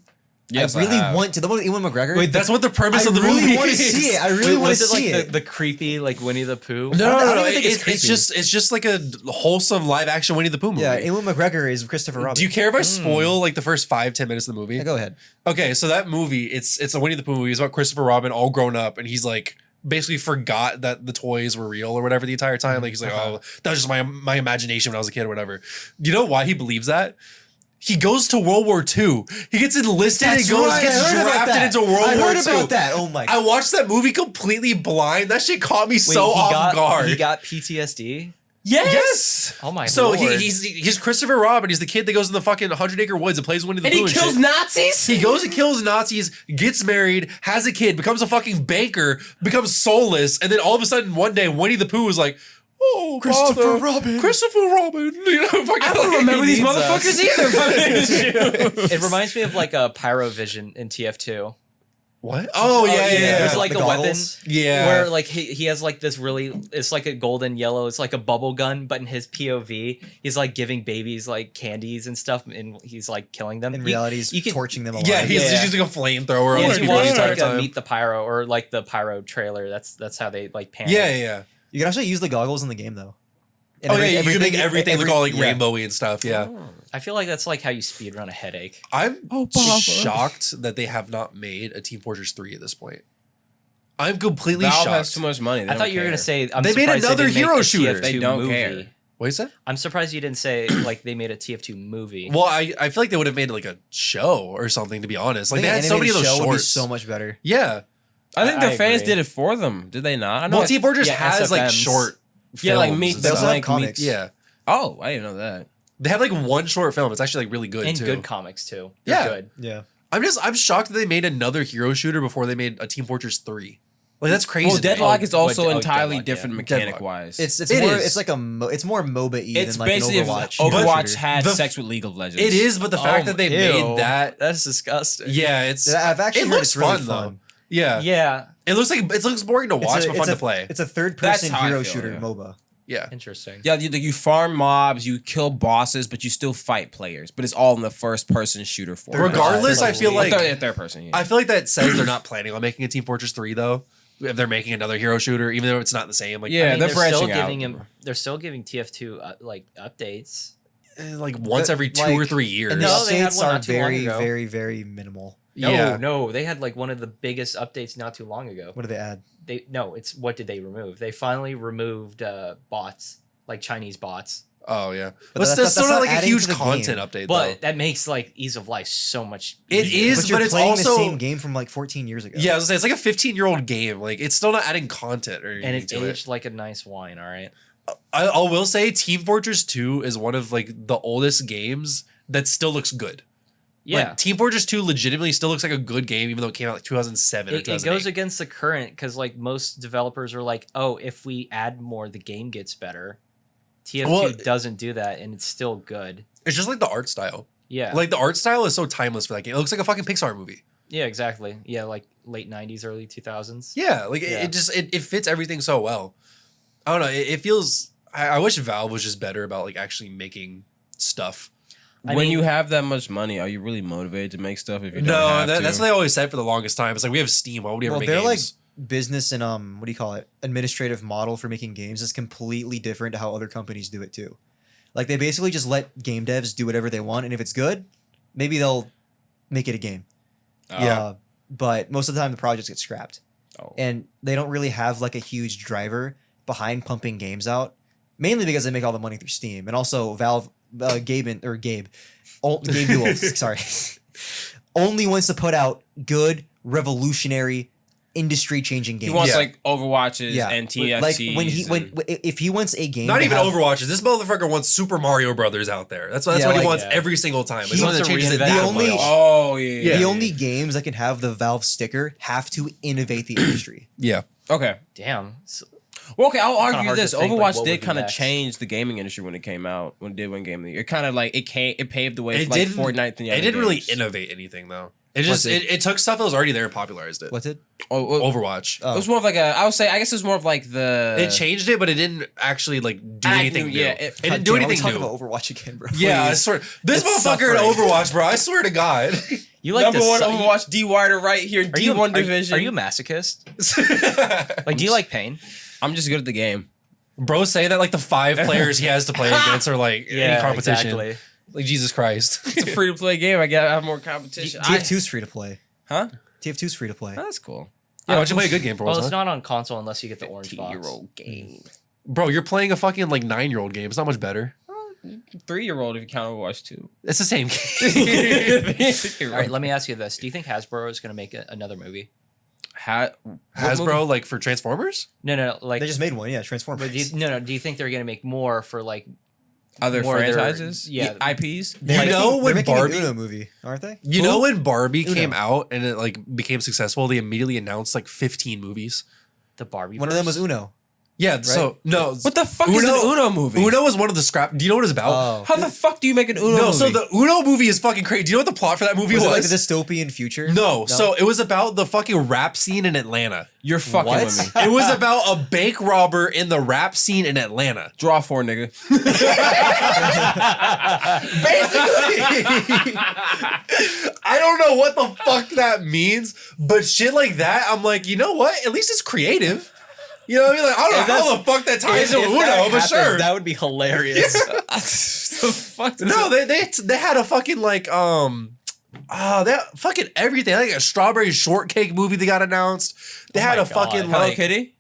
Speaker 1: Yes,
Speaker 3: I really
Speaker 1: have.
Speaker 3: want to. The one with Ewan McGregor.
Speaker 2: Wait, that's what the premise
Speaker 3: I
Speaker 2: of the
Speaker 3: really
Speaker 2: movie
Speaker 3: want to
Speaker 2: is.
Speaker 3: see it. I really want to
Speaker 4: was it
Speaker 3: see
Speaker 4: like
Speaker 3: it.
Speaker 4: the creepy like Winnie the Pooh?
Speaker 2: No,
Speaker 3: I
Speaker 2: no,
Speaker 3: don't
Speaker 2: no.
Speaker 3: even think it's
Speaker 2: It's just like a wholesome live action Winnie the Pooh movie.
Speaker 3: Yeah, Ewan McGregor is Christopher Robin.
Speaker 2: Do you care if I spoil like the first 5-10 minutes of the movie?
Speaker 3: Yeah, go ahead.
Speaker 2: Okay, so that movie, it's a Winnie the Pooh movie. It's about Christopher Robin all grown up, and he's like basically forgot that the toys were real or whatever the entire time. Like he's like, oh, that was just my imagination when I was a kid or whatever. Do you know why he believes that? He goes to World War II. He gets enlisted and
Speaker 3: That's
Speaker 2: gets
Speaker 3: right, I heard about
Speaker 2: drafted
Speaker 3: that.
Speaker 2: into World
Speaker 3: I
Speaker 2: War
Speaker 3: heard
Speaker 2: II.
Speaker 3: about that. Oh my!
Speaker 2: I watched that movie completely blind. That shit caught me so
Speaker 4: he
Speaker 2: off
Speaker 4: got,
Speaker 2: guard.
Speaker 4: He got PTSD.
Speaker 1: Yes.
Speaker 4: Oh my
Speaker 2: So
Speaker 4: lord.
Speaker 2: he's Christopher Robin. He's the kid that goes in the fucking 100-acre woods and plays Winnie the
Speaker 1: And he
Speaker 2: Pooh
Speaker 1: kills
Speaker 2: shit.
Speaker 1: Nazis.
Speaker 2: He goes and kills Nazis, gets married, has a kid, becomes a fucking banker, becomes soulless, and then all of a sudden one day Winnie the Pooh is like, "Oh,
Speaker 3: Christopher
Speaker 2: father,
Speaker 3: Robin.
Speaker 2: Christopher Robin." You know, fucking
Speaker 1: I don't remember these
Speaker 4: needs
Speaker 1: motherfuckers either.
Speaker 4: It reminds me of like a Pyrovision in TF2.
Speaker 2: What? Oh yeah, yeah.
Speaker 4: There's like
Speaker 3: The
Speaker 4: a
Speaker 3: goggles?
Speaker 4: weapon
Speaker 2: Yeah.
Speaker 4: where like he has like this really, it's like a golden yellow, it's like a bubble gun, but in his POV he's like giving babies like candies and stuff, and he's like killing them.
Speaker 3: In reality, he's
Speaker 4: you can-
Speaker 3: torching them alive.
Speaker 2: Yeah, he's
Speaker 4: Yeah.
Speaker 2: just using a flamethrower
Speaker 4: yeah,
Speaker 2: on
Speaker 4: if you
Speaker 2: people
Speaker 4: watch
Speaker 2: the entire
Speaker 4: like
Speaker 2: time.
Speaker 4: Meet the Pyro or like the Pyro trailer, that's how they like pan.
Speaker 2: Yeah, yeah.
Speaker 3: You can actually use the goggles in the game though. And
Speaker 2: Oh yeah, you can make
Speaker 3: everything-
Speaker 2: everything look all like
Speaker 3: yeah.
Speaker 2: rainbowy and stuff. Yeah.
Speaker 4: I feel like that's like how you speedrun a headache.
Speaker 2: I'm
Speaker 1: Oh, Papa.
Speaker 2: shocked that they have not made a Team Fortress 3 at this point. I'm completely
Speaker 1: Valve
Speaker 2: shocked.
Speaker 1: has too much money.
Speaker 4: I thought you were gonna say I'm
Speaker 2: They made
Speaker 4: surprised
Speaker 2: another
Speaker 4: didn't make
Speaker 2: hero
Speaker 4: a
Speaker 2: shooter.
Speaker 4: TF2
Speaker 1: They don't
Speaker 4: movie.
Speaker 1: care.
Speaker 2: What is that?
Speaker 4: I'm surprised you didn't say like they made a TF2 movie.
Speaker 2: Well, I feel like they would have made like a show or something, to be honest. Like
Speaker 3: I
Speaker 2: they
Speaker 3: think
Speaker 2: had so many of
Speaker 3: animated
Speaker 2: those
Speaker 3: show would be
Speaker 2: shorts.
Speaker 3: so much better.
Speaker 2: Yeah.
Speaker 1: I think
Speaker 4: I
Speaker 1: the fans
Speaker 4: agree.
Speaker 1: did it for them. Did they not? I know.
Speaker 2: Well, Team Fortress
Speaker 4: yeah,
Speaker 2: has like
Speaker 4: SFMs.
Speaker 2: short
Speaker 1: Yeah, like
Speaker 2: films
Speaker 1: Meet
Speaker 2: and
Speaker 3: They
Speaker 1: the
Speaker 3: also
Speaker 2: stuff.
Speaker 3: have comics.
Speaker 2: Yeah.
Speaker 1: Oh, I didn't know that.
Speaker 2: They have like one short film. It's actually like really good
Speaker 4: and
Speaker 2: too.
Speaker 4: good comics too. They're
Speaker 2: Yeah.
Speaker 4: good.
Speaker 3: Yeah.
Speaker 2: I'm shocked that they made another hero shooter before they made a Team Fortress 3. Like that's crazy.
Speaker 1: Well,
Speaker 2: to me.
Speaker 1: Deadlock is also
Speaker 4: Deadlock,
Speaker 1: entirely
Speaker 4: yeah.
Speaker 1: different
Speaker 2: Deadlock.
Speaker 1: mechanic wise.
Speaker 3: It's
Speaker 2: It
Speaker 3: more
Speaker 2: is.
Speaker 3: it's like it's more MOBA-y
Speaker 1: It's
Speaker 3: than like an
Speaker 1: basically if
Speaker 3: Overwatch.
Speaker 1: Overwatch
Speaker 3: shooter.
Speaker 1: had
Speaker 2: The-
Speaker 1: sex with League of Legends.
Speaker 2: It is, but the fact that they made that,
Speaker 4: that's disgusting.
Speaker 2: yeah, it's
Speaker 3: I've actually
Speaker 2: it
Speaker 3: heard
Speaker 2: looks
Speaker 3: it's really
Speaker 2: fun,
Speaker 3: fun.
Speaker 2: though. Yeah.
Speaker 4: Yeah.
Speaker 2: It looks boring to watch, but fun to play.
Speaker 3: It's a third
Speaker 1: That's
Speaker 3: person
Speaker 1: how I
Speaker 3: hero
Speaker 1: feel,
Speaker 3: shooter
Speaker 1: yeah.
Speaker 3: MOBA.
Speaker 2: Yeah.
Speaker 4: Interesting.
Speaker 1: Yeah, you farm mobs, you kill bosses, but you still fight players. But it's all in the first person shooter form.
Speaker 3: Third
Speaker 2: Regardless,
Speaker 3: person,
Speaker 2: I feel like
Speaker 1: third person. Yeah.
Speaker 2: I feel like that says they're not planning on making a Team Fortress 3 though. If they're making another hero shooter, even though it's not the same, like
Speaker 1: Yeah,
Speaker 4: I mean,
Speaker 1: they're
Speaker 4: still
Speaker 1: branching out.
Speaker 4: giving him. They're still giving TF2 like updates.
Speaker 2: like once every 2
Speaker 3: like-
Speaker 2: or 3 years.
Speaker 3: And the
Speaker 4: No, they had
Speaker 3: updates
Speaker 4: one
Speaker 3: are
Speaker 4: not too long
Speaker 3: very,
Speaker 4: ago.
Speaker 3: very, very minimal.
Speaker 4: No,
Speaker 2: yeah.
Speaker 4: no, they had like one of the biggest updates not too long ago.
Speaker 3: What do they add?
Speaker 4: It's what did they remove? They finally removed bots, like Chinese bots.
Speaker 2: Oh yeah, but
Speaker 3: that's-
Speaker 2: that's still
Speaker 3: that's
Speaker 2: not
Speaker 3: not
Speaker 2: like a
Speaker 3: adding
Speaker 2: huge
Speaker 3: to the
Speaker 2: content
Speaker 3: game.
Speaker 2: update.
Speaker 4: But
Speaker 2: though.
Speaker 4: that makes like ease of life so much.
Speaker 2: It
Speaker 4: easier.
Speaker 2: is,
Speaker 3: But you're
Speaker 2: but it's
Speaker 3: playing
Speaker 2: also
Speaker 3: the same game from like 14 years ago.
Speaker 2: yeah. I was gonna say it's like a 15-year-old game. Like it's still not adding content or anything
Speaker 4: and it's
Speaker 2: to
Speaker 4: aged like a nice wine. All right.
Speaker 2: I will say Team Fortress 2 is one of like the oldest games that still looks good.
Speaker 4: Yeah.
Speaker 2: Like, Team Fortress 2 legitimately still looks like a good game, even though it came out like 2007 or
Speaker 4: It
Speaker 2: 2008.
Speaker 4: goes against the current because like most developers are like, oh, if we add more, the game gets better. TF2
Speaker 2: Well,
Speaker 4: doesn't do that, and it's still good.
Speaker 2: It's just like the art style.
Speaker 4: Yeah.
Speaker 2: Like the art style is so timeless for that game. It looks like a fucking Pixar movie.
Speaker 4: yeah, exactly. Yeah, like late '90s, early 2000s.
Speaker 2: Yeah, like
Speaker 4: Yeah.
Speaker 2: it just it fits everything so well. I don't know. It feels. I wish Valve was just better about like actually making stuff.
Speaker 4: I
Speaker 1: when
Speaker 4: mean-
Speaker 1: you have that much money, are you really motivated to make stuff if you don't
Speaker 2: No,
Speaker 1: have to?
Speaker 2: that's what they always said for the longest time. It's like we have Steam. Why would we ever
Speaker 3: Well,
Speaker 2: make
Speaker 3: they're like
Speaker 2: games?
Speaker 3: business and what do you call it? Administrative model for making games is completely different to how other companies do it too. Like they basically just let game devs do whatever they want, and if it's good, maybe they'll make it a game.
Speaker 1: Oh.
Speaker 3: But most of the time, the projects get scrapped,
Speaker 1: Oh.
Speaker 3: and they don't really have like a huge driver behind pumping games out. Mainly because they make all the money through Steam, and also Valve, Gabe Newell, sorry, only wants to put out good, revolutionary, industry-changing
Speaker 1: He
Speaker 3: games.
Speaker 1: wants
Speaker 2: Yeah.
Speaker 1: like Overwatches
Speaker 3: Yeah.
Speaker 1: and TFTs.
Speaker 3: Like if he wants a game,
Speaker 2: Not
Speaker 3: to
Speaker 2: even
Speaker 3: have-
Speaker 2: Overwatches. This motherfucker wants Super Mario Brothers out there. That's what
Speaker 3: Yeah,
Speaker 2: he
Speaker 3: like-
Speaker 2: wants
Speaker 4: Yeah.
Speaker 2: every single time.
Speaker 3: He
Speaker 2: It's
Speaker 4: wants
Speaker 2: that
Speaker 4: to
Speaker 2: changes it
Speaker 4: reinvent
Speaker 2: that
Speaker 3: the only-
Speaker 2: much.
Speaker 1: Oh yeah.
Speaker 2: Yeah.
Speaker 3: The only games that can have the Valve sticker have to innovate the industry.
Speaker 2: Yeah.
Speaker 1: Okay.
Speaker 4: Damn. So,
Speaker 1: Well, okay, I'll
Speaker 4: kinda
Speaker 1: argue
Speaker 4: hard to
Speaker 1: this.
Speaker 4: think, like,
Speaker 1: Overwatch
Speaker 4: what
Speaker 1: did
Speaker 4: would be
Speaker 1: kind of
Speaker 4: next.
Speaker 1: change the gaming industry when it came out. When it did win Game of the Year, it kind of like it paved the way
Speaker 2: It
Speaker 1: for like
Speaker 2: didn't-
Speaker 1: Fortnite and the
Speaker 2: It
Speaker 1: other
Speaker 2: didn't really
Speaker 1: games.
Speaker 2: innovate anything though. It just
Speaker 3: What's it?
Speaker 2: it took stuff that was already there and popularized it.
Speaker 3: What's it?
Speaker 1: Oh,
Speaker 2: Overwatch.
Speaker 3: Oh.
Speaker 1: it was more of like a. I would say. I guess it was more of like the.
Speaker 2: It changed it, but it didn't actually like do
Speaker 1: Act
Speaker 2: anything
Speaker 1: new,
Speaker 2: new.
Speaker 1: yeah,
Speaker 2: It
Speaker 1: it-
Speaker 2: didn't do
Speaker 3: Damn,
Speaker 2: anything
Speaker 3: Talk
Speaker 2: new.
Speaker 3: about Overwatch again, bro.
Speaker 2: Yeah, I
Speaker 3: Please.
Speaker 2: swear. This
Speaker 3: It's
Speaker 2: motherfucker in
Speaker 3: suffering.
Speaker 2: Overwatch, bro. I swear to God.
Speaker 4: you like
Speaker 1: number
Speaker 4: to
Speaker 1: one
Speaker 4: su-
Speaker 1: Overwatch D Wider right here.
Speaker 4: Are you,
Speaker 1: D1
Speaker 4: are-
Speaker 1: division.
Speaker 4: Are you a masochist? Like, do you like pain?
Speaker 1: I'm just good at the game.
Speaker 2: Bro, say that like the 5 players he has to play against are like any competition.
Speaker 4: exactly.
Speaker 2: Like Jesus Christ.
Speaker 1: It's a free to play game. I gotta have more competition.
Speaker 3: TF2's free to play.
Speaker 1: Huh?
Speaker 3: TF2's free to play.
Speaker 1: That's cool.
Speaker 2: Yeah, why don't you play a good game for
Speaker 4: Well,
Speaker 2: once,
Speaker 4: it's
Speaker 2: huh?
Speaker 4: not on console unless you get the orange box.
Speaker 1: 10-year-old game.
Speaker 2: Bro, you're playing a fucking like 9-year-old game. It's not much better.
Speaker 1: 3-year-old if you count Overwatch 2.
Speaker 2: It's the same game.
Speaker 4: All right, let me ask you this: do you think Hasbro is going to make another movie?
Speaker 2: Hasbro, like for Transformers?
Speaker 4: No, like
Speaker 3: They just made one. Yeah, Transformers.
Speaker 4: but do you think they're gonna make more for like
Speaker 1: Other
Speaker 4: more of their-
Speaker 1: franchises?
Speaker 4: yeah.
Speaker 1: IPs?
Speaker 3: They're
Speaker 2: You know when
Speaker 3: making
Speaker 2: Barbie-
Speaker 3: an Uno movie, aren't they?
Speaker 2: You know when Barbie
Speaker 3: Uno.
Speaker 2: came out and it like became successful, they immediately announced like 15 movies.
Speaker 4: the Barbie?
Speaker 3: One of them was Uno.
Speaker 2: Yeah, so no.
Speaker 1: What the fuck is an Uno movie?
Speaker 2: Uno was one of the scrap. Do you know what it's about?
Speaker 3: Oh,
Speaker 1: How the fuck do you make an Uno
Speaker 2: no,
Speaker 1: movie?
Speaker 2: so the Uno movie is fucking crazy. Do you know what the plot for that movie
Speaker 3: was
Speaker 2: was?
Speaker 3: it like the dystopian future?
Speaker 2: No, so it was about the fucking rap scene in Atlanta.
Speaker 1: You're fucking
Speaker 3: What?
Speaker 1: with me.
Speaker 2: It was about a bank robber in the rap scene in Atlanta.
Speaker 1: Draw 4, nigga.
Speaker 2: Basically, I don't know what the fuck that means, but shit like that, I'm like, you know what? At least it's creative. You know what I mean? Like, I don't know how the fuck that ties in with Uno, but sure.
Speaker 4: That would be hilarious.
Speaker 1: The fuck does
Speaker 2: No,
Speaker 1: it-
Speaker 2: they had a fucking like they fucking everything. Like a strawberry shortcake movie they got announced. They had
Speaker 4: my
Speaker 2: a fucking
Speaker 4: God.
Speaker 1: Hello
Speaker 2: like
Speaker 1: Kitty?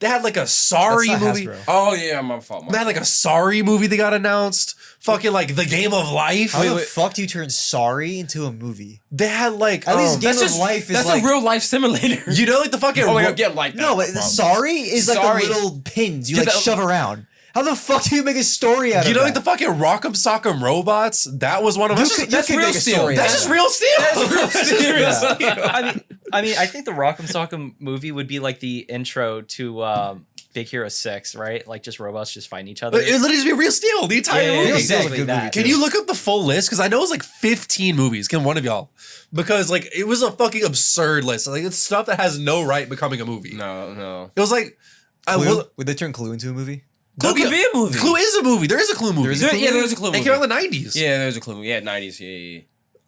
Speaker 2: they had like a sorry
Speaker 3: That's not
Speaker 2: movie.
Speaker 3: Hasbro.
Speaker 1: Oh yeah, my fault.
Speaker 2: They had like a sorry movie they got announced. Fucking like The Game of Life.
Speaker 3: How the fuck do you turn Sorry into a movie?
Speaker 2: They had like
Speaker 3: At least Game
Speaker 1: That's
Speaker 3: of
Speaker 1: just
Speaker 3: Life is
Speaker 1: that's
Speaker 3: like
Speaker 1: a real life simulator.
Speaker 2: you know like the fucking
Speaker 1: Oh, I don't get like that.
Speaker 3: no, but
Speaker 1: problem.
Speaker 3: Sorry is like
Speaker 1: Sorry.
Speaker 3: the little pins you
Speaker 1: Yeah,
Speaker 3: like
Speaker 1: that-
Speaker 3: shove around. How the fuck do you make a story out
Speaker 2: you
Speaker 3: of
Speaker 2: know
Speaker 3: that?
Speaker 2: like the fucking Rock'em Sock'em Robots. That was one of them.
Speaker 1: That's
Speaker 3: could
Speaker 1: real
Speaker 3: make a
Speaker 1: steel.
Speaker 3: story
Speaker 2: That's
Speaker 3: out
Speaker 2: just
Speaker 3: of
Speaker 2: real steel.
Speaker 1: That's real steel.
Speaker 3: Yeah.
Speaker 4: I mean, I think the Rock'em Sock'em movie would be like the intro to Big Hero 6, right? Like just robots just fighting each other.
Speaker 2: It literally just be real steel. The entire
Speaker 4: Yeah,
Speaker 2: movie.
Speaker 3: Real Steel's a
Speaker 4: exactly
Speaker 3: good
Speaker 4: that.
Speaker 3: movie,
Speaker 2: Can
Speaker 3: too.
Speaker 2: you look up the full list? Because I know it was like 15 movies. Can one of y'all? Because like it was a fucking absurd list. Like it's stuff that has no right becoming a movie.
Speaker 1: No.
Speaker 2: It was like
Speaker 3: Clue? Would they turn Clue into a movie?
Speaker 1: Clue could be a movie.
Speaker 2: Clue is a movie. There is a Clue movie.
Speaker 3: There is a Clue
Speaker 1: Yeah, there's a Clue
Speaker 2: It
Speaker 1: movie.
Speaker 2: came out in the 90s.
Speaker 1: Yeah, there's a Clue movie. Yeah, 90s. Yeah.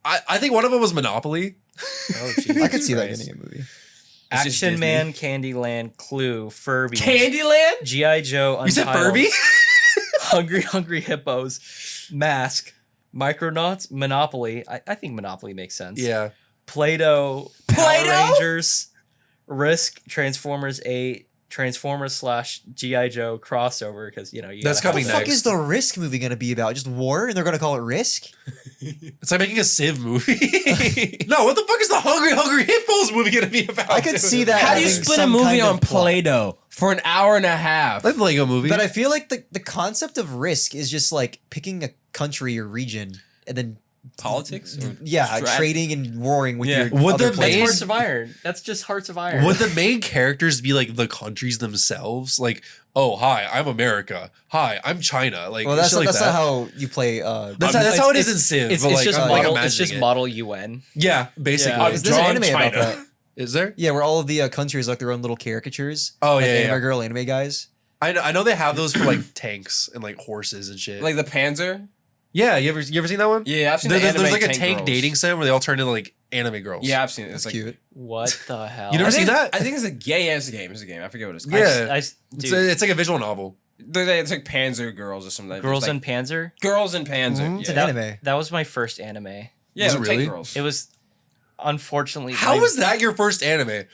Speaker 2: I think one of them was Monopoly.
Speaker 3: Oh, I could see that
Speaker 1: Christ.
Speaker 3: getting a movie.
Speaker 1: It's just
Speaker 4: Action
Speaker 1: Disney.
Speaker 4: Man, Candyland, Clue, Furby,
Speaker 1: Candyland?
Speaker 4: G.I. Joe, Untitled,
Speaker 2: You said Furby?
Speaker 4: Hungry Hippos, Mask, Micronauts, Monopoly. I think Monopoly makes sense.
Speaker 2: Yeah.
Speaker 4: Play-Doh,
Speaker 1: Play-Doh?
Speaker 4: Power Rangers, Risk, Transformers 8, Transformers / G.I. Joe crossover because you
Speaker 2: That's
Speaker 4: gotta have
Speaker 2: coming
Speaker 3: What the
Speaker 4: that.
Speaker 3: fuck is the Risk movie gonna be about? Just war, and they're gonna call it Risk?
Speaker 2: It's like making a Civ movie. No, what the fuck is the Hungry Hippos movie gonna be about?
Speaker 3: I could see that.
Speaker 1: How do you
Speaker 3: having
Speaker 1: split a
Speaker 3: some
Speaker 1: movie
Speaker 3: kind
Speaker 1: on
Speaker 3: of plot.
Speaker 1: Play-Doh for an hour and a half?
Speaker 2: Like the Lego movie.
Speaker 3: But I feel like the concept of Risk is just like picking a country or region and then
Speaker 1: Politics? Or
Speaker 3: trading and warring with
Speaker 1: Yeah.
Speaker 3: your
Speaker 2: Would
Speaker 3: other
Speaker 2: the
Speaker 4: That's
Speaker 3: players.
Speaker 2: main-
Speaker 4: Hearts of Iron. That's just Hearts of Iron.
Speaker 2: Would the main characters be like the countries themselves? Like, oh, hi, I'm America. Hi, I'm China. Like,
Speaker 3: Well, that's
Speaker 2: shit like
Speaker 3: not
Speaker 2: that.
Speaker 3: how you play.
Speaker 2: That's how it is in Civ.
Speaker 4: It's,
Speaker 2: but
Speaker 4: it's
Speaker 2: like,
Speaker 4: just
Speaker 2: like
Speaker 4: model.
Speaker 2: imagining
Speaker 4: It's just
Speaker 2: it.
Speaker 4: model UN.
Speaker 2: Yeah, basically.
Speaker 4: Yeah.
Speaker 3: There's an
Speaker 1: Drawn
Speaker 3: anime about
Speaker 1: China.
Speaker 3: that.
Speaker 2: Is there?
Speaker 3: Yeah, where all of the countries like their own little caricatures.
Speaker 2: Oh,
Speaker 3: like
Speaker 2: yeah,
Speaker 3: anime
Speaker 2: yeah.
Speaker 3: girl, anime guys.
Speaker 2: I know they have those for like tanks and like horses and shit.
Speaker 1: Like the Panzer?
Speaker 2: yeah, you ever seen that one?
Speaker 1: Yeah, I've seen
Speaker 2: There's,
Speaker 1: the anime
Speaker 2: there's like a
Speaker 1: tank
Speaker 2: tank
Speaker 1: girls.
Speaker 2: dating sim where they all turn into like anime girls.
Speaker 1: Yeah, I've seen it. It's
Speaker 3: That's
Speaker 1: like
Speaker 3: cute.
Speaker 4: What the hell?
Speaker 2: You never
Speaker 1: I
Speaker 2: seen
Speaker 1: think-
Speaker 2: that?
Speaker 1: I think it's a gay ass game. It's a game. I forget what it's called.
Speaker 2: Yeah.
Speaker 4: Dude,
Speaker 2: It's like a visual novel.
Speaker 1: It's like Panzer Girls or something.
Speaker 4: Girls
Speaker 1: It's
Speaker 4: in
Speaker 1: like
Speaker 4: Panzer.
Speaker 1: Girls in Panzer.
Speaker 3: It's
Speaker 1: Yeah,
Speaker 3: an anime.
Speaker 4: That was my first anime.
Speaker 1: yeah,
Speaker 2: Was it
Speaker 1: tank
Speaker 2: really?
Speaker 1: girls.
Speaker 4: It was unfortunately.
Speaker 2: How was that your first anime?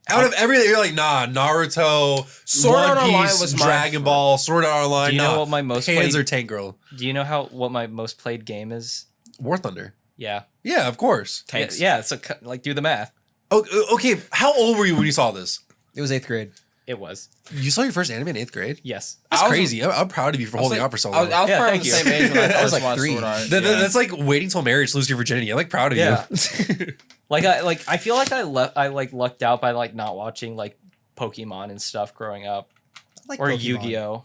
Speaker 2: Out of everything, you're like, nah, Naruto,
Speaker 1: Sword
Speaker 2: One
Speaker 1: Art Online
Speaker 2: Piece,
Speaker 1: was my
Speaker 2: Dragon
Speaker 1: first.
Speaker 2: Ball, Sword Art Online.
Speaker 4: Do you know
Speaker 2: nah,
Speaker 4: what my most
Speaker 2: Panzer
Speaker 4: played?
Speaker 2: Tank Girl,
Speaker 4: Do you know what my most played game is?
Speaker 2: War Thunder.
Speaker 4: Yeah.
Speaker 2: Yeah, of course.
Speaker 1: Tanks.
Speaker 4: Yeah. So like, do the math.
Speaker 2: Oh, okay, how old were you when you saw this?
Speaker 3: It was 8th grade.
Speaker 4: It was.
Speaker 2: You saw your first anime in 8th grade?
Speaker 4: Yes.
Speaker 2: That's
Speaker 1: I was-
Speaker 2: crazy. I'm proud of you for holding out for so
Speaker 1: I
Speaker 2: long.
Speaker 1: was
Speaker 4: Yeah,
Speaker 1: probably
Speaker 4: thank
Speaker 1: the
Speaker 4: you.
Speaker 1: same age when I
Speaker 3: I was
Speaker 1: first
Speaker 3: like
Speaker 1: watched
Speaker 3: 3.
Speaker 1: Sword Art.
Speaker 2: That's like waiting till marriage to lose your virginity. I'm like proud of
Speaker 4: Yeah.
Speaker 2: you.
Speaker 4: I feel like I lucked out by like not watching like Pokemon and stuff growing up
Speaker 3: I like
Speaker 4: or
Speaker 3: Pokemon.
Speaker 4: Yu-Gi-Oh.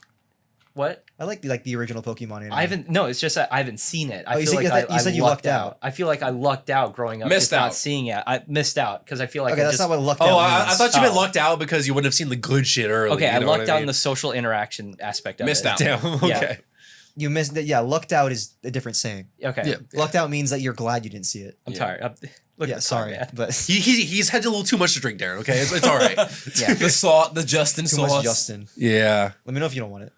Speaker 4: What?
Speaker 3: I like the original Pokemon anime.
Speaker 4: I haven't. No, it's just that I haven't seen it. I
Speaker 3: Oh, you
Speaker 4: feel
Speaker 3: said-
Speaker 4: like
Speaker 3: you said- you said you lucked out.
Speaker 4: I feel like I lucked out growing up.
Speaker 1: Missed
Speaker 4: just not
Speaker 1: out.
Speaker 4: seeing it. I missed out because I feel like
Speaker 3: Okay,
Speaker 4: I
Speaker 3: that's
Speaker 4: just.
Speaker 3: not what lucked
Speaker 2: Oh,
Speaker 3: out
Speaker 2: I
Speaker 3: means.
Speaker 2: thought you meant
Speaker 4: Oh.
Speaker 2: lucked out because you wouldn't have seen the good shit early.
Speaker 4: Okay,
Speaker 2: you
Speaker 4: I
Speaker 2: know what
Speaker 4: lucked out in
Speaker 2: mean?
Speaker 4: the social interaction aspect of
Speaker 1: Missed
Speaker 4: it.
Speaker 1: out.
Speaker 2: Damn. Okay.
Speaker 3: You missed that. Yeah, lucked out is a different saying.
Speaker 4: Okay.
Speaker 2: Yeah.
Speaker 3: Lucked out means that you're glad you didn't see it.
Speaker 4: I'm
Speaker 1: Yeah.
Speaker 4: tired. Look
Speaker 3: Yeah,
Speaker 4: at
Speaker 3: sorry,
Speaker 4: man.
Speaker 3: but
Speaker 2: He's had a little too much to drink, Darren. Okay, it's all right.
Speaker 3: yeah,
Speaker 1: The salt, the Justin
Speaker 3: too
Speaker 1: sauce.
Speaker 3: much Justin.
Speaker 2: Yeah.
Speaker 3: Let me know if you don't want it.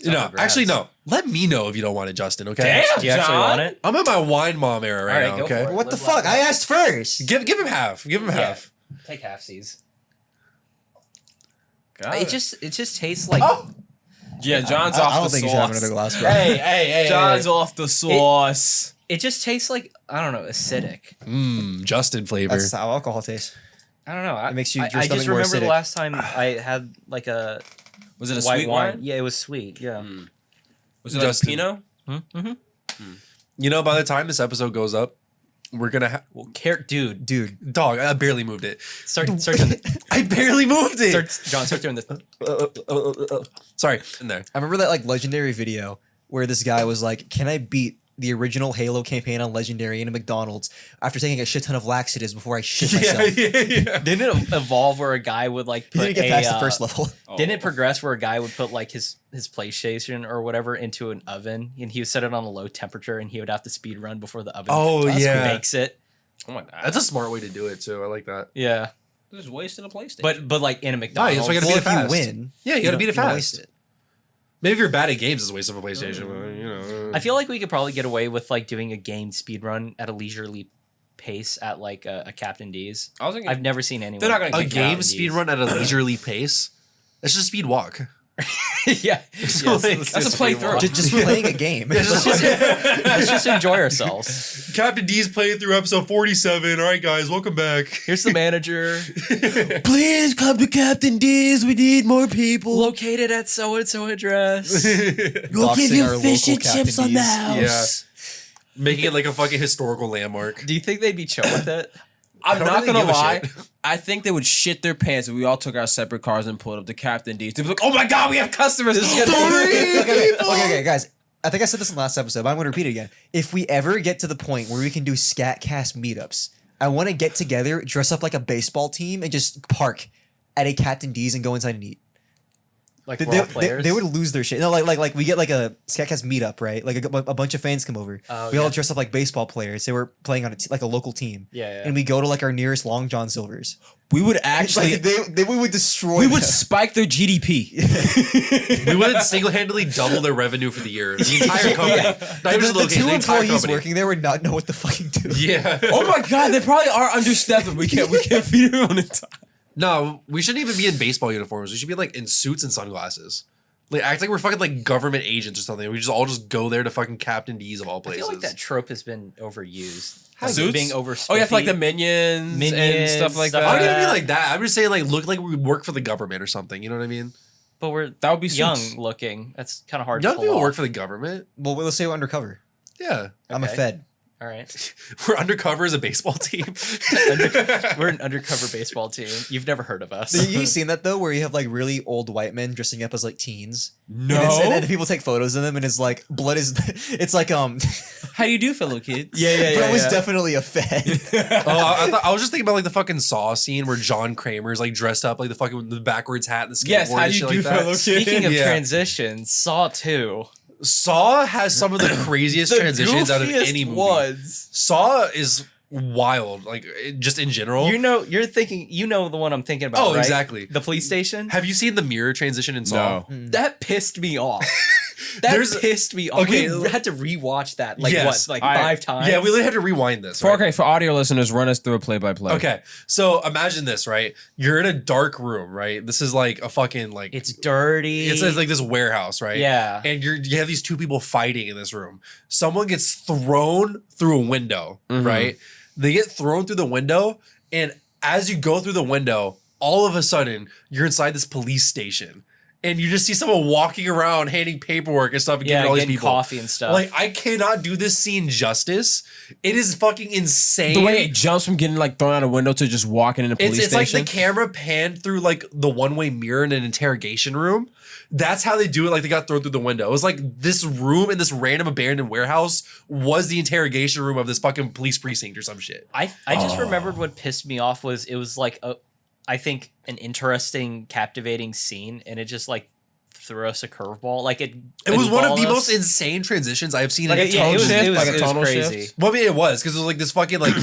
Speaker 2: No,
Speaker 4: Congrats.
Speaker 2: actually, no. Let me know if you don't want it, Justin. Okay.
Speaker 1: Damn,
Speaker 4: Do you actually
Speaker 1: John.
Speaker 4: want it?
Speaker 2: I'm in my wine mom era right,
Speaker 4: All right,
Speaker 2: now.
Speaker 4: go
Speaker 2: Okay.
Speaker 4: for it.
Speaker 3: What the
Speaker 4: Live
Speaker 3: fuck?
Speaker 4: like
Speaker 3: I
Speaker 4: that.
Speaker 3: asked first.
Speaker 2: Give him half. Give him half.
Speaker 4: Take halfsies.
Speaker 1: God.
Speaker 4: It just tastes like.
Speaker 2: Oh.
Speaker 1: Yeah, John's
Speaker 3: I
Speaker 1: off
Speaker 3: don't
Speaker 1: the
Speaker 3: think you should have
Speaker 1: sauce.
Speaker 3: another glass. Bro.
Speaker 2: Hey.
Speaker 1: John's off the sauce.
Speaker 4: It just tastes like I don't know, acidic.
Speaker 2: Justin flavor.
Speaker 3: That's how alcohol tastes.
Speaker 4: I don't know.
Speaker 3: It makes you- your
Speaker 4: I
Speaker 3: stomach
Speaker 4: just
Speaker 3: more
Speaker 4: remember the
Speaker 3: acidic.
Speaker 4: last time I had like a
Speaker 1: Was it a
Speaker 4: white
Speaker 1: sweet
Speaker 4: wine.
Speaker 1: wine?
Speaker 4: Yeah, it was sweet. Yeah.
Speaker 1: Was it like
Speaker 2: Justin.
Speaker 1: Pinot?
Speaker 2: You know, by the time this episode goes up, we're gonna have
Speaker 4: Well, dude,
Speaker 3: Dude,
Speaker 2: dog. I barely moved it.
Speaker 4: start doing this.
Speaker 2: I barely moved it.
Speaker 4: John, start doing this.
Speaker 2: Sorry, in there.
Speaker 3: I remember that like legendary video where this guy was like, "Can I beat the original Halo campaign on Legendary in a McDonald's after taking a shit ton of laxatives before I shit myself?"
Speaker 2: yeah.
Speaker 4: Didn't it evolve where a guy would like
Speaker 3: He
Speaker 4: put
Speaker 3: didn't get past the
Speaker 4: a,
Speaker 3: first level.
Speaker 4: Didn't it progress where a guy would put like his PlayStation or whatever into an oven and he would set it on a low temperature and he would have to speed run before the oven
Speaker 2: Oh, yeah.
Speaker 4: bakes it.
Speaker 1: Oh my god.
Speaker 2: That's a smart way to do it too. I like that.
Speaker 4: Yeah.
Speaker 1: Just wasting a PlayStation.
Speaker 4: But like in a McDonald's.
Speaker 2: that's why you gotta
Speaker 3: Well,
Speaker 2: beat
Speaker 3: if
Speaker 2: it
Speaker 3: you
Speaker 2: fast.
Speaker 3: win,
Speaker 2: Yeah, you gotta
Speaker 3: don't-
Speaker 2: beat it
Speaker 3: don't
Speaker 2: fast.
Speaker 3: waste it.
Speaker 2: Maybe if you're bad at games, it's a waste of a PlayStation. But, you know.
Speaker 4: I feel like we could probably get away with like doing a game speed run at a leisurely pace at like a Captain D's.
Speaker 1: I was thinking
Speaker 4: I've never seen anyone.
Speaker 1: They're not gonna
Speaker 2: a
Speaker 1: kick
Speaker 2: game
Speaker 1: Captain
Speaker 2: speed
Speaker 1: D's.
Speaker 2: run at a leisurely pace. That's just speed walk.
Speaker 4: Yeah.
Speaker 2: like-
Speaker 4: let's
Speaker 1: that's
Speaker 4: do
Speaker 1: a playthrough.
Speaker 4: walk.
Speaker 3: Just playing a game.
Speaker 4: Let's just enjoy ourselves.
Speaker 2: Captain D's playing through episode 47. All right, guys, welcome back.
Speaker 4: Here's the manager.
Speaker 1: Please come to Captain D's. We need more people.
Speaker 4: Located at so and so address.
Speaker 1: We'll give
Speaker 3: Doxing our
Speaker 1: you fish
Speaker 3: local
Speaker 1: and chips
Speaker 3: Captain
Speaker 1: on the
Speaker 3: D's.
Speaker 1: house.
Speaker 2: Making it like a fucking historical landmark.
Speaker 4: Do you think they'd be chill with it?
Speaker 1: I'm
Speaker 2: don't
Speaker 1: not
Speaker 2: really
Speaker 1: gonna
Speaker 2: give a
Speaker 1: lie.
Speaker 2: shit.
Speaker 1: I think they would shit their pants if we all took our separate cars and pulled up to Captain D's. They'd be like, "Oh my god, we have customers!" This is gonna be
Speaker 3: Okay, guys. I think I said this in the last episode, but I'm going to repeat it again. If we ever get to the point where we can do Scat Cast meetups, I want to get together, dress up like a baseball team, and just park at a Captain D's and go inside and eat.
Speaker 4: Like
Speaker 3: They,
Speaker 4: we're all
Speaker 3: they-
Speaker 4: players.
Speaker 3: they would lose their shit. No, like we get like a Scatcast meetup, right? Like a bunch of fans come over.
Speaker 4: Oh,
Speaker 3: we all
Speaker 4: yeah.
Speaker 3: dress up like baseball players. They were playing on like a local team.
Speaker 4: Yeah.
Speaker 3: And we go to like our nearest Long John Silver's.
Speaker 1: We would actually.
Speaker 3: Like, we would destroy.
Speaker 1: we would
Speaker 3: them.
Speaker 1: spike their GDP.
Speaker 2: We would single-handedly double their revenue for the year. The entire company. Not even just
Speaker 3: The
Speaker 2: location,
Speaker 3: two
Speaker 2: the entire
Speaker 3: employees
Speaker 2: company.
Speaker 3: working there would not know what to fucking do.
Speaker 2: Yeah.
Speaker 1: Oh my god, they probably are understaffed. We can't feed everyone in time.
Speaker 2: No, we shouldn't even be in baseball uniforms. We should be like in suits and sunglasses. Like act like we're fucking like government agents or something. We just all just go there to fucking Captain D's of all
Speaker 4: I
Speaker 2: places.
Speaker 4: feel like that trope has been overused.
Speaker 1: Suits?
Speaker 4: Being over.
Speaker 1: Oh yeah, for like the minions and
Speaker 4: Minions,
Speaker 1: stuff like
Speaker 4: stuff
Speaker 1: that.
Speaker 2: I
Speaker 4: like
Speaker 2: don't even
Speaker 4: that.
Speaker 2: mean like that. I'm just saying like look like we work for the government or something. You know what I mean?
Speaker 4: But we're
Speaker 1: That would be
Speaker 4: young
Speaker 1: suits.
Speaker 4: looking. That's kind of hard.
Speaker 2: Young
Speaker 4: to pull
Speaker 2: people
Speaker 4: off.
Speaker 2: work for the government.
Speaker 3: Well, let's say we're undercover.
Speaker 2: Yeah.
Speaker 3: I'm a
Speaker 4: Okay.
Speaker 3: Fed.
Speaker 4: All right.
Speaker 2: We're undercover as a baseball team.
Speaker 4: We're an undercover baseball team. You've never heard of us.
Speaker 3: You seen that though, where you have like really old white men dressing up as like teens?
Speaker 1: No.
Speaker 3: And then people take photos of them, and it's like blood is. It's like
Speaker 1: How do you do, fellow kids?
Speaker 3: Bro was definitely a Fed.
Speaker 2: I was just thinking about like the fucking Saw scene where John Kramer's like dressed up like the fucking the backwards hat and the skateboard
Speaker 1: Yes, how
Speaker 2: and
Speaker 1: do
Speaker 2: shit
Speaker 1: you do,
Speaker 2: like that.
Speaker 1: fellow kids?
Speaker 4: Speaking of
Speaker 2: Yeah.
Speaker 4: transitions, Saw 2.
Speaker 2: Saw has some of the craziest transitions out of any movie.
Speaker 4: ones.
Speaker 2: Saw is wild, like just in general.
Speaker 4: You're thinking. You know the one I'm thinking about.
Speaker 2: Oh,
Speaker 4: right?
Speaker 2: exactly.
Speaker 4: The police station.
Speaker 2: Have you seen the mirror transition in Saw?
Speaker 1: No.
Speaker 4: That pissed me off. That
Speaker 2: There's-
Speaker 4: pissed me off.
Speaker 2: okay,
Speaker 4: We had to rewatch that like
Speaker 2: Yes,
Speaker 4: what, like
Speaker 1: I-
Speaker 4: 5 times.
Speaker 2: Yeah, we literally had to rewind this.
Speaker 1: For,
Speaker 2: right?
Speaker 1: okay, for audio listeners, run us through a play-by-play.
Speaker 2: Okay, so imagine this, right? You're in a dark room, right? This is like a fucking like
Speaker 4: It's dirty.
Speaker 2: it's like this warehouse, right?
Speaker 4: Yeah.
Speaker 2: And you have these two people fighting in this room. Someone gets thrown through a window,
Speaker 1: Mhm.
Speaker 2: right? They get thrown through the window, and as you go through the window, all of a sudden you're inside this police station. And you just see someone walking around handing paperwork and stuff and
Speaker 4: yeah,
Speaker 2: giving all these
Speaker 4: getting
Speaker 2: people
Speaker 4: coffee and stuff.
Speaker 2: Like, I cannot do this scene justice. It is fucking insane.
Speaker 1: The way it jumps from getting like thrown out a window to just walking in a police
Speaker 2: It's like
Speaker 1: station.
Speaker 2: the camera panned through like the one-way mirror in an interrogation room. That's how they do it. Like they got thrown through the window. It was like this room in this random abandoned warehouse was the interrogation room of this fucking police precinct or some shit.
Speaker 4: I just remembered what pissed me off was it was like I think an interesting, captivating scene, and it just like threw us a curveball. Like it
Speaker 2: was one of the
Speaker 4: us.
Speaker 2: most insane transitions I've seen
Speaker 1: Like
Speaker 2: in
Speaker 1: a
Speaker 2: a
Speaker 1: tone
Speaker 4: it was,
Speaker 1: shift,
Speaker 4: it was,
Speaker 1: like a
Speaker 4: it was
Speaker 1: tonal
Speaker 4: crazy.
Speaker 1: shift?
Speaker 2: Well, I mean, it was because it was like this fucking like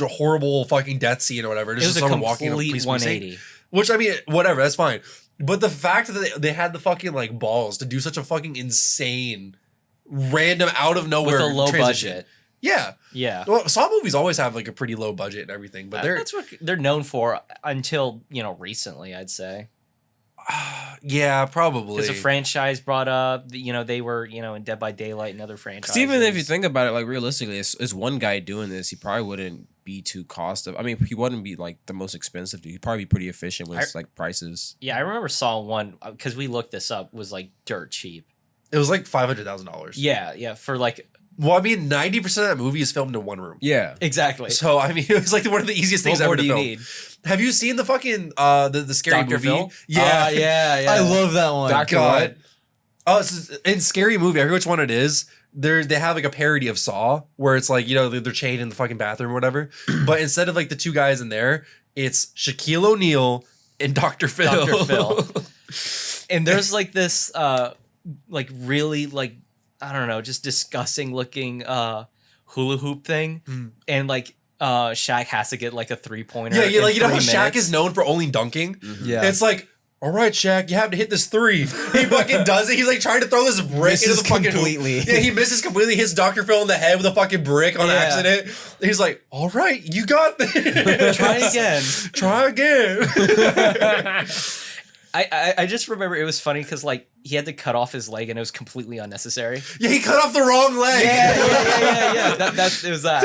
Speaker 2: horrible fucking death scene or whatever.
Speaker 4: It
Speaker 2: It's
Speaker 4: was
Speaker 2: just
Speaker 4: a
Speaker 2: someone walking in a
Speaker 4: complete
Speaker 2: police
Speaker 4: 180.
Speaker 2: precinct. Which I mean, whatever, that's fine. But the fact that they had the fucking like balls to do such a fucking insane, random, out of nowhere
Speaker 4: With a low
Speaker 2: transition.
Speaker 4: budget.
Speaker 2: Yeah.
Speaker 4: Yeah.
Speaker 2: Well, Saw movies always have like a pretty low budget and everything, but they're
Speaker 4: That's what they're known for until, recently, I'd say.
Speaker 2: yeah, probably.
Speaker 4: Because a franchise brought up, they were, in Dead by Daylight and other franchises.
Speaker 1: Because even if you think about it, like realistically, it's one guy doing this. He probably wouldn't be too cost of. I mean, he wouldn't be like the most expensive dude. He'd probably be pretty efficient with like prices.
Speaker 4: Yeah, I remember Saw 1 because we looked this up was like dirt cheap.
Speaker 2: It was like $500,000.
Speaker 4: Yeah, for like
Speaker 2: Well, I mean, 90% of that movie is filmed in one room.
Speaker 1: Yeah,
Speaker 4: exactly.
Speaker 2: So I mean, it was like one of the easiest things
Speaker 4: What more
Speaker 2: ever
Speaker 4: do
Speaker 2: to
Speaker 4: you
Speaker 2: film.
Speaker 4: need?
Speaker 2: Have you seen the fucking the scary
Speaker 4: Dr.
Speaker 2: movie?
Speaker 4: Phil?
Speaker 2: Yeah,
Speaker 4: yeah.
Speaker 3: I love that one.
Speaker 1: Dr.
Speaker 2: God.
Speaker 1: What?
Speaker 2: Oh, it's in Scary Movie. I forget which one it is. They have like a parody of Saw where it's like, you know, they're chained in the fucking bathroom or whatever. But instead of like the two guys in there, it's Shaquille O'Neal and Dr. Phil.
Speaker 4: Dr. Phil. And there's like this like really like I don't know, just disgusting looking hula hoop thing. And like Shaq has to get like a 3-pointer.
Speaker 2: Yeah, like you know how
Speaker 4: 3
Speaker 2: Shaq
Speaker 4: minutes.
Speaker 2: is known for only dunking?
Speaker 3: Yeah.
Speaker 2: It's like, all right, Shaq, you have to hit this 3. He fucking does it. He's like trying to throw this brick into
Speaker 3: Misses
Speaker 2: the fucking
Speaker 3: completely.
Speaker 2: Yeah, he misses completely. Hits Dr. Phil in the head with a fucking brick on
Speaker 4: Yeah.
Speaker 2: accident. He's like, all right, you got this.
Speaker 4: Try again.
Speaker 2: Try again.
Speaker 4: I just remember it was funny because like he had to cut off his leg and it was completely unnecessary.
Speaker 2: Yeah, he cut off the wrong leg.
Speaker 4: Yeah. It was that.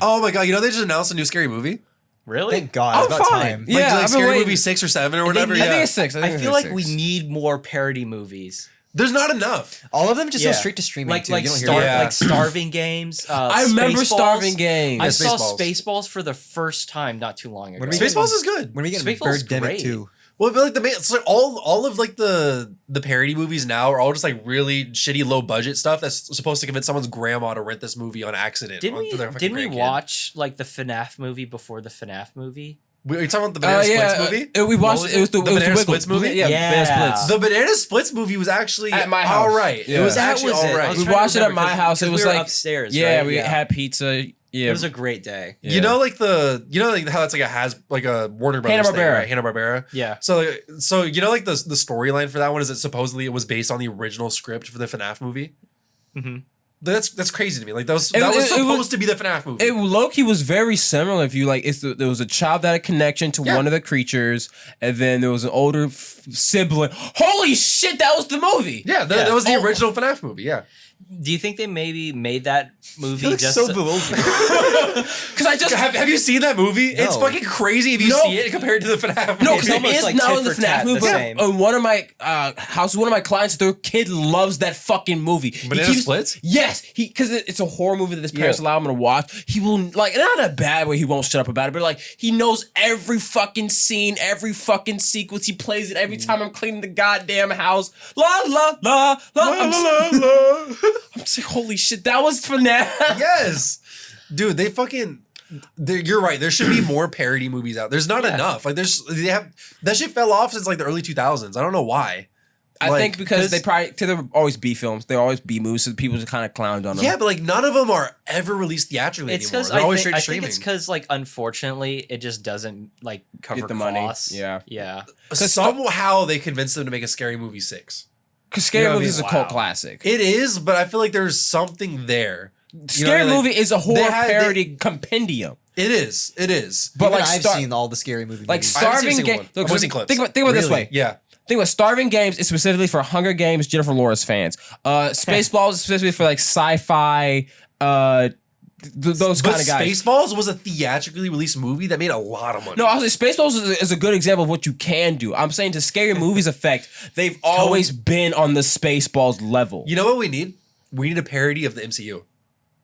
Speaker 2: Oh my god, you know they just announced a new Scary Movie?
Speaker 4: Really?
Speaker 3: Thank God. It's
Speaker 1: I'm
Speaker 3: about
Speaker 1: fine.
Speaker 3: time.
Speaker 1: Yeah,
Speaker 2: Like
Speaker 1: I've been
Speaker 2: Scary
Speaker 1: waiting.
Speaker 2: Movie 6 or 7 or whatever.
Speaker 1: I
Speaker 2: Yeah.
Speaker 1: think it's 6.
Speaker 4: I feel like we need more parody movies.
Speaker 2: There's not enough.
Speaker 3: All of them just
Speaker 4: Yeah.
Speaker 3: go straight to streaming
Speaker 4: Like
Speaker 3: too. You don't hear
Speaker 2: Star-
Speaker 3: about
Speaker 2: Yeah.
Speaker 3: it.
Speaker 4: like Starving Games.
Speaker 1: I remember
Speaker 4: Spaceballs.
Speaker 1: Starving Games.
Speaker 4: I
Speaker 2: Yeah,
Speaker 4: saw
Speaker 2: Spaceballs.
Speaker 4: Spaceballs for the first time not too long ago.
Speaker 3: When we
Speaker 2: Spaceballs is good.
Speaker 3: When we get
Speaker 4: Spaceballs is
Speaker 3: Birdemic
Speaker 4: great.
Speaker 3: too.
Speaker 2: Well, but like the main, it's like all of like the parody movies now are all just like really shitty low budget stuff that's supposed to convince someone's grandma to rent this movie on accident. For their fucking
Speaker 4: Didn't we
Speaker 2: grandkid.
Speaker 4: watch like the FNAF movie before the FNAF movie?
Speaker 2: Are you talking about the Banana Splits movie?
Speaker 1: We watched
Speaker 4: was
Speaker 1: it. It was the
Speaker 2: The Banana
Speaker 1: Wiggle.
Speaker 2: Splits movie?
Speaker 1: Yeah,
Speaker 4: Yeah.
Speaker 1: Banana Splits.
Speaker 2: The Banana Splits movie was actually
Speaker 1: At my house.
Speaker 2: all right.
Speaker 1: Yeah.
Speaker 2: It was
Speaker 1: That
Speaker 2: actually
Speaker 4: was it.
Speaker 2: all
Speaker 4: I
Speaker 2: right.
Speaker 4: was
Speaker 1: We
Speaker 4: trying to
Speaker 1: watched it at
Speaker 4: remember
Speaker 1: my house. It
Speaker 4: 'cause
Speaker 1: was
Speaker 4: we were
Speaker 1: like
Speaker 4: upstairs.
Speaker 1: Yeah,
Speaker 4: right?
Speaker 1: we had pizza. Yeah,
Speaker 4: It was a great day.
Speaker 1: Yeah.
Speaker 2: You know, like how it's like a Warner Brothers thing,
Speaker 1: Hanna-Barbera.
Speaker 2: right? Hanna-Barbera.
Speaker 4: Yeah.
Speaker 2: So you know, like the storyline for that one is that supposedly it was based on the original script for the FNAF movie.
Speaker 4: Mm-hmm.
Speaker 2: That's crazy to me. Like that was
Speaker 1: It was-
Speaker 2: supposed to be the FNAF movie.
Speaker 1: It Loki was very similar. If you like, there was a child that had a connection to
Speaker 2: Yeah.
Speaker 1: one of the creatures, and then there was an older sibling. Holy shit, that was the movie.
Speaker 2: yeah, that was the original FNAF movie. Yeah.
Speaker 4: Do you think they maybe made that movie
Speaker 3: Looks
Speaker 4: just
Speaker 3: so
Speaker 4: to-
Speaker 3: bewildered.
Speaker 1: Because I just
Speaker 2: Have you seen that movie? It's
Speaker 3: No.
Speaker 2: fucking crazy if you
Speaker 1: No.
Speaker 2: see it compared to the FNAF movie.
Speaker 1: No,
Speaker 4: It's
Speaker 1: because it
Speaker 4: almost
Speaker 1: is
Speaker 4: like
Speaker 1: not
Speaker 4: tit
Speaker 1: in the
Speaker 4: for
Speaker 1: FNAF
Speaker 4: tat,
Speaker 1: movie.
Speaker 4: the
Speaker 1: But
Speaker 4: same.
Speaker 1: on one of my house, one of my clients, their kid loves that fucking movie. He
Speaker 2: Banana Splits?
Speaker 1: Yes, because it's a horror movie that his parents allow him to watch. He will like not in a bad way. He won't shut up about it, but like he knows every fucking scene, every fucking sequence. He plays it every time I'm cleaning the goddamn house. La la la la. I'm just like, holy shit, that was FNAF.
Speaker 2: Yes, dude, they fucking. You're right. There should be more parody movies out. There's not enough. Like that shit fell off since like the early 2000s. I don't know why.
Speaker 1: I
Speaker 2: Like,
Speaker 1: think because they probably they're always B films. They're always B movies, so people just kind of clowned on them.
Speaker 2: Yeah, but like none of them are ever released theatrically
Speaker 4: It's
Speaker 2: anymore.
Speaker 4: because
Speaker 2: They're always
Speaker 4: I
Speaker 2: straight to
Speaker 4: think
Speaker 2: streaming.
Speaker 4: it's because like unfortunately it just doesn't like cover
Speaker 1: Get the money.
Speaker 4: costs.
Speaker 1: Yeah.
Speaker 4: Yeah.
Speaker 2: Somehow they convinced them to make a Scary Movie 6.
Speaker 1: Because Scary
Speaker 2: You know what I
Speaker 1: Movie
Speaker 2: mean?
Speaker 1: is a
Speaker 2: Wow.
Speaker 1: cult classic.
Speaker 2: It is, but I feel like there's something there. You know
Speaker 1: Scary
Speaker 2: what I mean? Like,
Speaker 1: Movie is a horror
Speaker 2: had-
Speaker 1: parody compendium.
Speaker 2: It is. It is.
Speaker 1: But
Speaker 3: Even
Speaker 1: like
Speaker 3: I've
Speaker 1: Star-
Speaker 3: seen all the scary movies.
Speaker 1: like
Speaker 2: I haven't seen a
Speaker 1: Starving
Speaker 2: single
Speaker 1: Games.
Speaker 2: one. I've only seen clips.
Speaker 1: Think about it this
Speaker 3: Really?
Speaker 1: way.
Speaker 2: Yeah.
Speaker 1: Think about Starving Games is specifically for Hunger Games, Jennifer Lawrence fans. Spaceballs is specifically for like sci-fi, those
Speaker 2: But
Speaker 1: kind of guys.
Speaker 2: Spaceballs was a theatrically released movie that made a lot of money.
Speaker 1: No, I was like, Spaceballs is a good example of what you can do. I'm saying to Scary Movies effect, they've always been on the Spaceballs level.
Speaker 2: You know what we need? We need a parody of the MCU.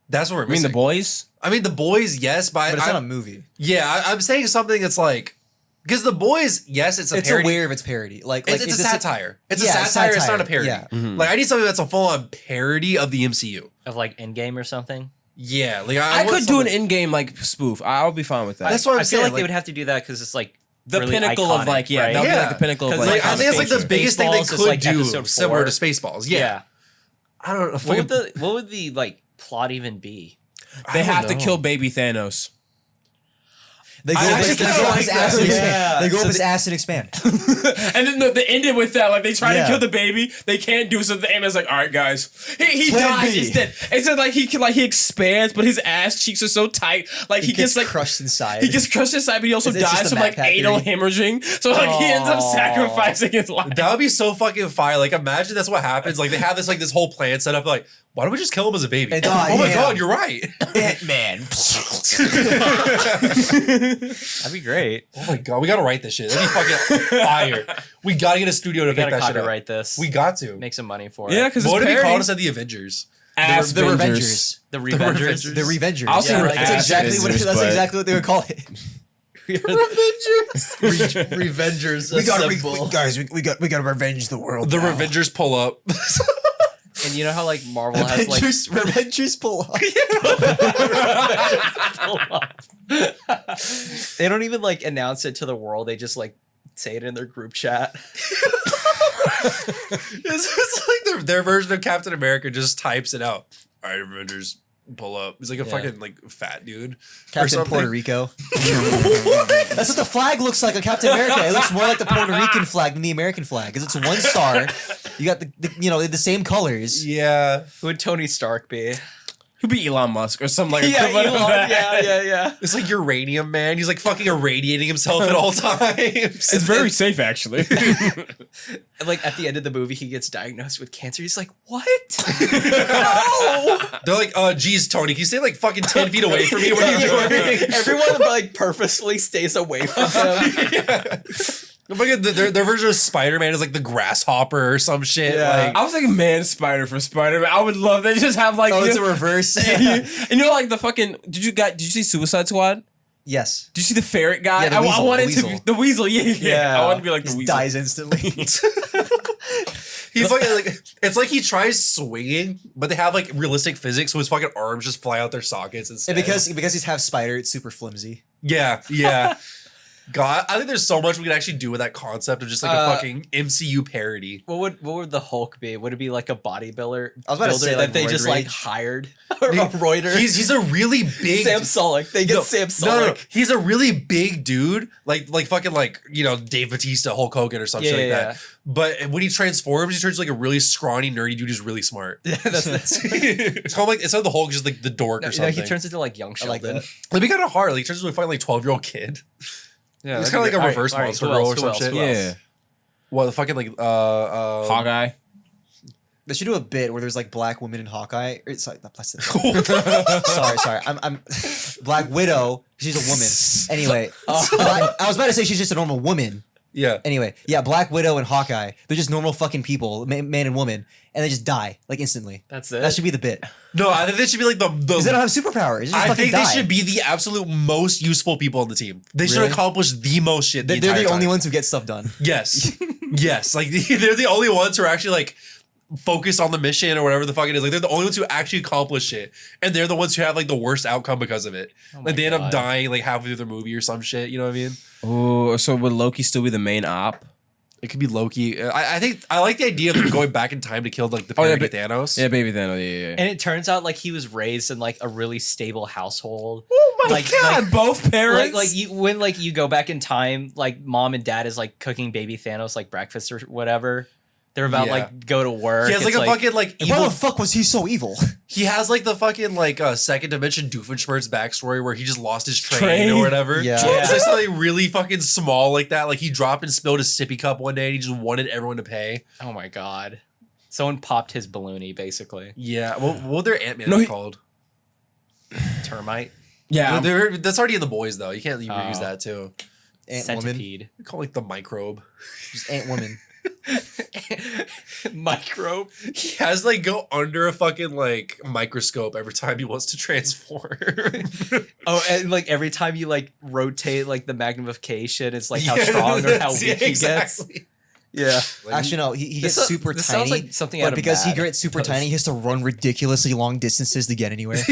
Speaker 2: That's what we're
Speaker 1: I mean,
Speaker 2: missing.
Speaker 1: The Boys?
Speaker 2: I mean, The Boys, yes, but
Speaker 3: but it's not a movie.
Speaker 2: I'm saying something that's like, because The Boys, yes, it's a
Speaker 3: It's
Speaker 2: parody.
Speaker 3: aware of its parody. Like
Speaker 2: It's a
Speaker 3: is this
Speaker 2: satire. It's
Speaker 3: Yeah,
Speaker 2: a satire. It's not a parody.
Speaker 3: yeah.
Speaker 2: Like I need something that's a full-on parody of the MCU.
Speaker 4: Of like Endgame or something.
Speaker 2: Yeah, like
Speaker 1: I
Speaker 2: want
Speaker 1: could do an
Speaker 2: something-
Speaker 1: in-game like spoof. I'll be fine with that.
Speaker 2: That's what I'm
Speaker 4: I feel
Speaker 2: saying.
Speaker 4: like they would have to do that because it's like
Speaker 1: the
Speaker 4: really
Speaker 1: pinnacle
Speaker 4: iconic,
Speaker 1: of like, yeah,
Speaker 4: right?
Speaker 1: that would be
Speaker 2: Yeah.
Speaker 1: like the pinnacle of
Speaker 4: 'Cause,
Speaker 1: like.
Speaker 4: like,
Speaker 2: I think it's like the
Speaker 4: Spaceballs
Speaker 2: biggest thing they
Speaker 4: is,
Speaker 2: could
Speaker 4: like,
Speaker 2: do
Speaker 4: episode
Speaker 2: similar
Speaker 4: 4.
Speaker 2: to Spaceballs. Yeah. I don't know.
Speaker 4: What would the like plot even be?
Speaker 1: They
Speaker 2: I don't
Speaker 1: have to
Speaker 2: know.
Speaker 1: kill baby Thanos.
Speaker 3: They go
Speaker 1: I
Speaker 3: up his
Speaker 1: actually kinda like
Speaker 3: ass
Speaker 1: that.
Speaker 3: and
Speaker 4: Yeah.
Speaker 3: expand. They go
Speaker 4: So
Speaker 3: up his ass and expand.
Speaker 1: And then they ended with that. Like they try to
Speaker 3: Yeah.
Speaker 1: kill the baby, they can't do so. The Ant-Man's like, all right, guys, he
Speaker 3: Plan
Speaker 1: dies
Speaker 3: B.
Speaker 1: instead. Instead, like he expands, but his ass cheeks are so tight, like he gets like
Speaker 3: crushed inside.
Speaker 1: he gets crushed inside, but he also
Speaker 3: It's just
Speaker 1: dies
Speaker 3: the
Speaker 1: from like
Speaker 3: Matt Pat
Speaker 1: anal
Speaker 3: theory.
Speaker 1: hemorrhaging. So like he ends up
Speaker 4: Aw.
Speaker 1: sacrificing his life.
Speaker 2: That would be so fucking fire. Like, imagine that's what happens. Like, they have this whole plan set up. Like, why don't we just kill him as a baby?
Speaker 3: And-
Speaker 2: oh my
Speaker 3: yeah.
Speaker 2: god, you're right.
Speaker 3: Ant-Man.
Speaker 4: That'd be great.
Speaker 2: Oh my god, we gotta write this shit. That'd be fucking fire. We gotta get a studio to
Speaker 4: We
Speaker 2: pick
Speaker 4: gotta
Speaker 2: that shit up.
Speaker 4: copyright this.
Speaker 2: We got to.
Speaker 4: Make some money for it.
Speaker 1: Yeah, because
Speaker 2: What
Speaker 1: it's
Speaker 2: did we call
Speaker 1: parody.
Speaker 2: us at the Avengers?
Speaker 1: Ass
Speaker 3: The
Speaker 1: Avengers.
Speaker 3: Revengers.
Speaker 4: The Revengers.
Speaker 3: The Revengers.
Speaker 1: I was
Speaker 3: Yeah,
Speaker 1: thinking
Speaker 3: that's
Speaker 1: Ass
Speaker 3: exactly what
Speaker 1: Avengers,
Speaker 3: that's
Speaker 1: but-
Speaker 3: exactly what they would call it.
Speaker 4: Revengers.
Speaker 3: guys, we got to revenge the world.
Speaker 2: The
Speaker 3: now.
Speaker 2: Revengers pull up.
Speaker 4: And you know how like Marvel has like
Speaker 3: Revengers pull up.
Speaker 4: they don't even like announce it to the world. They just like say it in their group chat.
Speaker 2: It's like their version of Captain America just types it out. All right, Avengers, pull up. He's like a
Speaker 4: Yeah.
Speaker 2: fucking like fat dude.
Speaker 3: Captain
Speaker 2: something.
Speaker 3: Puerto Rico. That's what the flag looks like on Captain America. It looks more like the Puerto Rican flag than the American flag because it's one star. You got the same colors.
Speaker 2: Yeah.
Speaker 4: Who would Tony Stark be?
Speaker 1: Who'd be Elon Musk or something like
Speaker 4: Yeah,
Speaker 1: equivalent of that.
Speaker 4: yeah.
Speaker 2: It's like uranium, man. He's like fucking irradiating himself at all times.
Speaker 1: It's very safe, actually.
Speaker 4: And like at the end of the movie, he gets diagnosed with cancer. He's like, "What? No!"
Speaker 2: They're like, geez, Tony, can you stay like fucking 10 feet away from me? What are you doing?
Speaker 4: Everyone like purposely stays away from him.
Speaker 2: Yeah. Fucking their version of Spider-Man is like the grasshopper or some shit.
Speaker 4: Yeah.
Speaker 2: Like,
Speaker 1: I was thinking Man Spider for Spider-Man. I would love that. Just have like
Speaker 3: Oh, it's
Speaker 1: you
Speaker 3: a
Speaker 1: know,
Speaker 3: reverse.
Speaker 1: and you know like the fucking did you see Suicide Squad?
Speaker 3: Yes.
Speaker 1: Did you see the ferret guy?
Speaker 3: Yeah, the
Speaker 1: I
Speaker 3: weasel,
Speaker 1: wanted
Speaker 3: the
Speaker 1: to be
Speaker 3: weasel.
Speaker 1: the weasel. Yeah. I wanted to be like the
Speaker 3: Just
Speaker 1: weasel.
Speaker 3: dies instantly.
Speaker 2: he's fucking like, it's like he tries swinging, but they have like realistic physics, so his fucking arms just fly out their sockets instead.
Speaker 3: And because he's half spider, it's super flimsy.
Speaker 2: yeah. God, I think there's so much we could actually do with that concept of just like a fucking MCU parody.
Speaker 4: What would the Hulk be? Would it be like a bodybuilder?
Speaker 3: I was about to say,
Speaker 4: builder
Speaker 3: like,
Speaker 4: that they
Speaker 3: Roid
Speaker 4: just like
Speaker 3: Rage.
Speaker 4: hired or a Reuter.
Speaker 2: He's a really big
Speaker 4: Sam Sulek. They get
Speaker 2: No,
Speaker 4: Sam
Speaker 2: no,
Speaker 4: Sulek.
Speaker 2: he's a really big dude, like fucking like Dave Bautista, Hulk Hogan, or something like that. But when he transforms, he turns like a really scrawny, nerdy dude who's really smart.
Speaker 4: Yeah, that's
Speaker 2: It's called like instead of the Hulk, just like the dork or
Speaker 4: no,
Speaker 2: something.
Speaker 4: he turns into like young
Speaker 3: I like
Speaker 4: Sheldon.
Speaker 3: that.
Speaker 2: It'd be kind of hard. Like he turns into a fucking like 12-year-old kid.
Speaker 4: Yeah,
Speaker 2: It's
Speaker 4: that'd
Speaker 2: kind of
Speaker 4: be
Speaker 2: like a
Speaker 4: good.
Speaker 2: reverse
Speaker 4: All right,
Speaker 2: Monster
Speaker 4: who
Speaker 2: Girl
Speaker 4: else?
Speaker 2: or
Speaker 4: Who
Speaker 2: some
Speaker 4: else?
Speaker 2: shit.
Speaker 4: Who else?
Speaker 1: Yeah.
Speaker 2: Well, the fucking like
Speaker 1: Hawkeye.
Speaker 3: They should do a bit where there's like black women in Hawkeye. Sorry, not plastic. sorry. I'm Black Widow. She's a woman. Anyway, I was about to say she's just a normal woman.
Speaker 2: Yeah.
Speaker 3: Anyway, yeah, Black Widow and Hawkeye. They're just normal fucking people, man and woman, and they just die like instantly.
Speaker 4: That's it.
Speaker 3: That should be the bit.
Speaker 2: No, I think they should be like the.
Speaker 3: Because they don't have superpowers. They just
Speaker 2: I
Speaker 3: fucking
Speaker 2: think
Speaker 3: die.
Speaker 2: they should be the absolute most useful people on the team. They should
Speaker 3: Really?
Speaker 2: accomplish the most shit.
Speaker 3: They're
Speaker 2: entire
Speaker 3: the only
Speaker 2: time.
Speaker 3: ones who get stuff done.
Speaker 2: Yes. Yes. Like they're the only ones who are actually like focused on the mission or whatever the fuck it is. Like they're the only ones who actually accomplish it. And they're the ones who have like the worst outcome because of it.
Speaker 4: Oh my
Speaker 2: Like they end up
Speaker 4: God.
Speaker 2: dying like halfway through the movie or some shit. You know what I mean?
Speaker 1: Oh, so would Loki still be the main op?
Speaker 2: It could be Loki. I think I like the idea of them going back in time to kill like the
Speaker 1: Oh, yeah,
Speaker 2: parody
Speaker 1: but-
Speaker 2: Thanos.
Speaker 1: Yeah, baby Thanos. Yeah.
Speaker 4: And it turns out like he was raised in like a really stable household.
Speaker 1: Oh my
Speaker 4: Like-
Speaker 1: god!
Speaker 4: like-
Speaker 1: both parents.
Speaker 4: Like you when like you go back in time, like mom and dad is like cooking baby Thanos like breakfast or whatever. They're about
Speaker 2: Yeah.
Speaker 4: like go to work.
Speaker 2: He has like
Speaker 4: It's
Speaker 2: a fucking like
Speaker 3: And why
Speaker 2: evil.
Speaker 3: the fuck was he so evil?
Speaker 2: He has like the fucking like second dimension Doofenshmirtz backstory where he just lost his train
Speaker 1: Train?
Speaker 2: or whatever.
Speaker 3: Yeah.
Speaker 2: It's like something really fucking small like that. Like he dropped and spilled his sippy cup one day and he just wanted everyone to pay.
Speaker 4: oh my god. Someone popped his balloony basically.
Speaker 2: Yeah. What would their Ant-Man
Speaker 1: No,
Speaker 2: be
Speaker 1: he-
Speaker 2: called?
Speaker 4: Termite.
Speaker 1: yeah.
Speaker 2: That's already in the boys though. You can't even use
Speaker 4: Oh.
Speaker 2: that too.
Speaker 3: Ant woman.
Speaker 4: Centipede.
Speaker 2: We call it like the microbe.
Speaker 3: Just Ant woman.
Speaker 4: Microbe.
Speaker 2: He has like go under a fucking like microscope every time he wants to transform.
Speaker 4: Oh, and like every time you like rotate like the magnification, it's like how
Speaker 2: Yeah,
Speaker 4: strong or how
Speaker 2: that's-
Speaker 4: weak he gets.
Speaker 2: exactly.
Speaker 4: Yeah.
Speaker 3: Actually, no. He
Speaker 4: This
Speaker 3: gets
Speaker 4: so-
Speaker 3: super
Speaker 4: this
Speaker 3: tiny.
Speaker 4: sounds like something out
Speaker 3: but
Speaker 4: of
Speaker 3: because he
Speaker 4: Mad.
Speaker 3: gets super tiny, he has to run ridiculously long distances to get anywhere.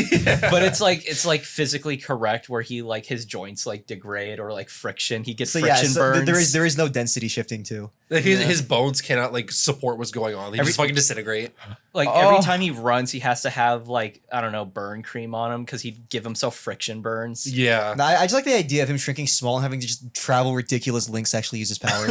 Speaker 4: But it's like physically correct where he like his joints like degrade or like friction. He gets
Speaker 3: So yeah,
Speaker 4: friction burns.
Speaker 3: there is no density shifting too.
Speaker 2: Like his bones cannot like support what's going on. They just fucking disintegrate.
Speaker 4: Like every time he runs, he has to have like, I don't know, burn cream on him because he'd give himself friction burns.
Speaker 2: Yeah.
Speaker 3: No, I just like the idea of him shrinking small and having to just travel ridiculous lengths to actually use his power.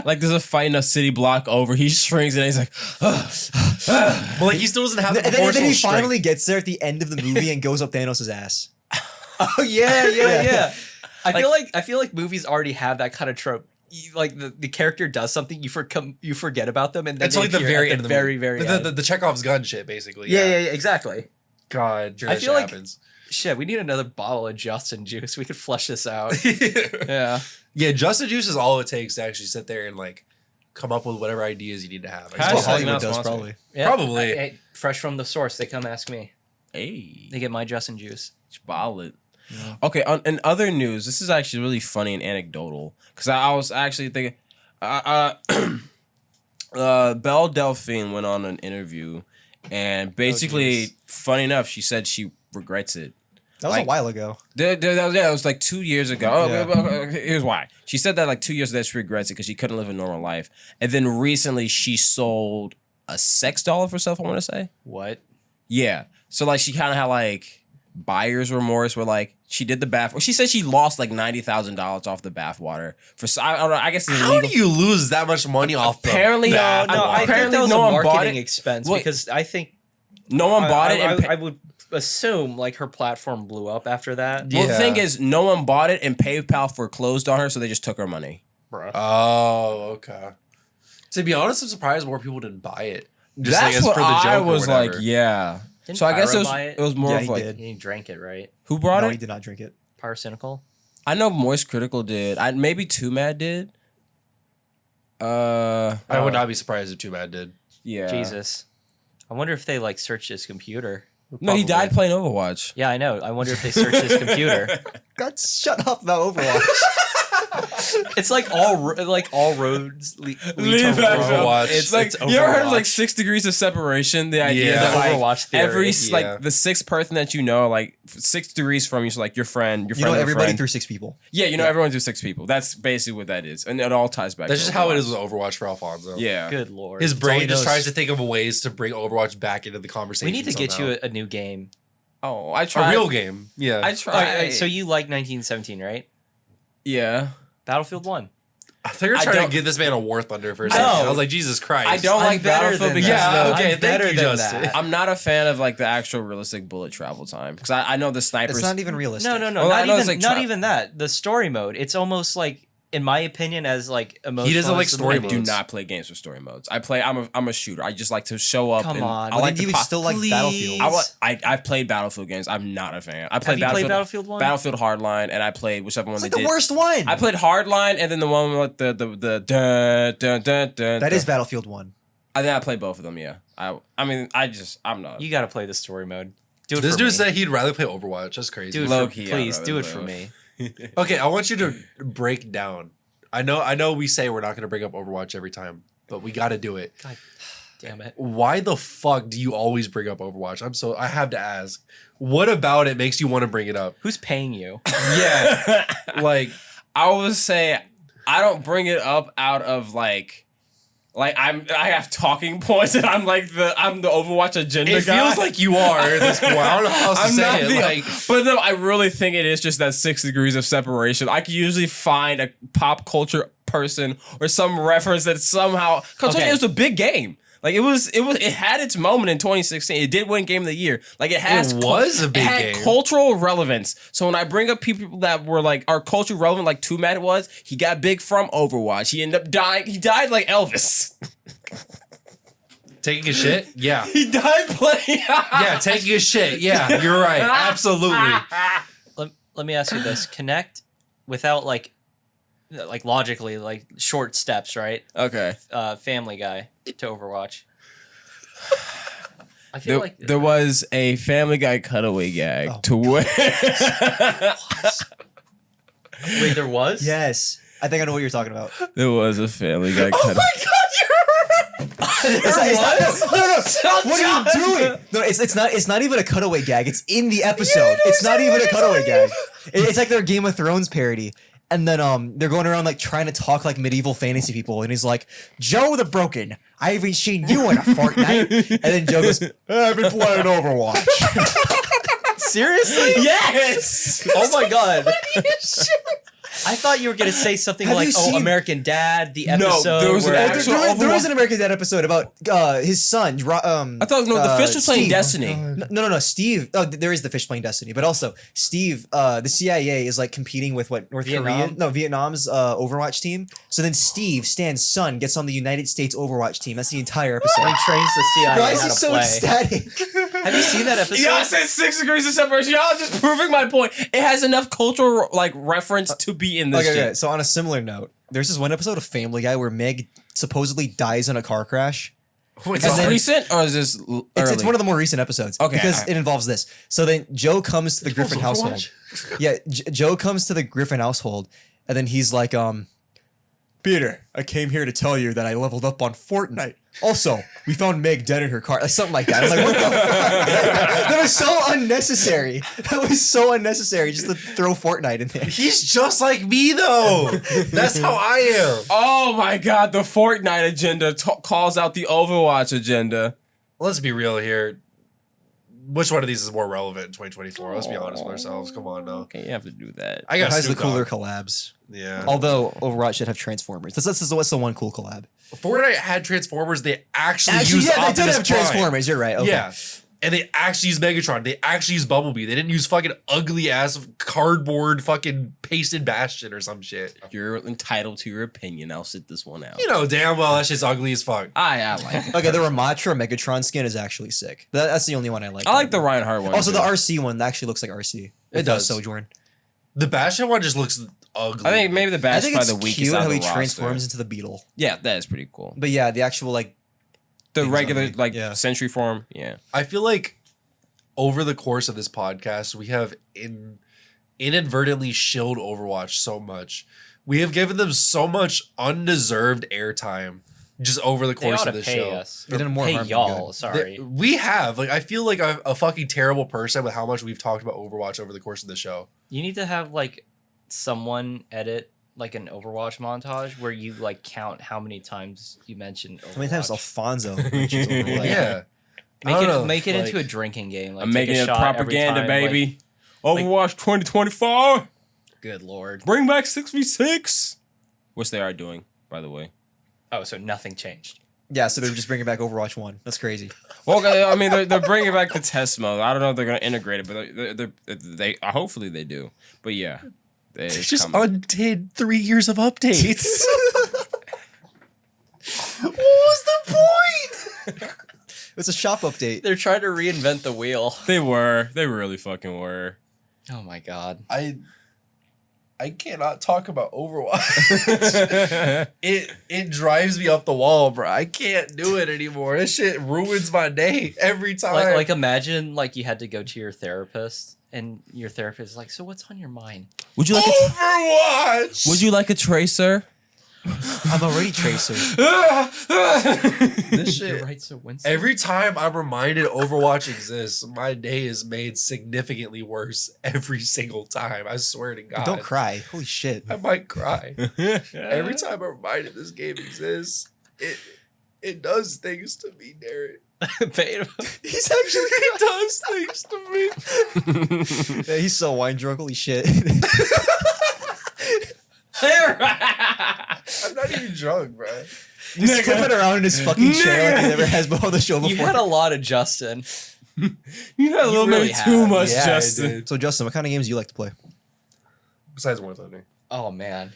Speaker 1: Like there's a fight in a city block over. He shrinks and he's like,
Speaker 2: But like he still doesn't have the
Speaker 3: And
Speaker 2: proportional
Speaker 3: then he
Speaker 2: strength.
Speaker 3: finally gets there at the end of the movie and goes up Thanos' ass.
Speaker 4: Oh yeah. I feel like movies already have that kind of trope. Like the character does something, you forget about them, and then
Speaker 2: It's
Speaker 4: they
Speaker 2: like the
Speaker 4: appear
Speaker 2: very
Speaker 4: at
Speaker 2: end of the
Speaker 4: very
Speaker 2: movie.
Speaker 4: end.
Speaker 2: The Chekhov's gun shit, basically.
Speaker 4: yeah, exactly.
Speaker 2: God, sure
Speaker 4: I
Speaker 2: that
Speaker 4: feel
Speaker 2: shit
Speaker 4: like-
Speaker 2: happens.
Speaker 4: Shit, we need another bottle of Justin juice. We could flesh this out. Yeah.
Speaker 2: Yeah, Justin Juice is all it takes to actually sit there and like come up with whatever ideas you need to have. I
Speaker 1: Hashtag
Speaker 3: That's what
Speaker 2: just-
Speaker 3: Hollywood
Speaker 1: not
Speaker 3: does,
Speaker 1: sponsored.
Speaker 3: probably.
Speaker 4: Yeah.
Speaker 2: Probably.
Speaker 4: Fresh from the source. They come ask me.
Speaker 1: hey,
Speaker 4: They get my Justin juice.
Speaker 1: ball it. Okay, in other news, this is actually really funny and anecdotal because I was actually thinking, Belle Delphine went on an interview, and basically, funny enough, she said she regrets it.
Speaker 3: That was
Speaker 1: Like-
Speaker 3: a while ago.
Speaker 1: It was like 2 years ago. Oh,
Speaker 3: Yeah.
Speaker 1: here's why. She said that like 2 years ago she regrets it because she couldn't live a normal life. And then recently she sold a sex doll for herself, I want to say.
Speaker 4: What?
Speaker 1: Yeah. So like she kind of had like buyer's remorse where like she did the bath. She said she lost like $90,000 off the bath water. I don't know. I guess it's
Speaker 2: How
Speaker 1: illegal.
Speaker 2: do you lose that much money off the
Speaker 1: Apparently,
Speaker 2: bath
Speaker 1: no,
Speaker 2: water?
Speaker 4: I think
Speaker 1: apparently
Speaker 4: that was
Speaker 1: no
Speaker 4: a
Speaker 1: one bought
Speaker 4: marketing
Speaker 1: it.
Speaker 4: expense
Speaker 1: Wait.
Speaker 4: because I think
Speaker 1: No one bought it. And
Speaker 4: I would assume like her platform blew up after that.
Speaker 2: Yeah.
Speaker 1: well, the thing is, no one bought it and PayPal foreclosed on her, so they just took her money.
Speaker 4: Bro.
Speaker 2: Oh, okay. To be honest, I'm surprised more people didn't buy it. Just
Speaker 1: That's
Speaker 2: like as
Speaker 1: what
Speaker 2: for the joke
Speaker 1: I
Speaker 2: or
Speaker 1: was like.
Speaker 2: whatever.
Speaker 1: Yeah.
Speaker 4: Didn't
Speaker 1: So I guess
Speaker 4: Pyro buy it?
Speaker 1: it was more
Speaker 3: Yeah,
Speaker 1: of
Speaker 3: he
Speaker 1: like
Speaker 3: did.
Speaker 4: He drank it, right?
Speaker 1: who brought
Speaker 3: No,
Speaker 1: it.
Speaker 3: he did not drink it.
Speaker 4: Pyrocynical.
Speaker 1: I know Moist Critical did. Maybe Too Mad did.
Speaker 2: I would not be surprised if Too Mad did.
Speaker 1: Yeah.
Speaker 4: Jesus. I wonder if they like searched his computer.
Speaker 1: No, he
Speaker 2: Probably.
Speaker 1: died playing Overwatch.
Speaker 4: Yeah, I know. I wonder if they searched his computer.
Speaker 3: God, shut up about Overwatch.
Speaker 4: It's like all roads lead to
Speaker 1: Leave that
Speaker 2: Overwatch.
Speaker 1: It's like you ever heard of like 6 degrees of separation? The idea
Speaker 2: Yeah.
Speaker 1: that like
Speaker 4: Overwatch theory.
Speaker 1: every
Speaker 2: Yeah.
Speaker 1: like the sixth person that you know, like 6 degrees from you, so like your friend,
Speaker 3: You know
Speaker 1: of a
Speaker 3: everybody
Speaker 1: friend.
Speaker 3: through 6 people.
Speaker 1: Yeah, you know everyone through 6 people. That's basically what that is, and it all ties back.
Speaker 2: That's
Speaker 1: to
Speaker 2: just how it
Speaker 1: Overwatch.
Speaker 2: is with Overwatch for Alfonso.
Speaker 1: Yeah.
Speaker 4: Good lord.
Speaker 2: His
Speaker 3: all
Speaker 2: brain
Speaker 3: he
Speaker 2: just
Speaker 3: knows.
Speaker 2: tries to think of ways to bring Overwatch back into the conversation.
Speaker 4: We need to get
Speaker 2: somehow.
Speaker 4: you a new game.
Speaker 1: Oh, I
Speaker 2: a
Speaker 1: tried.
Speaker 2: real game. Yeah.
Speaker 1: I
Speaker 4: All
Speaker 1: tried.
Speaker 4: right, so you like 1917, right?
Speaker 1: yeah.
Speaker 4: Battlefield 1.
Speaker 2: I think you're
Speaker 1: I
Speaker 2: trying
Speaker 1: don't-
Speaker 2: to give this man a War Thunder for a
Speaker 1: No.
Speaker 2: second. I was like, Jesus Christ.
Speaker 1: I don't
Speaker 4: I'm
Speaker 1: like
Speaker 4: better
Speaker 1: Battlefield
Speaker 4: than
Speaker 1: because
Speaker 2: that. Yeah, okay,
Speaker 4: I'm
Speaker 2: thank
Speaker 4: better
Speaker 2: you,
Speaker 4: than
Speaker 2: Justin.
Speaker 4: that.
Speaker 1: I'm not a fan of like the actual realistic bullet travel time because I know the snipers.
Speaker 3: It's not even realistic.
Speaker 4: No,
Speaker 1: Well, I know it's
Speaker 4: not
Speaker 1: like
Speaker 4: even that. The story mode. It's almost like, in my opinion, as like emotional.
Speaker 2: He doesn't like
Speaker 4: as the
Speaker 2: story
Speaker 1: I
Speaker 4: movie.
Speaker 1: do
Speaker 2: modes.
Speaker 1: not play games with story modes. I'm a shooter. I just like to show up.
Speaker 4: Come
Speaker 1: and
Speaker 4: on.
Speaker 1: I
Speaker 3: But
Speaker 1: like
Speaker 3: then
Speaker 1: to
Speaker 3: you
Speaker 1: pop.
Speaker 3: still like
Speaker 4: Please.
Speaker 3: Battlefield.
Speaker 1: I've played Battlefield games. I'm not a fan. I
Speaker 4: Have
Speaker 1: played
Speaker 4: you played
Speaker 1: Battlefield.
Speaker 4: Battlefield 1?
Speaker 1: Battlefield Hardline, and I played whichever one
Speaker 3: It's
Speaker 1: they
Speaker 3: like the
Speaker 1: did.
Speaker 3: worst one.
Speaker 1: I played Hardline, and then the one with the dun dun dun dun.
Speaker 3: That is Battlefield 1.
Speaker 1: I think I played both of them. Yeah. I'm not.
Speaker 4: You got to play the story mode. Do it
Speaker 2: This
Speaker 4: for
Speaker 2: dude
Speaker 4: me.
Speaker 2: said he'd rather play Overwatch. That's crazy.
Speaker 4: Do it
Speaker 1: Low
Speaker 4: for,
Speaker 1: key, I'd
Speaker 4: please,
Speaker 1: rather
Speaker 4: do it
Speaker 1: play
Speaker 4: for
Speaker 1: both.
Speaker 4: me.
Speaker 2: Okay, I want you to break down. I know we say we're not going to bring up Overwatch every time, but we got to do it.
Speaker 4: God damn it.
Speaker 2: Why the fuck do you always bring up Overwatch? I have to ask. What about it makes you want to bring it up?
Speaker 4: Who's paying you?
Speaker 2: Yeah. Like,
Speaker 1: I would say I don't bring it up out of like I have talking points and I'm the Overwatch agenda
Speaker 2: it
Speaker 1: guy.
Speaker 2: feels like you are at this point. I don't know how else to
Speaker 1: I'm not
Speaker 2: say it.
Speaker 1: the,
Speaker 2: Like,
Speaker 1: but no, I really think it is just that 6 degrees of separation. I can usually find a pop culture person or some reference that somehow. Cause
Speaker 4: Okay.
Speaker 1: it was a big game. Like it had its moment in 2016. It did win Game of the Year. Like it
Speaker 2: was a big
Speaker 1: it had
Speaker 2: game.
Speaker 1: cultural relevance. So when I bring up people that were like are culturally relevant, like Too Mad was, he got big from Overwatch. He ended up dying. He died like Elvis.
Speaker 2: taking a shit? Yeah.
Speaker 1: He died playing.
Speaker 2: Yeah, taking a shit. Yeah, you're right. Absolutely.
Speaker 4: Let me ask you this. Connect without like logically, like short steps, right?
Speaker 1: Okay.
Speaker 4: Family Guy to Overwatch. I feel like
Speaker 1: There was a Family Guy cutaway gag
Speaker 3: Oh
Speaker 1: to where
Speaker 4: wait, there was?
Speaker 3: Yes. I think I know what you're talking about.
Speaker 1: there was a Family Guy cutaway.
Speaker 3: What are you doing? No, it's not even a cutaway gag. It's in the episode. It's not even a cutaway gag. It's like their Game of Thrones parody. And then they're going around like trying to talk like medieval fantasy people, and he's like, Joe the Broken, I haven't seen you in a fortnight. And then Joe goes, I've been playing Overwatch.
Speaker 4: Seriously?
Speaker 1: Yes.
Speaker 4: Oh my god. I thought you were gonna say something
Speaker 3: Have
Speaker 4: like,
Speaker 3: you seen-
Speaker 4: American Dad, the
Speaker 1: No,
Speaker 4: episode.
Speaker 1: there was an
Speaker 4: where-
Speaker 1: actual-
Speaker 3: There was an American Dad episode about his son.
Speaker 1: I thought the fish was playing
Speaker 3: Steve.
Speaker 1: Destiny.
Speaker 3: No. Steve. Oh, there is the fish playing Destiny, but also Steve. The CIA is like competing with what North
Speaker 4: Vietnam?
Speaker 3: Korea? No, Vietnam's Overwatch team. So then Steve, Stan's son, gets on the United States Overwatch team. That's the entire episode.
Speaker 4: and trains the CIA
Speaker 3: Why is
Speaker 4: how
Speaker 3: he
Speaker 4: to
Speaker 3: so
Speaker 4: play.
Speaker 3: ecstatic?
Speaker 4: Have you seen that episode?
Speaker 1: Y'all said 6 degrees of separation. Y'all just proving my point. It has enough cultural like reference to be in this shit.
Speaker 3: Okay. So on a similar note, there's this one episode of Family Guy where Meg supposedly dies in a car crash.
Speaker 1: Is this
Speaker 3: then-
Speaker 1: recent or is this early?
Speaker 3: It's one of the more recent episodes.
Speaker 1: Okay,
Speaker 3: Because
Speaker 1: alright.
Speaker 3: it involves this. So then Joe comes to the Griffin household. Yeah, Joe comes to the Griffin household, and then he's like, Peter, I came here to tell you that I leveled up on Fortnite. Also, we found Meg dead in her car. Like something like that. I was like, what the fuck? That was so unnecessary. That was so unnecessary just to throw Fortnite in there.
Speaker 2: He's just like me, though. That's how I am.
Speaker 1: Oh my god, the Fortnite agenda calls out the Overwatch agenda.
Speaker 2: Let's be real here. Which one of these is more relevant in 2024? Let's be honest with ourselves. Come on, now.
Speaker 1: Okay, you have to do that.
Speaker 2: I
Speaker 3: It
Speaker 2: got
Speaker 3: has the
Speaker 2: Snoop
Speaker 3: cooler
Speaker 2: Dogg.
Speaker 3: collabs.
Speaker 2: Yeah.
Speaker 3: Although Overwatch should have Transformers. What's the one cool collab?
Speaker 2: Fortnite had Transformers. They actually
Speaker 3: Actually,
Speaker 2: used
Speaker 3: yeah, they did
Speaker 2: Optimus
Speaker 3: have
Speaker 2: Prime.
Speaker 3: Transformers. You're right. Okay.
Speaker 2: Yeah. And they actually used Megatron. They actually used Bumblebee. They didn't use fucking ugly ass cardboard fucking pasted Bastion or some shit.
Speaker 1: You're entitled to your opinion. I'll sit this one out.
Speaker 2: You know damn well that shit's ugly as fuck.
Speaker 1: I like it.
Speaker 3: Okay, the Ramatra Megatron skin is actually sick. That's the only one I like.
Speaker 1: I like the Reinhardt one.
Speaker 3: Also,
Speaker 1: too.
Speaker 3: the RC one actually looks like RC.
Speaker 2: It does.
Speaker 3: Sojourn.
Speaker 2: The Bastion one just looks ugly.
Speaker 1: I think maybe the
Speaker 3: I
Speaker 1: Bash is
Speaker 3: think
Speaker 1: probably
Speaker 3: it's
Speaker 1: the weakest
Speaker 3: cute
Speaker 1: out
Speaker 3: how
Speaker 1: of
Speaker 3: he
Speaker 1: the roster.
Speaker 3: transforms into the beetle.
Speaker 1: Yeah, that is pretty cool.
Speaker 3: But yeah, the actual like
Speaker 1: The
Speaker 3: Things
Speaker 1: regular
Speaker 3: ugly.
Speaker 1: like
Speaker 3: Yeah.
Speaker 1: Sentry form. Yeah.
Speaker 2: I feel like over the course of this podcast, we have inadvertently shilled Overwatch so much. We have given them so much undeserved airtime just over the
Speaker 4: They
Speaker 2: course
Speaker 4: ought
Speaker 2: of
Speaker 4: to
Speaker 2: the
Speaker 4: pay
Speaker 2: show.
Speaker 4: us.
Speaker 3: They did more
Speaker 4: Pay
Speaker 3: harm than
Speaker 4: y'all.
Speaker 3: good.
Speaker 4: Sorry.
Speaker 2: We have. Like, I feel like I'm a fucking terrible person with how much we've talked about Overwatch over the course of the show.
Speaker 4: You need to have like someone edit like an Overwatch montage where you like count how many times you mentioned Overwatch.
Speaker 3: how many times Alfonso mentions Overwatch?
Speaker 2: Yeah. I
Speaker 4: Make
Speaker 2: don't
Speaker 4: it
Speaker 2: know,
Speaker 4: make it
Speaker 2: like-
Speaker 4: into a drinking game. Like
Speaker 1: I'm
Speaker 4: take
Speaker 1: making
Speaker 4: a
Speaker 1: it
Speaker 4: shot every
Speaker 1: propaganda,
Speaker 4: time,
Speaker 1: baby.
Speaker 4: like-
Speaker 1: Overwatch 2024.
Speaker 4: Good lord.
Speaker 1: Bring back 6v6. Which they are doing, by the way.
Speaker 4: Oh, so nothing changed.
Speaker 3: Yeah, so they're just bringing back Overwatch 1. That's crazy.
Speaker 1: Well, I mean, they're bringing back the test mode. I don't know if they're gonna integrate it, but they hopefully they do. But yeah, it's
Speaker 2: Just
Speaker 1: coming.
Speaker 2: undid 3 years of updates. What was the point?
Speaker 3: It's a shop update.
Speaker 4: They're trying to reinvent the wheel.
Speaker 1: They really fucking were.
Speaker 4: Oh my god.
Speaker 2: I cannot talk about Overwatch. It drives me up the wall, bro. I can't do it anymore. This shit ruins my day every time.
Speaker 4: Like imagine like you had to go to your therapist and your therapist is like, so what's on your mind?
Speaker 1: Would you like?
Speaker 2: Overwatch.
Speaker 1: Would you like a tracer?
Speaker 3: I'm already Tracer.
Speaker 2: This shit.
Speaker 4: You're right, so Winston.
Speaker 2: Every time I'm reminded Overwatch exists, my day is made significantly worse every single time. I swear to God.
Speaker 3: Don't cry. Holy shit.
Speaker 2: I might cry. Every time I'm reminded this game exists, it does things to me, Darren.
Speaker 3: He's actually
Speaker 2: It does things to me.
Speaker 3: Yeah, he's so wine drunk. Holy shit.
Speaker 2: I'm not even drunk, bro.
Speaker 3: He's flipping around in his fucking chair like he never has before the show before.
Speaker 4: You had a lot of Justin.
Speaker 1: You had a little
Speaker 4: really
Speaker 1: bit too
Speaker 4: have.
Speaker 1: much,
Speaker 2: Yeah, I
Speaker 1: Justin.
Speaker 2: did.
Speaker 3: So Justin, what kind of games do you like to play?
Speaker 2: Besides War Thunder.
Speaker 4: Oh man.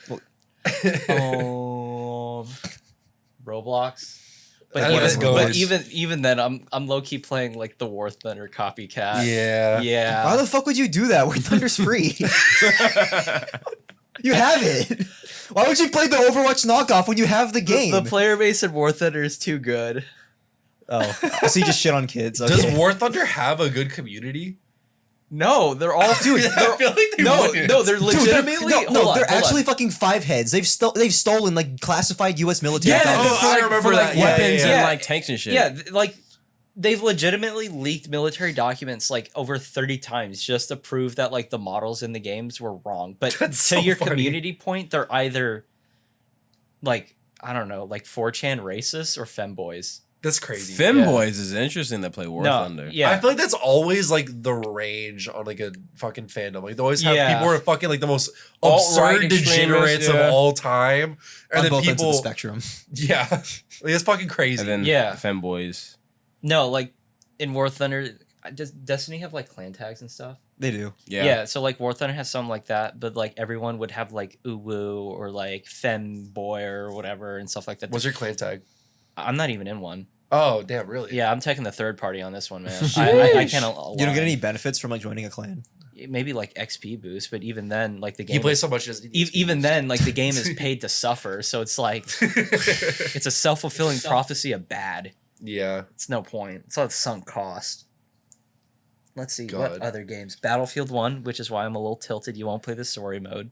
Speaker 4: Roblox.
Speaker 2: That
Speaker 4: But,
Speaker 2: is
Speaker 4: even,
Speaker 2: good.
Speaker 4: but even then, I'm low key playing like the War Thunder copycat.
Speaker 2: Yeah.
Speaker 4: Yeah.
Speaker 3: Why the fuck would you do that? War Thunder's free. You have it. Why would you play the Overwatch knockoff when you have the game?
Speaker 4: The player base in War Thunder is too good.
Speaker 3: Oh, so you just shit on kids. Okay.
Speaker 2: Does War Thunder have a good community?
Speaker 4: No, they're all
Speaker 3: Dude,
Speaker 2: I feel like they
Speaker 4: no,
Speaker 2: wouldn't.
Speaker 4: no, they're
Speaker 3: Dude,
Speaker 4: legitimately.
Speaker 3: they're actually fucking five heads. They've stolen like classified U.S. military.
Speaker 1: Yeah,
Speaker 3: documents.
Speaker 2: Oh, I remember
Speaker 1: for, like
Speaker 2: that. Yeah,
Speaker 1: weapons
Speaker 2: yeah,
Speaker 1: and
Speaker 2: yeah.
Speaker 1: like tanks and shit.
Speaker 4: Yeah, like they've legitimately leaked military documents like over 30 times just to prove that like the models in the games were wrong. But
Speaker 2: That's
Speaker 4: to
Speaker 2: so
Speaker 4: your
Speaker 2: funny.
Speaker 4: community point, they're either like, I don't know, like 4chan racists or femboys.
Speaker 2: That's crazy.
Speaker 1: Femboys is interesting that play War Thunder.
Speaker 4: Yeah.
Speaker 2: I feel like that's always like the range on like a fucking fandom. Like they always have
Speaker 4: Yeah.
Speaker 2: people who are fucking like the most
Speaker 1: Alt-right
Speaker 2: absurd degenerates
Speaker 1: extremists, yeah.
Speaker 2: of all time, and
Speaker 3: On
Speaker 2: then
Speaker 3: both ends of
Speaker 2: people,
Speaker 3: the spectrum.
Speaker 2: yeah, like it's fucking crazy.
Speaker 1: And then
Speaker 4: Yeah.
Speaker 1: femboys.
Speaker 4: No, like in War Thunder, does Destiny have like clan tags and stuff?
Speaker 3: They do.
Speaker 1: Yeah.
Speaker 4: So like War Thunder has some like that, but like everyone would have like uwu or like femboy or whatever and stuff like that.
Speaker 2: What's your clan tag?
Speaker 4: I'm not even in one.
Speaker 2: Oh, damn, really?
Speaker 4: Yeah, I'm taking the third party on this one, man. I can't.
Speaker 3: You don't get any benefits from like joining a clan.
Speaker 4: Maybe like XP boost, but even then, like the game.
Speaker 2: He plays so much. He doesn't need
Speaker 4: Even then, like the game is paid to suffer, so it's like it's a self-fulfilling prophecy of bad.
Speaker 2: yeah.
Speaker 4: It's no point. It's a sunk cost. Let's see
Speaker 2: God.
Speaker 4: what other games. Battlefield 1, which is why I'm a little tilted. You won't play the story mode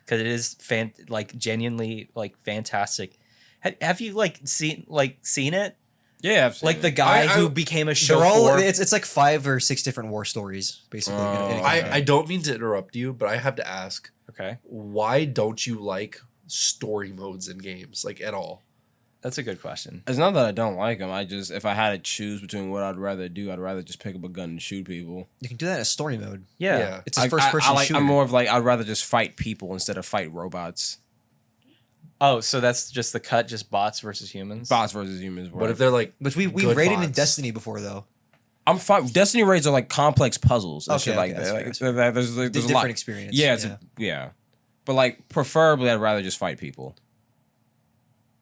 Speaker 4: because it is like genuinely like fantastic. Have you like seen it?
Speaker 1: Yeah. I've seen
Speaker 4: Like
Speaker 1: it.
Speaker 4: the guy
Speaker 2: I-
Speaker 4: who became a
Speaker 3: They're all.
Speaker 4: chauffeur.
Speaker 3: It's like 5 or 6 different war stories basically.
Speaker 1: Oh.
Speaker 3: in a game.
Speaker 2: I don't mean to interrupt you, but I have to ask,
Speaker 4: Okay,
Speaker 2: why don't you like story modes in games like at all?
Speaker 4: that's a good question.
Speaker 1: It's not that I don't like them. I just, if I had to choose between what I'd rather do, I'd rather just pick up a gun and shoot people.
Speaker 3: You can do that in a story mode.
Speaker 4: Yeah.
Speaker 3: It's a first person shooter.
Speaker 1: I'm more of like, I'd rather just fight people instead of fight robots.
Speaker 4: Oh, so that's just the cut, just bots versus humans.
Speaker 1: Bots versus humans.
Speaker 2: What if they're like?
Speaker 3: Which we
Speaker 2: good
Speaker 3: rated in
Speaker 2: bots?
Speaker 3: Destiny before though.
Speaker 1: I'm fine. Destiny raids are like complex puzzles and
Speaker 3: Okay,
Speaker 1: shit like
Speaker 3: okay,
Speaker 1: that.
Speaker 3: that's
Speaker 1: Like,
Speaker 3: fair,
Speaker 1: there's a
Speaker 3: Different
Speaker 1: lot.
Speaker 3: experience.
Speaker 1: Yeah, yeah. But like, preferably, I'd rather just fight people.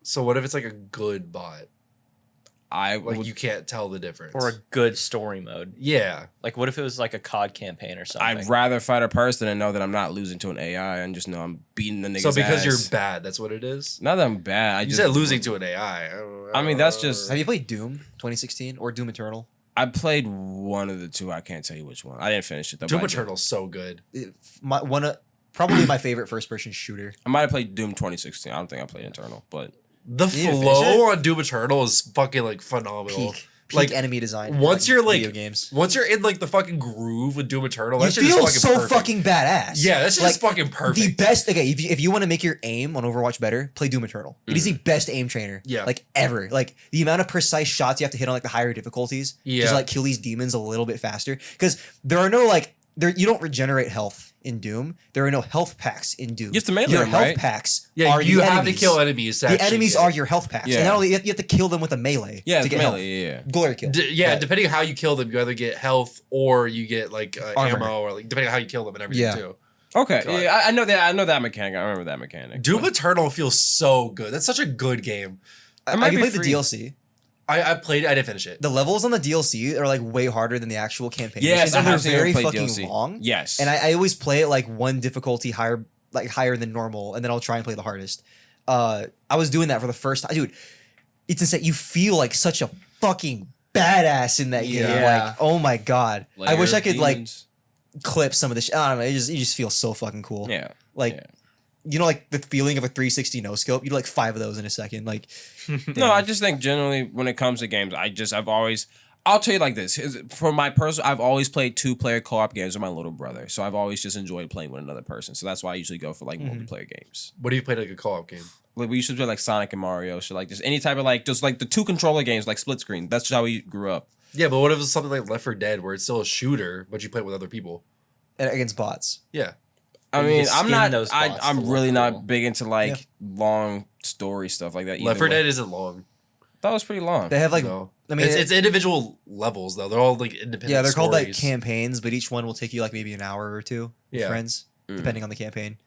Speaker 2: So what if it's like a good bot?
Speaker 1: I
Speaker 2: Like
Speaker 1: would,
Speaker 2: you can't tell the difference.
Speaker 4: or a good story mode.
Speaker 2: yeah.
Speaker 4: Like, what if it was like a COD campaign or something?
Speaker 1: I'd rather fight a person and know that I'm not losing to an AI and just know I'm beating the nigga's
Speaker 2: So because
Speaker 1: ass.
Speaker 2: you're bad, that's what it is.
Speaker 1: Not that I'm bad. I
Speaker 2: You
Speaker 1: just
Speaker 2: said losing to an AI.
Speaker 1: I mean, that's just-
Speaker 3: Have you played Doom 2016 or Doom Eternal?
Speaker 1: I played one of the two. I can't tell you which one. I didn't finish it though.
Speaker 2: Doom
Speaker 1: but I did.
Speaker 2: Eternal's so good.
Speaker 3: Probably my favorite first person shooter.
Speaker 1: I might have played Doom 2016. I don't think I played Eternal, but
Speaker 2: The
Speaker 3: You didn't
Speaker 2: flow
Speaker 3: finish
Speaker 2: on Doom Eternal is fucking like phenomenal.
Speaker 3: Peak
Speaker 2: Like,
Speaker 3: enemy design.
Speaker 2: once you're like
Speaker 3: video games,
Speaker 2: once you're in like the fucking groove with Doom Eternal,
Speaker 3: you
Speaker 2: that shit is
Speaker 3: feel
Speaker 2: fucking
Speaker 3: so
Speaker 2: perfect.
Speaker 3: fucking badass.
Speaker 2: Yeah, that's just
Speaker 3: Like,
Speaker 2: fucking perfect.
Speaker 3: The best. Okay, if you want to make your aim on Overwatch better, play Doom Eternal. It is the best aim trainer.
Speaker 2: Yeah.
Speaker 3: Like ever. Like the amount of precise shots you have to hit on like the higher difficulties.
Speaker 2: Yeah.
Speaker 3: Just like kill these demons a little bit faster. Because there are no like you don't regenerate health in Doom. There are no health packs in Doom.
Speaker 1: You have to melee
Speaker 3: your
Speaker 1: them,
Speaker 3: health
Speaker 1: right?
Speaker 3: packs
Speaker 2: Yeah,
Speaker 3: are
Speaker 2: you
Speaker 3: the
Speaker 2: have
Speaker 3: enemies.
Speaker 2: to kill enemies. To
Speaker 3: The
Speaker 2: actually
Speaker 3: enemies
Speaker 2: get
Speaker 3: are
Speaker 2: it.
Speaker 3: your health packs.
Speaker 1: Yeah.
Speaker 3: And not only you have to kill them with a melee
Speaker 1: yeah,
Speaker 3: to
Speaker 1: it's
Speaker 3: get
Speaker 1: melee.
Speaker 3: health.
Speaker 1: Yeah.
Speaker 3: Glory kill.
Speaker 2: Yeah,
Speaker 3: But-
Speaker 2: depending on how you kill them, you either get health or you get like
Speaker 3: Armor.
Speaker 2: ammo, or like depending on how you kill them and everything
Speaker 3: Yeah.
Speaker 2: too.
Speaker 1: Okay.
Speaker 2: God.
Speaker 1: Yeah, I know that. I know that mechanic. I remember that mechanic.
Speaker 2: Doom Eternal feels so good. That's such a good game.
Speaker 3: I
Speaker 1: might
Speaker 3: can
Speaker 1: be
Speaker 3: play the
Speaker 1: free.
Speaker 3: DLC.
Speaker 2: I played it. I didn't finish it.
Speaker 3: The levels on the DLC are like way harder than the actual campaign.
Speaker 1: Yes,
Speaker 3: missions,
Speaker 1: I
Speaker 3: and they're
Speaker 1: have seen her
Speaker 3: very
Speaker 1: play
Speaker 3: fucking
Speaker 1: DLC.
Speaker 3: long.
Speaker 1: Yes.
Speaker 3: And I always play it like one difficulty higher than normal, and then I'll try and play the hardest. I was doing that for the first time, dude. It's insane. You feel like such a fucking badass in that game.
Speaker 4: Yeah.
Speaker 3: Like, oh my god. I wish I could
Speaker 1: Demons.
Speaker 3: like clip some of this. I don't know. You just feel so fucking cool.
Speaker 1: Yeah.
Speaker 3: Like.
Speaker 1: yeah.
Speaker 3: You know, like the feeling of a 360 no scope. You do like 5 of those in a second. Like,
Speaker 1: No, I just think generally when it comes to games, I'll tell you like this. For my personal, I've always played 2-player co-op games with my little brother. So I've always just enjoyed playing with another person. So that's why I usually go for like multiplayer games.
Speaker 2: What do you play like a co-op game?
Speaker 1: Like we used to play like Sonic and Mario, shit like this. Any type of like just like the 2 controller games like split screen. That's just how we grew up.
Speaker 2: Yeah, but what if it's something like Left 4 Dead where it's still a shooter, but you play it with other people?
Speaker 3: against bots.
Speaker 2: Yeah.
Speaker 1: I
Speaker 4: You
Speaker 1: mean,
Speaker 4: can
Speaker 1: I'm
Speaker 4: skin
Speaker 1: not.
Speaker 4: those bots to
Speaker 1: I'm
Speaker 4: look
Speaker 1: really
Speaker 4: cool.
Speaker 1: not big into like long story stuff like that.
Speaker 2: Left 4
Speaker 1: either way.
Speaker 2: Dead isn't long.
Speaker 1: That was pretty long.
Speaker 3: They have like,
Speaker 2: No.
Speaker 3: I mean,
Speaker 2: it's individual levels though. They're all like independent.
Speaker 3: yeah, they're called like
Speaker 2: stories.
Speaker 3: campaigns, but each one will take you like maybe an hour or two with
Speaker 2: Yeah.
Speaker 3: friends, depending on the campaign.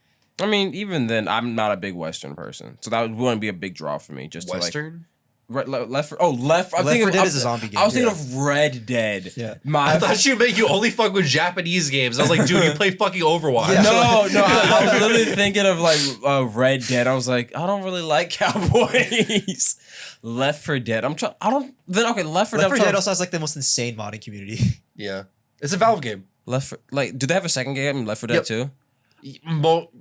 Speaker 1: I mean, even then, I'm not a big Western person, so that wouldn't be a big draw for me. Just
Speaker 2: Western.
Speaker 1: to like Left 4. Oh, Left. I'm
Speaker 3: Left 4
Speaker 1: thinking
Speaker 3: Dead
Speaker 1: of,
Speaker 3: is a zombie game.
Speaker 1: I was thinking
Speaker 3: Yeah.
Speaker 1: of Red Dead.
Speaker 3: Yeah.
Speaker 1: My
Speaker 2: I thought you only fuck with Japanese games. I was like, dude, you play fucking Overwatch.
Speaker 3: Yeah.
Speaker 1: No, I was literally thinking of like Red Dead. I was like, I don't really like cowboys. Left 4 Dead. I'm trying. I don't. Then okay, Left 4 Dead.
Speaker 3: Left 4
Speaker 1: I'm
Speaker 3: Dead
Speaker 1: trying-
Speaker 3: also has like the most insane modding community.
Speaker 2: Yeah. It's a Valve game.
Speaker 1: Left 4, like, do they have a second game? Left 4 Dead
Speaker 2: Yep.
Speaker 1: 2?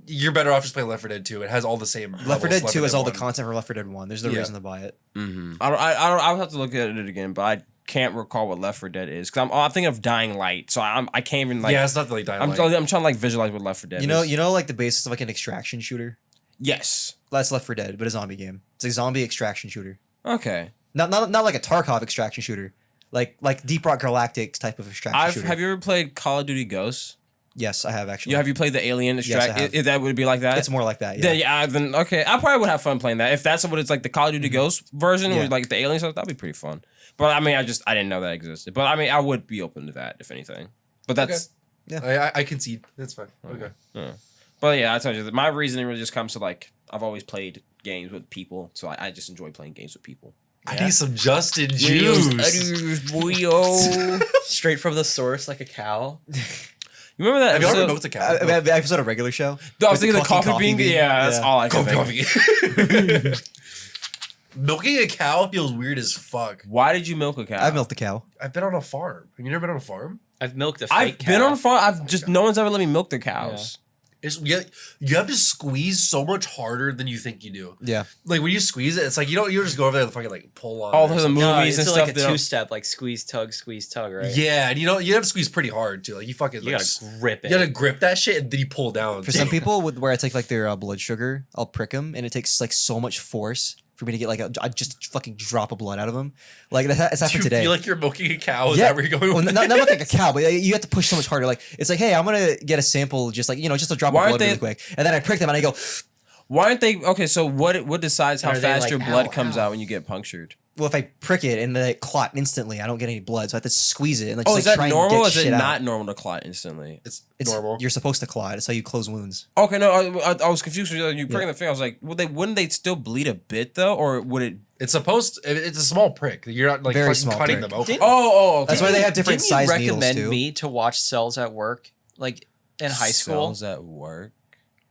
Speaker 2: You're better off just playing Left 4 Dead 2. It has all the same.
Speaker 3: Left 4
Speaker 2: levels
Speaker 3: Dead
Speaker 2: as
Speaker 3: 2 has all the
Speaker 2: 1.
Speaker 3: content for Left 4 Dead 1. There's no
Speaker 2: Yeah.
Speaker 3: reason to buy it.
Speaker 1: I don't. I would have to look at it again, but can't recall what Left 4 Dead is because I'm thinking of Dying Light, so I can't even like.
Speaker 2: Yeah, it's not like Dying
Speaker 1: I'm
Speaker 2: Light.
Speaker 1: trying to like visualize what Left 4 Dead is.
Speaker 3: You know, like the basis of like an extraction shooter.
Speaker 1: Yes.
Speaker 3: That's Left 4 Dead, but a zombie game. It's a zombie extraction shooter.
Speaker 1: Okay.
Speaker 3: Not like a Tarkov extraction shooter. Like Deep Rock Galactic type of extraction shooter.
Speaker 1: Have you ever played Call of Duty Ghosts?
Speaker 3: Yes, I have actually.
Speaker 1: Have you played the Alien Extract?
Speaker 3: Yes, I have.
Speaker 1: That would be like that.
Speaker 3: It's more like that. Yeah.
Speaker 1: Then okay. I probably would have fun playing that if that's what it's like the Call of Duty Ghosts version
Speaker 3: Yeah.
Speaker 1: or like the Alien stuff. That'd be pretty fun. But I mean, I didn't know that existed. But I mean, I would be open to that if anything. But that's.
Speaker 2: I concede. That's fine. Okay.
Speaker 1: Yeah. But yeah, I told you that my reasoning really just comes to like I've always played games with people, so I just enjoy playing games with people.
Speaker 2: I need some Justin juice.
Speaker 4: Straight from the source, like a cow.
Speaker 1: You remember that
Speaker 2: Have you ever
Speaker 1: episode?
Speaker 2: milked a cow?
Speaker 3: The episode of Regular Show.
Speaker 1: No, I was
Speaker 3: With
Speaker 1: thinking the coffee bean. Yeah, that's all I could think.
Speaker 2: Coffee. Milking a cow feels weird as fuck.
Speaker 1: Why did you milk a cow?
Speaker 3: I've milked a cow.
Speaker 2: I've been on a farm. Have you never been on a farm?
Speaker 4: I've milked a fake
Speaker 1: I've
Speaker 4: cow.
Speaker 1: been on a farm. I've just no one's ever let me milk their cows.
Speaker 2: You have to squeeze so much harder than you think you do.
Speaker 3: Yeah.
Speaker 2: Like when you squeeze it, it's like you just go over there and fucking like pull on.
Speaker 1: All
Speaker 2: it or
Speaker 1: the
Speaker 2: something.
Speaker 1: movies
Speaker 4: it's
Speaker 1: and
Speaker 4: like
Speaker 1: stuff.
Speaker 4: a two-step, like squeeze, tug, right?
Speaker 2: Yeah, and you have to squeeze pretty hard too. Like you fucking
Speaker 4: You
Speaker 2: like,
Speaker 4: gotta grip it.
Speaker 2: you gotta grip that shit and then you pull down.
Speaker 3: For some people, where I take like their blood sugar, I'll prick them, and it takes like so much force for me to get like I just fucking drop of blood out of them. Like it's
Speaker 2: Do
Speaker 3: happened
Speaker 2: you
Speaker 3: today.
Speaker 2: feel like you're milking a cow? Is that where you're going
Speaker 3: well,
Speaker 2: with
Speaker 3: not like a cow, but you have to push so much harder. Like it's like, hey, I'm gonna get a sample, just like just a drop
Speaker 1: Why
Speaker 3: of
Speaker 1: aren't
Speaker 3: blood really
Speaker 1: they-
Speaker 3: quick, and then I prick them and I go,
Speaker 1: Why aren't they okay? So what decides how
Speaker 4: Are they
Speaker 1: fast
Speaker 4: like,
Speaker 1: your blood
Speaker 4: ow,
Speaker 1: comes
Speaker 4: ow?
Speaker 1: out when you get punctured?
Speaker 3: well, if I prick it and then it clot instantly, I don't get any blood, so I have to squeeze it and like,
Speaker 1: Oh,
Speaker 3: just,
Speaker 1: is
Speaker 3: like,
Speaker 1: that
Speaker 3: try and
Speaker 1: normal?
Speaker 3: get
Speaker 1: Or is it
Speaker 3: shit out.
Speaker 1: not normal to clot instantly?
Speaker 2: It's
Speaker 3: It's
Speaker 2: normal.
Speaker 3: You're supposed to clot. It's how you close wounds.
Speaker 1: Okay, no, I was confused. You pricking the finger. I was like, wouldn't they still bleed a bit though, or would it?
Speaker 2: It's a small prick. You're not like
Speaker 3: Very
Speaker 2: fucking
Speaker 3: small
Speaker 2: cutting
Speaker 3: prick.
Speaker 2: them open.
Speaker 1: Okay.
Speaker 3: That's why they have different
Speaker 4: Didn't
Speaker 3: size
Speaker 4: you
Speaker 3: needles
Speaker 4: recommend
Speaker 3: too.
Speaker 4: me to watch Cells at Work, like in high school?
Speaker 1: Cells at work.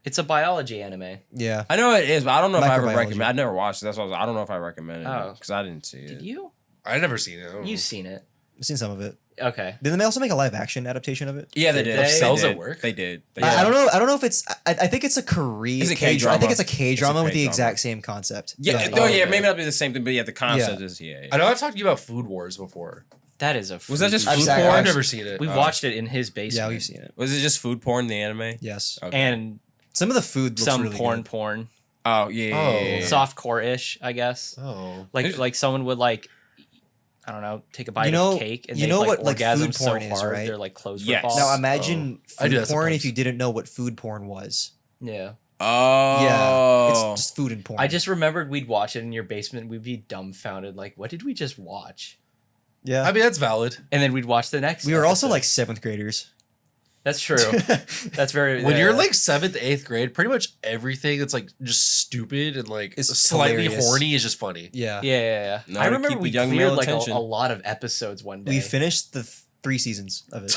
Speaker 4: It's a biology anime.
Speaker 3: Yeah.
Speaker 1: I know it is, but I don't know if I ever
Speaker 3: Microbiology.
Speaker 1: recommend. I never watched it. That's why I don't know if I recommended
Speaker 4: Oh.
Speaker 1: it because I didn't see it.
Speaker 4: Did you?
Speaker 2: I've never seen it. I don't know.
Speaker 4: You've seen it.
Speaker 3: I've seen some of it.
Speaker 4: Okay.
Speaker 3: Didn't they also make a live action adaptation of it?
Speaker 1: Yeah, they
Speaker 4: Did
Speaker 1: did.
Speaker 4: they?
Speaker 1: They
Speaker 2: Cells
Speaker 1: did.
Speaker 2: at Work?
Speaker 1: They did. They
Speaker 3: I
Speaker 1: did.
Speaker 3: don't know if it's. I think it's a Korean.
Speaker 1: It's a
Speaker 3: I
Speaker 1: K-drama.
Speaker 3: think it's a K drama with the
Speaker 1: K-drama.
Speaker 3: exact same concept.
Speaker 1: Yeah,
Speaker 3: Like,
Speaker 1: no,
Speaker 2: oh,
Speaker 1: yeah,
Speaker 2: okay.
Speaker 1: maybe not be the same thing, but yeah, the concept
Speaker 3: Yeah.
Speaker 1: is yeah.
Speaker 2: I know I've talked to you about Food Wars before.
Speaker 4: That is a.
Speaker 1: Was that just
Speaker 4: freaky
Speaker 1: food
Speaker 3: I've
Speaker 1: porn?
Speaker 2: I've never seen it.
Speaker 4: We
Speaker 1: Oh.
Speaker 4: watched it in his
Speaker 3: Yeah,
Speaker 4: basement.
Speaker 3: we've seen it.
Speaker 1: Was it just food porn, the anime?
Speaker 3: Yes.
Speaker 1: Okay.
Speaker 4: And
Speaker 3: Some of the food looks
Speaker 4: some
Speaker 3: really
Speaker 4: porn,
Speaker 3: good.
Speaker 1: Oh yeah.
Speaker 4: soft core-ish, I guess.
Speaker 2: Oh.
Speaker 4: Like someone would like, I don't know, take a bite
Speaker 3: You know-
Speaker 4: of cake and
Speaker 3: you
Speaker 4: they
Speaker 3: know
Speaker 4: like
Speaker 3: what, like,
Speaker 4: orgasm
Speaker 3: food
Speaker 4: so
Speaker 3: porn is,
Speaker 4: hard
Speaker 3: right?
Speaker 4: their like clothes
Speaker 1: Yes.
Speaker 4: rip off.
Speaker 3: Now imagine
Speaker 2: I do
Speaker 3: food
Speaker 2: that
Speaker 3: porn
Speaker 2: sometimes.
Speaker 3: if you didn't know what food porn was.
Speaker 4: Yeah.
Speaker 1: Oh.
Speaker 3: Yeah, it's just food and porn.
Speaker 4: I just remembered we'd watch it in your basement. We'd be dumbfounded, like, what did we just watch?
Speaker 3: yeah.
Speaker 2: I mean, that's valid.
Speaker 4: And then we'd watch the next.
Speaker 3: we were also
Speaker 4: episode.
Speaker 3: like 7th graders.
Speaker 4: That's true. That's very.
Speaker 2: When you're like 7th, 8th grade, pretty much everything that's like just stupid and like
Speaker 3: It's
Speaker 2: slightly
Speaker 3: hilarious.
Speaker 2: horny is just funny.
Speaker 3: Yeah.
Speaker 4: Yeah.
Speaker 1: No,
Speaker 4: I
Speaker 1: to
Speaker 4: remember
Speaker 1: keep
Speaker 4: we
Speaker 1: the young
Speaker 4: cleared
Speaker 1: male
Speaker 4: like
Speaker 1: attention.
Speaker 4: a lot of episodes one day.
Speaker 3: We finished the 3 seasons of it.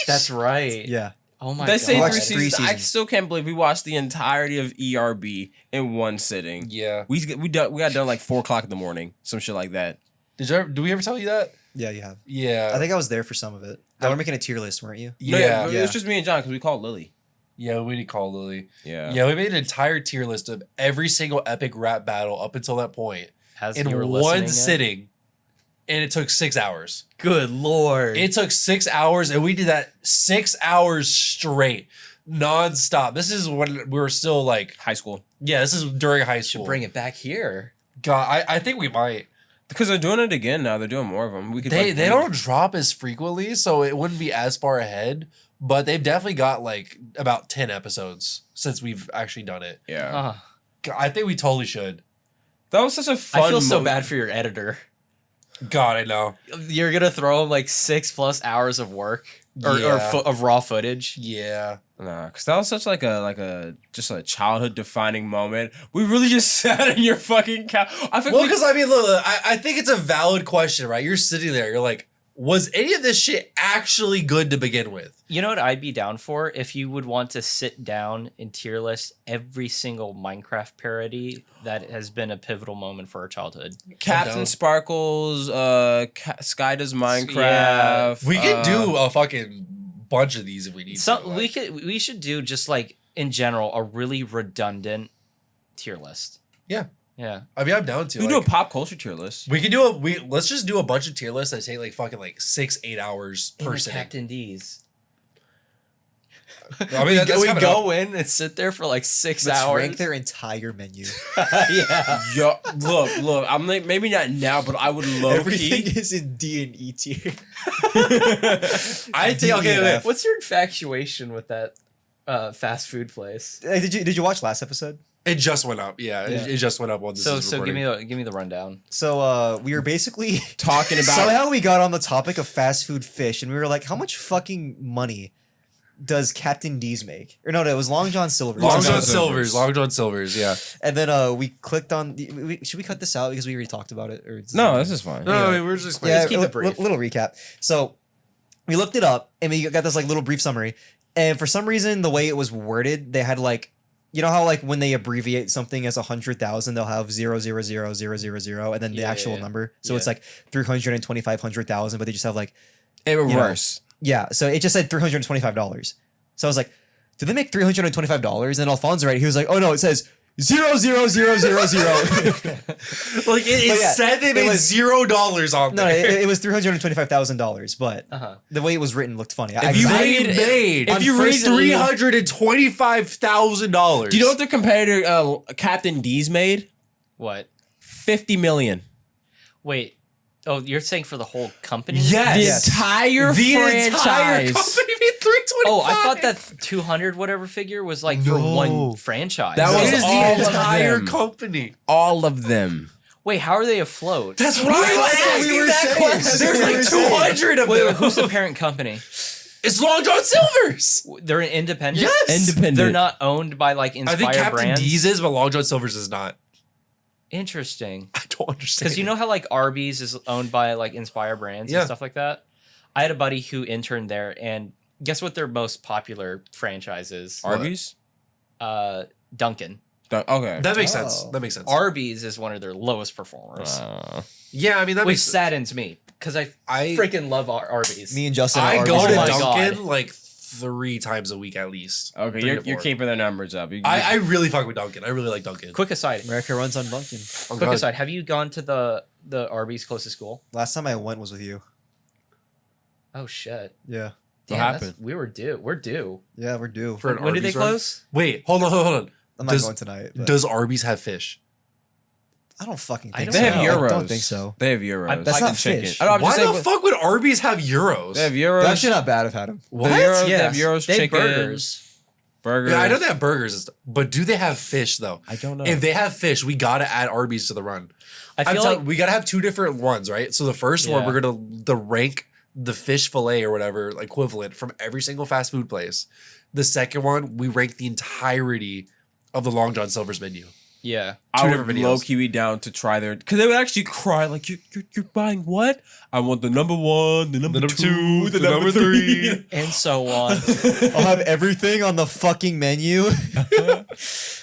Speaker 4: That's right.
Speaker 3: Yeah.
Speaker 4: Oh my
Speaker 1: They
Speaker 4: god.
Speaker 1: say
Speaker 3: watched
Speaker 1: 3
Speaker 3: 3
Speaker 1: seasons. I
Speaker 3: seasons.
Speaker 1: still can't believe we watched the entirety of ERB in one sitting.
Speaker 2: Yeah.
Speaker 1: We got done like 4:00 in the morning, some shit like that.
Speaker 2: Do we ever tell you that?
Speaker 3: Yeah, you have.
Speaker 2: Yeah.
Speaker 3: I think I was there for some of it. They were making a tier list, weren't you?
Speaker 1: No,
Speaker 2: yeah.
Speaker 1: but
Speaker 3: yeah.
Speaker 1: it was just me and John because we called Lily.
Speaker 2: Yeah, we did call Lily.
Speaker 1: Yeah.
Speaker 2: Yeah, we made an entire tier list of every single epic rap battle up until that point
Speaker 4: As
Speaker 2: in
Speaker 4: you were
Speaker 2: one
Speaker 4: listening in?
Speaker 2: sitting. And it took 6 hours.
Speaker 4: Good lord.
Speaker 2: It took 6 hours, and we did that 6 hours straight, nonstop. This is when we were still like,
Speaker 1: High school.
Speaker 2: yeah, this is during high
Speaker 4: should
Speaker 2: school.
Speaker 4: bring it back here.
Speaker 2: God, I think we might.
Speaker 1: Because they're doing it again now. They're doing more of them. We could.
Speaker 2: They don't drop as frequently, so it wouldn't be as far ahead. But they've definitely got like about 10 episodes since we've actually done it.
Speaker 1: Yeah.
Speaker 4: Ah,
Speaker 2: God, I think we totally should.
Speaker 1: That was such a fun.
Speaker 4: I feel so
Speaker 1: moment.
Speaker 4: bad for your editor.
Speaker 2: God, I know.
Speaker 4: You're gonna throw him like 6+ hours of work or
Speaker 2: Yeah.
Speaker 4: of raw footage.
Speaker 2: Yeah.
Speaker 1: Nah, because that was such like a just a childhood defining moment. We really just sat in your fucking couch. I think
Speaker 2: Well,
Speaker 1: we-
Speaker 2: because I mean, look, I think it's a valid question, right? You're sitting there, you're like, was any of this shit actually good to begin with?
Speaker 4: You know what I'd be down for if you would want to sit down and tier list every single Minecraft parody that has been a pivotal moment for our childhood.
Speaker 1: Captain
Speaker 2: down.
Speaker 1: Sparkles, Sky Does Minecraft.
Speaker 4: Yeah.
Speaker 2: We could do a fucking bunch of these if we need
Speaker 4: So
Speaker 2: to.
Speaker 4: we should do just like in general a really redundant tier list.
Speaker 2: Yeah.
Speaker 4: Yeah.
Speaker 2: I mean, I'm down to.
Speaker 1: We can do a pop culture tier list.
Speaker 2: We can do let's just do a bunch of tier lists that take like fucking like 6-8 hours per sitting.
Speaker 4: Captain D's.
Speaker 2: I mean, that's
Speaker 4: we
Speaker 2: coming
Speaker 4: go in and sit there for like 6
Speaker 3: Let's
Speaker 4: hours.
Speaker 3: rank their entire menu.
Speaker 4: Yeah.
Speaker 1: Yo, look. I'm like maybe not now, but I would love
Speaker 3: Everything is in D and E tier.
Speaker 2: I think okay, wait.
Speaker 4: What's your infatuation with that fast food place?
Speaker 3: Hey, did you watch last episode?
Speaker 2: It just went up. Yeah,
Speaker 3: Yeah.
Speaker 2: It just went up on this.
Speaker 4: So give me the rundown.
Speaker 3: So we were basically
Speaker 1: talking about.
Speaker 3: somehow we got on the topic of fast food fish, and we were like, how much fucking money does Captain D's make? Or no, it was Long John Silver's.
Speaker 2: Long
Speaker 1: John
Speaker 2: John
Speaker 1: Silver's.
Speaker 2: Silver's. Long John Silver's. Yeah.
Speaker 3: And then we clicked on. Should we cut this out because we already talked about it? Or
Speaker 1: No, this is fine.
Speaker 2: No,
Speaker 3: Anyway.
Speaker 2: I mean, we're just
Speaker 3: yeah,
Speaker 4: keep it brief.
Speaker 3: Little recap. So we looked it up and we got this like little brief summary. And for some reason, the way it was worded, they had like, you know how like when they abbreviate something as 100,000, they'll have 0000000 and then the actual number. So it's like 325,000, but they just have like
Speaker 1: In reverse.
Speaker 3: yeah. So it just said $325. So I was like, did they make $325? And Alfonso, right? He was like, oh no, it says 00000.
Speaker 2: like it
Speaker 3: yeah,
Speaker 2: said they
Speaker 3: it
Speaker 2: made
Speaker 3: was-
Speaker 2: $0 on
Speaker 3: No,
Speaker 2: there.
Speaker 3: it was $325,000, but the way it was written looked funny.
Speaker 1: If you
Speaker 2: If you read
Speaker 1: unfortunately-
Speaker 2: $325,000.
Speaker 1: Do you know what their competitor Captain D's made?
Speaker 4: What?
Speaker 1: 50 million.
Speaker 4: Wait. Oh, you're saying for the whole company?
Speaker 2: Yes.
Speaker 1: The
Speaker 3: Yes.
Speaker 1: entire
Speaker 2: the entire
Speaker 1: franchise.
Speaker 2: company made $325.
Speaker 4: Oh, I thought that 200 whatever figure was like for
Speaker 3: No.
Speaker 4: one franchise.
Speaker 1: That
Speaker 2: It
Speaker 1: was
Speaker 2: is
Speaker 1: all
Speaker 2: the
Speaker 1: of
Speaker 2: entire
Speaker 1: them.
Speaker 2: company.
Speaker 1: All of them.
Speaker 4: Wait, how are they afloat?
Speaker 2: That's what I was asking that question. There's like 200 of
Speaker 4: Wait,
Speaker 2: them.
Speaker 4: who's the parent company?
Speaker 2: It's Long John Silver's.
Speaker 4: They're an independent.
Speaker 2: Yes.
Speaker 1: Independent.
Speaker 4: They're not owned by like
Speaker 2: I
Speaker 4: Inspire
Speaker 2: think Captain
Speaker 4: Brands.
Speaker 2: D's is, but Long John Silver's is not.
Speaker 4: Interesting.
Speaker 2: I don't understand.
Speaker 4: Because you know how like Arby's is owned by like Inspire Brands
Speaker 2: Yeah.
Speaker 4: and stuff like that. I had a buddy who interned there, and guess what their most popular franchise is?
Speaker 1: Arby's?
Speaker 4: Dunkin'.
Speaker 1: Okay.
Speaker 2: that makes sense.
Speaker 3: Oh.
Speaker 2: That makes sense.
Speaker 4: Arby's is one of their lowest performers,
Speaker 2: Yeah, I mean that
Speaker 4: which
Speaker 2: makes
Speaker 4: saddens me because I freaking love Arby's.
Speaker 3: Me and Justin.
Speaker 2: I
Speaker 3: are
Speaker 2: go
Speaker 3: Arby's
Speaker 2: to
Speaker 4: Oh my
Speaker 3: guys.
Speaker 2: Dunkin'
Speaker 4: God.
Speaker 2: like 3 times a week at least.
Speaker 1: Okay,
Speaker 2: 3
Speaker 1: you're,
Speaker 2: to
Speaker 1: you're
Speaker 2: 4.
Speaker 1: keeping the numbers up.
Speaker 2: I really fuck with Dunkin'. I really like Dunkin'.
Speaker 4: Quick aside.
Speaker 3: America runs on Dunkin'.
Speaker 2: Oh,
Speaker 4: Quick
Speaker 2: God.
Speaker 4: aside. Have you gone to the Arby's close to school?
Speaker 3: Last time I went was with you.
Speaker 4: Oh shit.
Speaker 3: Yeah.
Speaker 1: What
Speaker 4: Damn,
Speaker 1: happened?
Speaker 4: We were due. We're due.
Speaker 3: Yeah, we're due.
Speaker 2: For an
Speaker 4: When did they
Speaker 2: Arby's run?
Speaker 4: close?
Speaker 2: Wait, hold on.
Speaker 3: I'm not
Speaker 2: Does-
Speaker 3: going tonight. But
Speaker 2: Does Arby's have fish?
Speaker 3: I don't fucking
Speaker 4: I
Speaker 3: think
Speaker 4: don't
Speaker 3: so.
Speaker 1: They have
Speaker 4: know.
Speaker 1: euros.
Speaker 3: I don't think so.
Speaker 1: They have euros.
Speaker 3: That's
Speaker 1: Like
Speaker 3: not
Speaker 1: the chicken.
Speaker 3: fish.
Speaker 1: I don't, I'm
Speaker 2: Why
Speaker 1: just
Speaker 2: the
Speaker 1: saying,
Speaker 2: fuck would Arby's have euros?
Speaker 1: They have euros.
Speaker 3: They're actually not bad. I've had them.
Speaker 1: The euros, They have
Speaker 4: Yes.
Speaker 1: euros,
Speaker 4: They have
Speaker 1: chicken,
Speaker 4: burgers.
Speaker 1: burgers.
Speaker 2: Yeah, I know they have burgers and stuff, but do they have fish though?
Speaker 1: I don't know.
Speaker 2: If they have fish, we gotta add Arby's to the run.
Speaker 4: I feel like
Speaker 2: we gotta have 2 different ones, right? So the first one
Speaker 4: Yeah.
Speaker 2: we're gonna rank the fish fillet or whatever equivalent from every single fast food place. The second one we rank the entirety of the Long John Silver's menu.
Speaker 4: yeah.
Speaker 1: I
Speaker 2: Two
Speaker 1: would
Speaker 2: different videos.
Speaker 1: low key be down to try their, because they would actually cry like you're buying what? I want the number 1, the number 2, the number 3.
Speaker 4: And so on.
Speaker 3: I'll have everything on the fucking menu. No,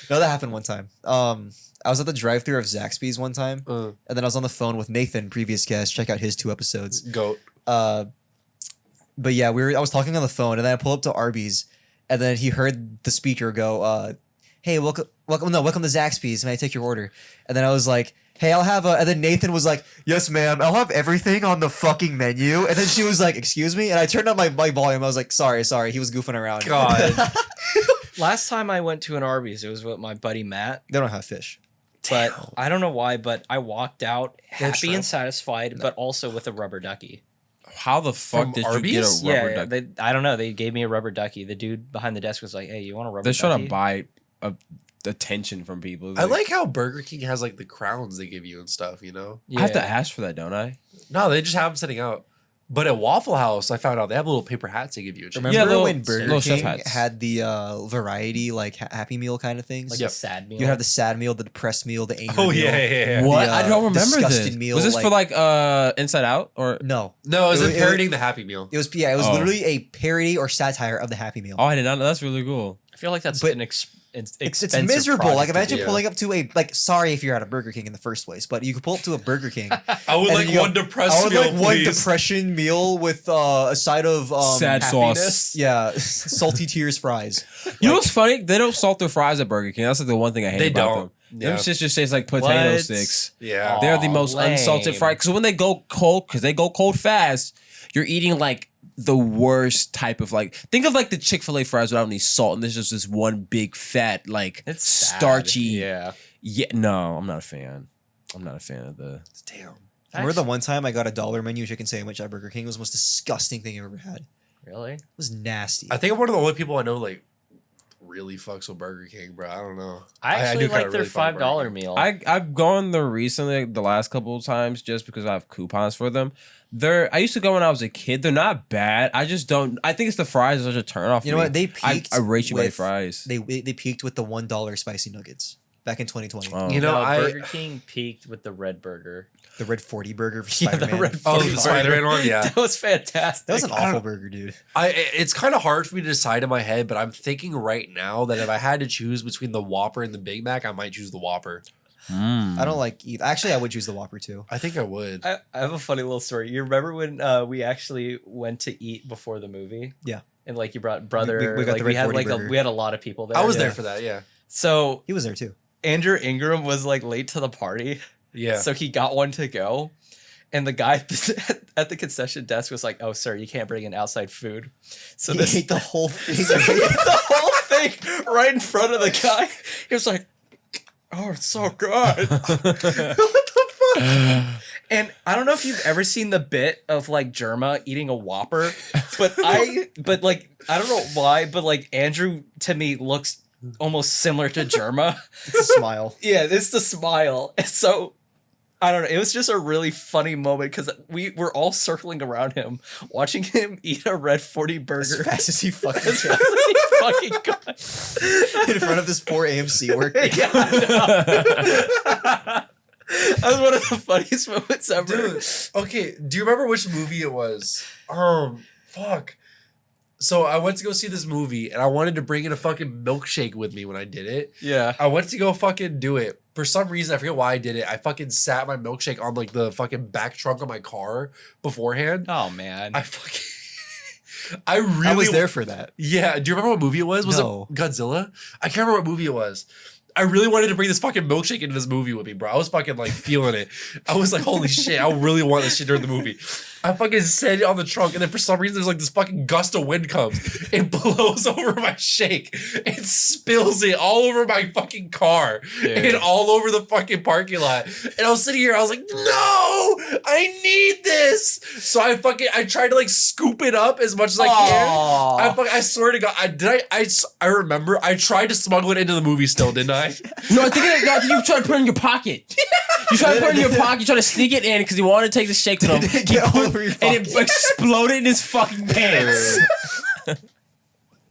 Speaker 3: that happened one time. I was at the drive-thru of Zaxby's one time, and then I was on the phone with Nathan, previous guest. Check out his 2 episodes.
Speaker 2: Goat.
Speaker 3: But yeah, I was talking on the phone, and then I pulled up to Arby's, and then he heard the speaker go, "Hey, welcome to Zaxby's. May I take your order?" And then I was like, "Hey, I'll have a." And then Nathan was like, "Yes, ma'am. I'll have everything on the fucking menu." And then she was like, "Excuse me," and I turned up my volume. I was like, "Sorry." He was goofing around.
Speaker 2: God.
Speaker 4: Last time I went to an Arby's, it was with my buddy Matt.
Speaker 3: They don't have fish.
Speaker 4: But I don't know why, but I walked out happy
Speaker 2: shrimp.
Speaker 4: and satisfied, but also with a rubber ducky.
Speaker 1: How the fuck
Speaker 2: From
Speaker 1: did
Speaker 2: Arby's?
Speaker 1: you get a rubber
Speaker 4: Yeah,
Speaker 1: duck?
Speaker 4: I don't know. They gave me a rubber ducky. The dude behind the desk was like, "Hey, you want a rubber
Speaker 1: They're
Speaker 4: ducky?"
Speaker 1: trying to buy attention from people.
Speaker 2: I like how Burger King has like the crowns they give you and stuff, you know?
Speaker 1: I have to
Speaker 4: Yeah.
Speaker 1: ask for that, don't I?
Speaker 2: No, they just have them sitting out. But at Waffle House, I found out they have little paper hats they give you. And shit.
Speaker 3: Remember
Speaker 1: Yeah, little-
Speaker 3: when Burger
Speaker 1: little chef
Speaker 3: King
Speaker 1: hats.
Speaker 3: had the variety like Happy Meal kind of things?
Speaker 4: Like
Speaker 2: Yep.
Speaker 4: a sad meal.
Speaker 3: You have the sad meal, the depressed meal, the angry
Speaker 2: Oh
Speaker 3: meal.
Speaker 2: yeah.
Speaker 1: What?
Speaker 3: The,
Speaker 1: I don't remember this.
Speaker 3: disgusting meal,
Speaker 1: Was this for like Inside Out or?
Speaker 3: No,
Speaker 2: No, it was
Speaker 3: It-
Speaker 2: parodying the Happy Meal.
Speaker 3: it was it was
Speaker 1: Oh.
Speaker 3: literally a parody or satire of the Happy Meal.
Speaker 1: Oh, I did not know. That's really cool.
Speaker 4: I feel like that's
Speaker 3: But
Speaker 4: an
Speaker 3: It's
Speaker 4: expensive
Speaker 3: miserable. Like
Speaker 4: project to
Speaker 3: imagine
Speaker 4: do.
Speaker 3: pulling up to a sorry if you're at a Burger King in the first place, but you could pull up to a Burger King.
Speaker 2: I would
Speaker 3: And
Speaker 2: like
Speaker 3: then you
Speaker 2: one
Speaker 3: go,
Speaker 2: depressed
Speaker 3: I would
Speaker 2: meal,
Speaker 3: like one
Speaker 2: please.
Speaker 3: depression meal with a side of
Speaker 1: Sad
Speaker 3: happiness.
Speaker 1: sauce.
Speaker 3: Yeah, salty tears fries.
Speaker 1: You know what's funny? They don't salt their fries at Burger King. That's like the one thing I hate
Speaker 2: They
Speaker 1: about
Speaker 2: don't.
Speaker 1: them.
Speaker 2: Yeah.
Speaker 1: Them shit just tastes like potato
Speaker 4: What?
Speaker 1: sticks.
Speaker 2: Yeah.
Speaker 1: They're the
Speaker 4: Aw,
Speaker 1: most unsalted
Speaker 4: lame.
Speaker 1: fried. Because when they go cold fast, you're eating like the worst type of like. Think of like the Chick-fil-A fries without any salt, and there's just this one big fat like
Speaker 4: It's sad.
Speaker 1: starchy.
Speaker 4: Yeah.
Speaker 1: Yeah. No, I'm not a fan. I'm not a fan of the.
Speaker 2: Damn.
Speaker 3: Remember the one time I got a $1 menu chicken sandwich at Burger King? It was the most disgusting thing I've ever had. It
Speaker 4: Really?
Speaker 3: was nasty.
Speaker 2: I think I'm one of the only people I know like really fucks with Burger King, bro. I don't know.
Speaker 4: I actually
Speaker 2: do kinda
Speaker 4: like their
Speaker 2: really fuck with Burger
Speaker 4: $5
Speaker 2: King.
Speaker 4: meal.
Speaker 1: I've gone there recently, the last couple of times, just because I have coupons for them. I used to go when I was a kid. They're not bad. I just don't. I think it's the fries that such a turn off.
Speaker 3: You know what? They peaked.
Speaker 1: I rate you by
Speaker 3: with-
Speaker 1: fries.
Speaker 3: They peaked with the $1 spicy nuggets back in 2020.
Speaker 1: Oh.
Speaker 2: You know,
Speaker 4: Burger King peaked with the red burger.
Speaker 3: The red 40 burger for
Speaker 4: Yeah, the
Speaker 3: Spider-Man.
Speaker 4: red
Speaker 2: Oh,
Speaker 4: 40
Speaker 2: the Spider-Man one? Yeah.
Speaker 4: That was fantastic.
Speaker 3: That was an awful burger, dude.
Speaker 2: It's kind of hard for me to decide in my head, but I'm thinking right now that if I had to choose between the Whopper and the Big Mac, I might choose the Whopper.
Speaker 3: I don't like either. Actually, I would choose the Whopper too.
Speaker 2: I think I would.
Speaker 4: I have a funny little story. You remember when we actually went to eat before the movie?
Speaker 3: Yeah.
Speaker 4: And like you brought brother.
Speaker 3: We got
Speaker 4: like
Speaker 3: the
Speaker 4: we
Speaker 3: red
Speaker 4: had
Speaker 3: 40
Speaker 4: like
Speaker 3: burger.
Speaker 4: we had a lot of people there.
Speaker 2: I was
Speaker 3: Yeah.
Speaker 2: there for that, yeah.
Speaker 4: So
Speaker 3: He was there too.
Speaker 4: Andrew Ingram was like late to the party.
Speaker 2: Yeah.
Speaker 4: So he got one to go. And the guy at the concession desk was like, "Oh, sir, you can't bring in outside food." So
Speaker 3: He
Speaker 4: this
Speaker 3: ate the whole thing.
Speaker 4: so he ate the whole thing right in front of the guy. He was like, "Oh, it's so good." And I don't know if you've ever seen the bit of like Germa eating a Whopper, but I don't know why, but like Andrew to me looks almost similar to Germa.
Speaker 3: It's a smile.
Speaker 4: Yeah, it's the smile. And so I don't know. It was just a really funny moment because we were all circling around him, watching him eat a red 40 burger.
Speaker 3: As fast as he fucking
Speaker 4: As
Speaker 3: can.
Speaker 4: fast as he fucking got.
Speaker 3: In front of this poor AMC worker.
Speaker 4: Yeah, I know. That was one of the funniest moments ever.
Speaker 2: Dude, okay, do you remember which movie it was? Fuck. So I went to go see this movie and I wanted to bring in a fucking milkshake with me when I did it.
Speaker 4: Yeah.
Speaker 2: I went to go fucking do it. For some reason, I forget why I did it. I fucking sat my milkshake on like the fucking back trunk of my car beforehand.
Speaker 4: Oh man.
Speaker 2: I fucking I really
Speaker 3: I was there for that.
Speaker 2: Yeah. Do you remember what movie it was? Was
Speaker 3: No.
Speaker 2: it Godzilla? I can't remember what movie it was. I really wanted to bring this fucking milkshake into this movie with me, bro. I was fucking like feeling it. I was like, holy shit, I really want this shit during the movie. I fucking set it on the trunk, and then for some reason, there's like this fucking gust of wind comes. It blows over my shake. It spills it all over my fucking car
Speaker 4: Dude.
Speaker 2: and all over the fucking parking lot. And I was sitting here, I was like, no, I need this. So I tried to like scoop it up as much as I can.
Speaker 4: Aw.
Speaker 2: I swear to God, I remember I tried to smuggle it into the movie still, didn't I?
Speaker 1: No, I think you tried to put it in your pocket. You tried to put it in your pocket. You tried to sneak it in because you wanted to take the shake to him.
Speaker 3: It didn't get all over your
Speaker 1: And it
Speaker 3: pocket.
Speaker 1: exploded in his fucking pants.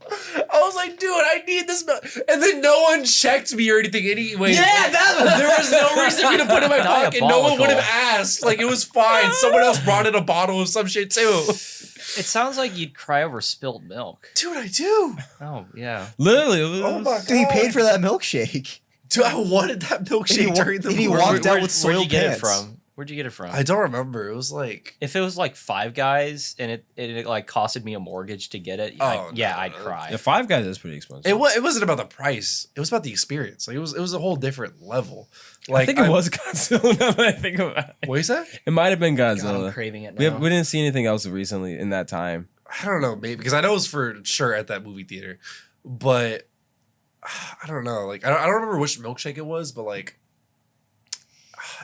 Speaker 2: I was like, dude, I need this milk. And then no one checked me or anything anyway.
Speaker 1: Yeah,
Speaker 2: There was no reason for me to put it in my pocket. No one would have
Speaker 4: Diabolical.
Speaker 2: asked. Like, it was fine. Someone else brought in a bottle of some shit too.
Speaker 4: It sounds like you'd cry over spilled milk.
Speaker 2: Dude, I do.
Speaker 4: Oh yeah.
Speaker 1: Literally. It was,
Speaker 2: Oh my God.
Speaker 3: Dude, he paid for that milkshake.
Speaker 2: Dude, I wanted that milkshake during the
Speaker 3: and he
Speaker 2: movie.
Speaker 3: walked out with
Speaker 4: Where'd you
Speaker 3: soiled
Speaker 4: get
Speaker 3: pants.
Speaker 4: it from? Where'd you get it from?
Speaker 2: I don't remember. It was like,
Speaker 4: If it was like Five Guys and it like costed me a mortgage to get it,
Speaker 2: Oh,
Speaker 4: yeah,
Speaker 2: no,
Speaker 4: I'd
Speaker 2: no.
Speaker 4: cry.
Speaker 1: The Five Guys is pretty expensive.
Speaker 2: it wasn't about the price. It was about the experience. Like, it was a whole different level. Like,
Speaker 1: I think it was Godzilla now that I think about it.
Speaker 2: What you say?
Speaker 1: It might have been
Speaker 4: God, I'm
Speaker 1: Godzilla.
Speaker 4: craving it
Speaker 1: We,
Speaker 4: now.
Speaker 1: we didn't see anything else recently in that time.
Speaker 2: I don't know, maybe because I know it was for sure at that movie theater, but I don't know. Like, I don't remember which milkshake it was, but like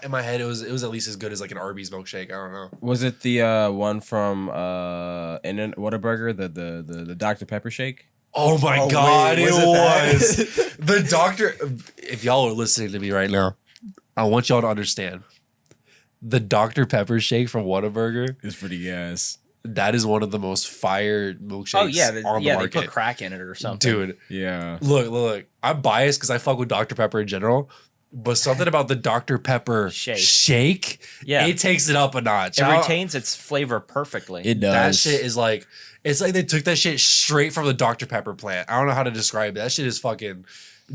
Speaker 2: in my head, it was at least as good as like an Arby's milkshake. I don't know.
Speaker 1: Was it the one from Whataburger, the Dr. Pepper shake?
Speaker 2: Oh my
Speaker 3: Oh,
Speaker 2: God,
Speaker 3: wait,
Speaker 2: it
Speaker 3: was it that?
Speaker 2: was the doctor. If y'all are listening to me right now, I want y'all to understand the Dr. Pepper shake from Whataburger.
Speaker 1: It's pretty gas.
Speaker 2: That is one of the most fire milkshakes
Speaker 4: Oh yeah,
Speaker 2: on the
Speaker 4: they
Speaker 2: market.
Speaker 4: put crack in it or something.
Speaker 2: Dude,
Speaker 1: Yeah.
Speaker 2: look. I'm biased because I fuck with Dr. Pepper in general, but something about the Dr. Pepper shake,
Speaker 4: Yeah.
Speaker 2: it takes it up a notch.
Speaker 4: It retains its flavor perfectly.
Speaker 1: It does.
Speaker 2: That shit is like, it's like they took that shit straight from the Dr. Pepper plant. I don't know how to describe it. That shit is fucking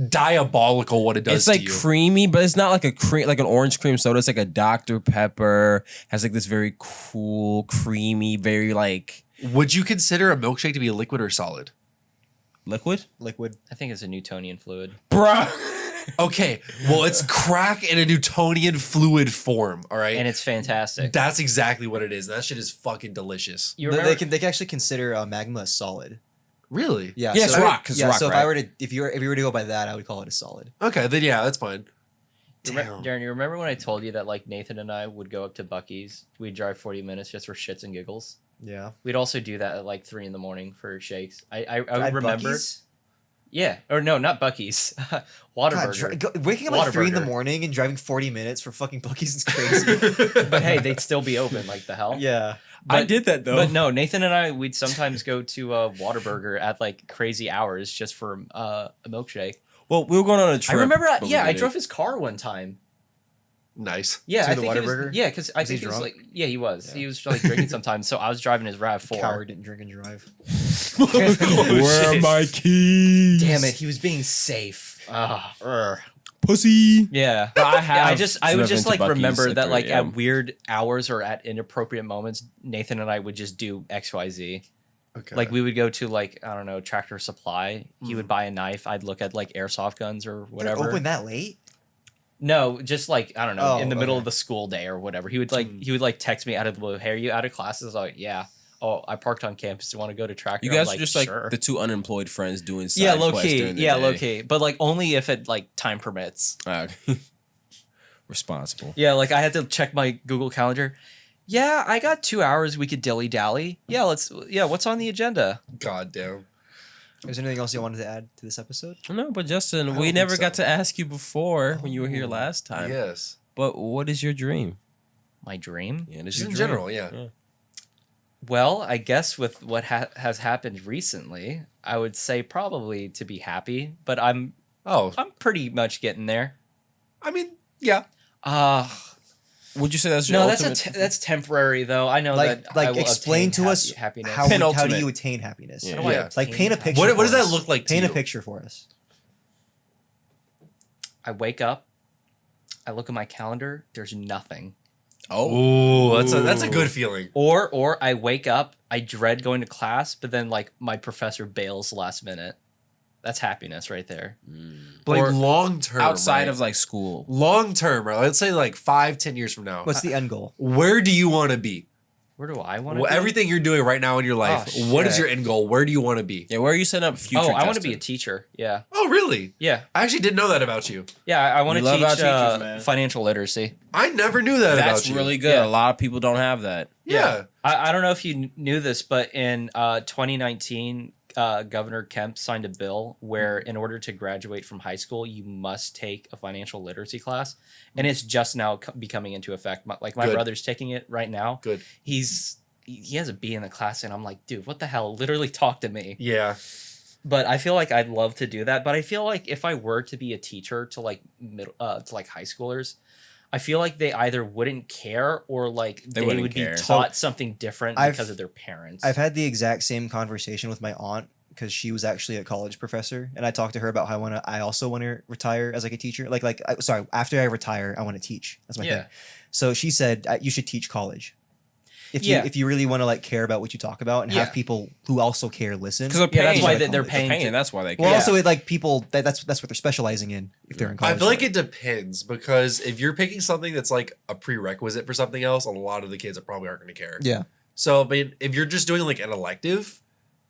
Speaker 2: diabolical what it does
Speaker 1: It's like
Speaker 2: to you.
Speaker 1: creamy, but it's not like a cream, like an orange cream soda. It's like a Dr. Pepper. Has like this very cool, creamy, very like
Speaker 2: Would you consider a milkshake to be a liquid or solid?
Speaker 1: Liquid?
Speaker 3: Liquid.
Speaker 4: I think it's a Newtonian fluid.
Speaker 1: Bruh.
Speaker 2: Okay, well, it's crack in a Newtonian fluid form, all right?
Speaker 4: And it's fantastic.
Speaker 2: That's exactly what it is. That shit is fucking delicious.
Speaker 4: You
Speaker 3: They
Speaker 4: remember?
Speaker 3: can actually consider magma a solid.
Speaker 2: Really?
Speaker 3: Yeah,
Speaker 1: Yeah, it's
Speaker 3: so
Speaker 1: rock, 'cause
Speaker 3: Yeah,
Speaker 1: rock,
Speaker 3: so
Speaker 1: right?
Speaker 3: if you were to go by that, I would call it a solid.
Speaker 2: Okay, then yeah, that's fine.
Speaker 4: Darren, you remember when I told you that like Nathan and I would go up to Bucky's? We'd drive 40 minutes just for shits and giggles.
Speaker 3: Yeah.
Speaker 4: We'd also do that at like 3 a.m. for shakes. I
Speaker 3: At
Speaker 4: remember.
Speaker 3: Buc-ee's?
Speaker 4: Yeah, or no, not Bucky's.
Speaker 3: God,
Speaker 4: Whataburger.
Speaker 3: waking up at 3 in the
Speaker 4: Whataburger.
Speaker 3: morning and driving 40 minutes for fucking Buc-ee's is crazy.
Speaker 4: But hey, they'd still be open. Like the hell.
Speaker 3: yeah.
Speaker 1: I
Speaker 4: But-
Speaker 1: did that though.
Speaker 4: But no, Nathan and I, we'd sometimes go to Whataburger at like crazy hours just for a milkshake.
Speaker 1: Well, we were going on a
Speaker 4: I
Speaker 1: trip.
Speaker 4: remember,
Speaker 1: but we
Speaker 4: yeah, I
Speaker 1: did it.
Speaker 4: drove his car one time.
Speaker 2: Nice.
Speaker 4: Yeah,
Speaker 3: To
Speaker 4: I
Speaker 3: the
Speaker 4: think it was,
Speaker 3: Whataburger?
Speaker 4: yeah, because I
Speaker 3: Was he
Speaker 4: think it was
Speaker 3: drunk?
Speaker 4: like, yeah, he was.
Speaker 3: Yeah.
Speaker 4: He was like drinking sometimes. So I was driving his Rav4.
Speaker 3: Coward didn't drink and drive.
Speaker 1: Where are my keys?
Speaker 4: Damn it, he was being safe.
Speaker 1: Pussy.
Speaker 4: Yeah.
Speaker 1: I have.
Speaker 4: I would
Speaker 1: driven
Speaker 4: just
Speaker 1: to
Speaker 4: like
Speaker 1: Buc-ee's
Speaker 4: remember
Speaker 1: at
Speaker 4: that
Speaker 1: 3
Speaker 4: like
Speaker 1: a.m.
Speaker 4: at weird hours or at inappropriate moments, Nathan and I would just do XYZ.
Speaker 2: Okay.
Speaker 4: Like we would go to like, I don't know, Tractor Supply. He would buy a knife. I'd look at like airsoft guns or whatever.
Speaker 3: Open that late?
Speaker 4: No, just like, I don't know,
Speaker 3: Oh,
Speaker 4: in the middle
Speaker 3: okay.
Speaker 4: of the school day or whatever. He would like text me out of the blue, "Hey, are you out of classes?" I was like, "Yeah." "Oh, I parked on campus. Do you want to go to Tractor?"
Speaker 1: You
Speaker 4: I'm
Speaker 1: guys are just like
Speaker 4: "Sure."
Speaker 1: the two unemployed friends doing side
Speaker 4: Yeah, low
Speaker 1: quests
Speaker 4: key.
Speaker 1: during the
Speaker 4: Yeah,
Speaker 1: day.
Speaker 4: low key. But like only if it like time permits.
Speaker 1: Responsible.
Speaker 4: Yeah, like I had to check my Google Calendar. Yeah, I got 2 hours we could dilly dally. Yeah, what's on the agenda?
Speaker 2: God damn.
Speaker 3: Is there anything else you wanted to add to this episode?
Speaker 1: No, but Justin,
Speaker 2: I
Speaker 1: we
Speaker 2: don't
Speaker 1: never
Speaker 2: think
Speaker 1: got
Speaker 2: so.
Speaker 1: to ask you before when you were here last time.
Speaker 2: Yes.
Speaker 1: But what is your dream?
Speaker 4: My dream?
Speaker 1: Yeah, this is
Speaker 2: Just
Speaker 1: your
Speaker 2: in
Speaker 1: dream.
Speaker 2: general, yeah.
Speaker 4: Well, I guess with what has happened recently, I would say probably to be happy, but I'm
Speaker 2: Oh,
Speaker 4: pretty much getting there.
Speaker 2: I mean, yeah.
Speaker 1: Would you say that's your
Speaker 4: No,
Speaker 1: ultimate?
Speaker 4: that's temporary though. I know
Speaker 3: Like,
Speaker 4: that I will
Speaker 3: explain
Speaker 4: obtain
Speaker 3: to us
Speaker 4: happiness.
Speaker 3: how do
Speaker 1: Penultimate.
Speaker 3: you attain happiness?
Speaker 1: Yeah.
Speaker 4: How do I
Speaker 2: Yeah.
Speaker 3: Like,
Speaker 4: obtain
Speaker 3: paint a
Speaker 4: happiness?
Speaker 3: picture.
Speaker 2: What does
Speaker 3: for
Speaker 2: that
Speaker 3: us.
Speaker 2: look like to
Speaker 3: Paint a
Speaker 2: you?
Speaker 3: picture for us.
Speaker 4: I wake up, I look at my calendar, there's nothing.
Speaker 1: Oh,
Speaker 2: Ooh, that's a good feeling.
Speaker 4: Or I wake up, I dread going to class, but then like my professor bails last minute. That's happiness right there.
Speaker 2: But
Speaker 4: Or
Speaker 2: like long term,
Speaker 1: outside
Speaker 2: right?
Speaker 1: of like school.
Speaker 2: long term, right? Let's say like 5-10 years from now.
Speaker 3: What's the end goal?
Speaker 2: Where do you want to be?
Speaker 4: Where do I want to
Speaker 2: Well,
Speaker 4: be?
Speaker 2: everything you're doing right now in your life,
Speaker 4: Oh,
Speaker 2: what is
Speaker 4: shit.
Speaker 2: your end goal? Where do you want to be?
Speaker 1: Yeah, where are you setting up future?
Speaker 4: Oh, I want to
Speaker 1: Justin?
Speaker 4: be a teacher. Yeah.
Speaker 2: Oh, really?
Speaker 4: Yeah.
Speaker 2: I actually didn't know that about you.
Speaker 4: Yeah, I want
Speaker 1: We
Speaker 4: to
Speaker 1: love our
Speaker 4: teach
Speaker 1: teachers, man.
Speaker 4: financial literacy.
Speaker 2: I never knew that
Speaker 1: That's
Speaker 2: about you.
Speaker 1: really good.
Speaker 4: Yeah.
Speaker 1: A lot of people don't have that.
Speaker 2: Yeah.
Speaker 4: I don't know if you knew this, but in 2019, Governor Kemp signed a bill where in order to graduate from high school, you must take a financial literacy class. And it's just now becoming into effect. My
Speaker 2: Good.
Speaker 4: brother's taking it right now.
Speaker 2: Good.
Speaker 4: He has a B in the class, and I'm like, dude, what the hell? Literally talk to me.
Speaker 2: Yeah.
Speaker 4: But I feel like I'd love to do that. But I feel like if I were to be a teacher to like to like high schoolers, I feel like they either wouldn't care or like they
Speaker 1: wouldn't
Speaker 4: would
Speaker 1: care.
Speaker 4: be taught something different
Speaker 3: I've-
Speaker 4: because of their parents.
Speaker 3: I've had the exact same conversation with my aunt because she was actually a college professor, and I talked to her about how I also want to retire as like a teacher. After I retire, I want to teach. That's my
Speaker 4: Yeah.
Speaker 3: thing. So she said you should teach college.
Speaker 4: Yeah.
Speaker 3: If you really want to like care about what you talk about and
Speaker 4: Yeah.
Speaker 3: have people who also care listen.
Speaker 1: Because they're
Speaker 4: Yeah,
Speaker 1: paying.
Speaker 4: that's why
Speaker 3: They're
Speaker 4: they're
Speaker 3: paying.
Speaker 4: paying.
Speaker 1: That's why they.
Speaker 3: Well,
Speaker 1: care.
Speaker 3: also it, like people that's what they're specializing in if they're in college.
Speaker 2: I feel like it depends because if you're picking something that's like a prerequisite for something else, a lot of the kids probably aren't going to care.
Speaker 3: Yeah.
Speaker 2: So, I mean, if you're just doing like an elective,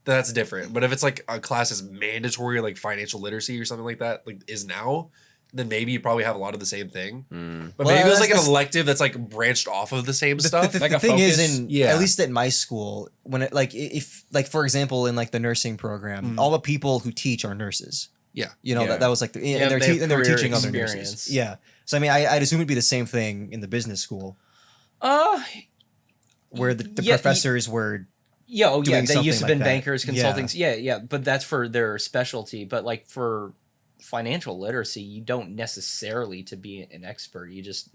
Speaker 2: then that's different. But if it's like a class that's mandatory, like financial literacy or something like that, like is now, then maybe you probably have a lot of the same thing. But
Speaker 3: Well,
Speaker 2: maybe it was like an
Speaker 3: that's-
Speaker 2: elective that's like branched off of the same stuff.
Speaker 3: The
Speaker 1: Like a
Speaker 3: thing is,
Speaker 1: focus?
Speaker 3: in
Speaker 2: Yeah.
Speaker 3: at least at my school, when it like if like for example in like the nursing program, all the people who teach are nurses.
Speaker 2: Yeah.
Speaker 3: You know
Speaker 1: Yeah.
Speaker 3: that was like the,
Speaker 4: Yeah,
Speaker 3: and they're
Speaker 4: they have
Speaker 3: and they're
Speaker 4: career
Speaker 3: teaching other
Speaker 4: experience.
Speaker 3: nurses. Yeah. So I mean, I'd assume it'd be the same thing in the business school where the
Speaker 4: Yeah,
Speaker 3: professors were.
Speaker 4: Yeah, oh yeah,
Speaker 3: doing
Speaker 4: they used to
Speaker 3: something
Speaker 4: been
Speaker 3: like that.
Speaker 4: bankers, consultings. Yeah, but that's for their specialty. But like for financial literacy, you don't necessarily to be an expert. You just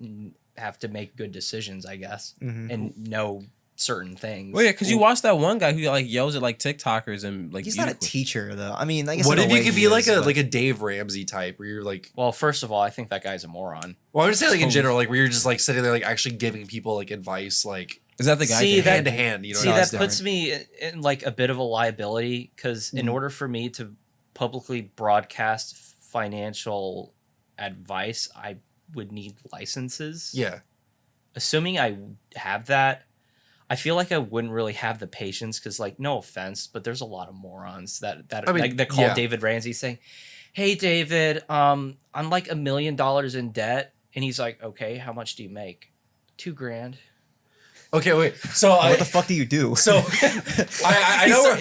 Speaker 4: have to make good decisions, I guess,
Speaker 3: Mhm.
Speaker 4: and know certain things.
Speaker 1: Well, yeah, because you watch that one guy who like yells at like TikTokers and like.
Speaker 3: He's not a
Speaker 1: beauty
Speaker 3: teacher though. I mean, I guess
Speaker 2: What
Speaker 3: in
Speaker 2: if
Speaker 3: a
Speaker 2: you
Speaker 3: way
Speaker 2: could
Speaker 3: he
Speaker 2: be like
Speaker 3: is,
Speaker 2: a
Speaker 3: but-
Speaker 2: like a Dave Ramsey type where you're like,
Speaker 4: Well, first of all, I think that guy's a moron.
Speaker 2: well, I'm just saying like in
Speaker 1: So-
Speaker 2: general, like where you're just like sitting there like actually giving people like advice, like
Speaker 1: Is that the guy?
Speaker 4: See,
Speaker 1: that-
Speaker 4: that-
Speaker 2: hand to hand. You know,
Speaker 4: See,
Speaker 2: what I
Speaker 3: it's
Speaker 4: that puts me in like a bit of a liability because in
Speaker 3: Mhm.
Speaker 4: order for me to publicly broadcast financial advice, I would need licenses.
Speaker 2: Yeah.
Speaker 4: Assuming I have that, I feel like I wouldn't really have the patience because, like, no offense, but there's a lot of morons that
Speaker 2: I mean,
Speaker 4: like that call
Speaker 2: yeah.
Speaker 4: David Ramsey saying, "Hey, David, I'm like $1 million in debt," and he's like, "Okay, how much do you make? $2,000."
Speaker 2: Okay, wait. So
Speaker 3: What the fuck do you do?
Speaker 2: So I know.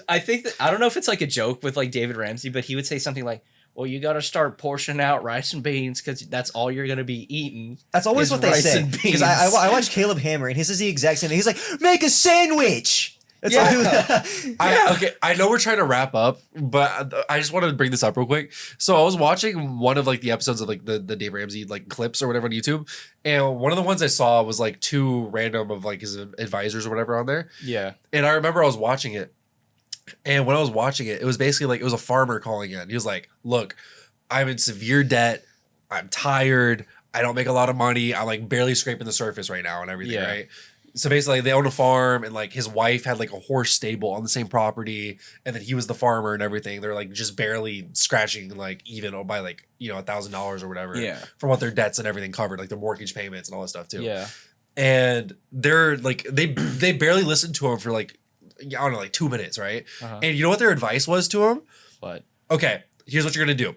Speaker 4: I think that I don't know if it's like a joke with like David Ramsey, but he would say something like, "Well, you got to start portioning out rice and beans because that's all you're gonna be eating."
Speaker 3: That's always
Speaker 4: is
Speaker 3: what they
Speaker 4: rice
Speaker 3: say.
Speaker 4: and
Speaker 3: Because
Speaker 4: beans.
Speaker 3: I watch Caleb Hammer, and his is the exact same thing. He's like, make a sandwich. That's all
Speaker 2: Okay, I know we're trying to wrap up, but I just wanted to bring this up real quick. So I was watching one of like the episodes of like the Dave Ramsey like clips or whatever on YouTube, and one of the ones I saw was like two random of like his advisors or whatever on there.
Speaker 4: Yeah.
Speaker 2: And I remember I was watching it, and when I was watching it, it was basically like it was a farmer calling in. He was like, "Look, I'm in severe debt. I'm tired. I don't make a lot of money. I'm like barely scraping the surface right now and everything,
Speaker 4: Yeah.
Speaker 2: right?" So basically, they own a farm, and like his wife had like a horse stable on the same property, and then he was the farmer and everything. They're like just barely scratching like even by like $1,000 or whatever,
Speaker 1: Yeah.
Speaker 2: from what their debts and everything covered, like their mortgage payments and all that stuff too.
Speaker 4: Yeah.
Speaker 2: And they're like they barely listened to him for like I don't know like 2 minutes, right?
Speaker 4: Uh-huh.
Speaker 2: And you know what their advice was to him?
Speaker 4: But
Speaker 2: Okay, here's what you're gonna do.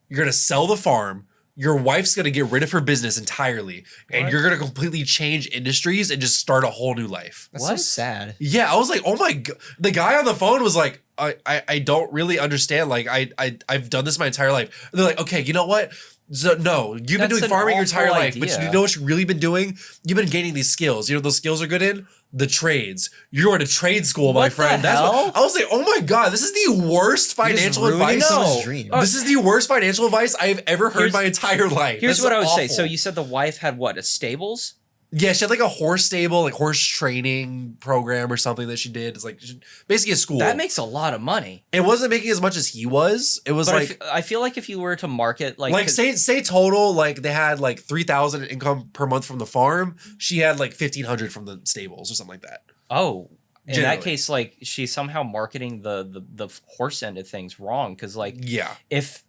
Speaker 2: You're gonna sell the farm. Your wife's gonna get rid of her business entirely, and
Speaker 4: What?
Speaker 2: you're gonna completely change industries and just start a whole new life.
Speaker 3: That's
Speaker 4: What?
Speaker 3: so sad.
Speaker 2: Yeah, I was like, oh my god. The guy on the phone was like, I don't really understand. Like, I've done this my entire life. And they're like, okay, you know what? So, no, you've been
Speaker 4: That's
Speaker 2: doing
Speaker 4: an
Speaker 2: farming your entire
Speaker 4: awful
Speaker 2: life, but
Speaker 4: idea.
Speaker 2: you know what you've really been doing? You've been gaining these skills. You know what those skills are good in? The trades. You're going to trade school, my
Speaker 4: What the
Speaker 2: friend. That's
Speaker 4: hell?
Speaker 2: what I was like, oh my god, this is the worst financial
Speaker 3: ruining
Speaker 2: advice.
Speaker 3: someone's dream.
Speaker 2: This is the worst financial advice I've ever heard
Speaker 4: Here's-
Speaker 2: my entire life.
Speaker 4: here's
Speaker 2: That's
Speaker 4: what I would say.
Speaker 2: awful.
Speaker 4: So you said the wife had what? A stables?
Speaker 2: Yeah, she had like a horse stable, like horse training program or something that she did. It's like basically a school.
Speaker 4: That makes a lot of money.
Speaker 2: It wasn't making as much as he was. It was
Speaker 4: But
Speaker 2: like
Speaker 4: I feel like if you were to market
Speaker 2: like say total like they had like 3,000 income per month from the farm. She had like 1,500 from the stables or something like that.
Speaker 4: oh, in
Speaker 2: Generally.
Speaker 4: that case, like she's somehow marketing the horse end of things wrong because like
Speaker 2: Yeah.
Speaker 4: if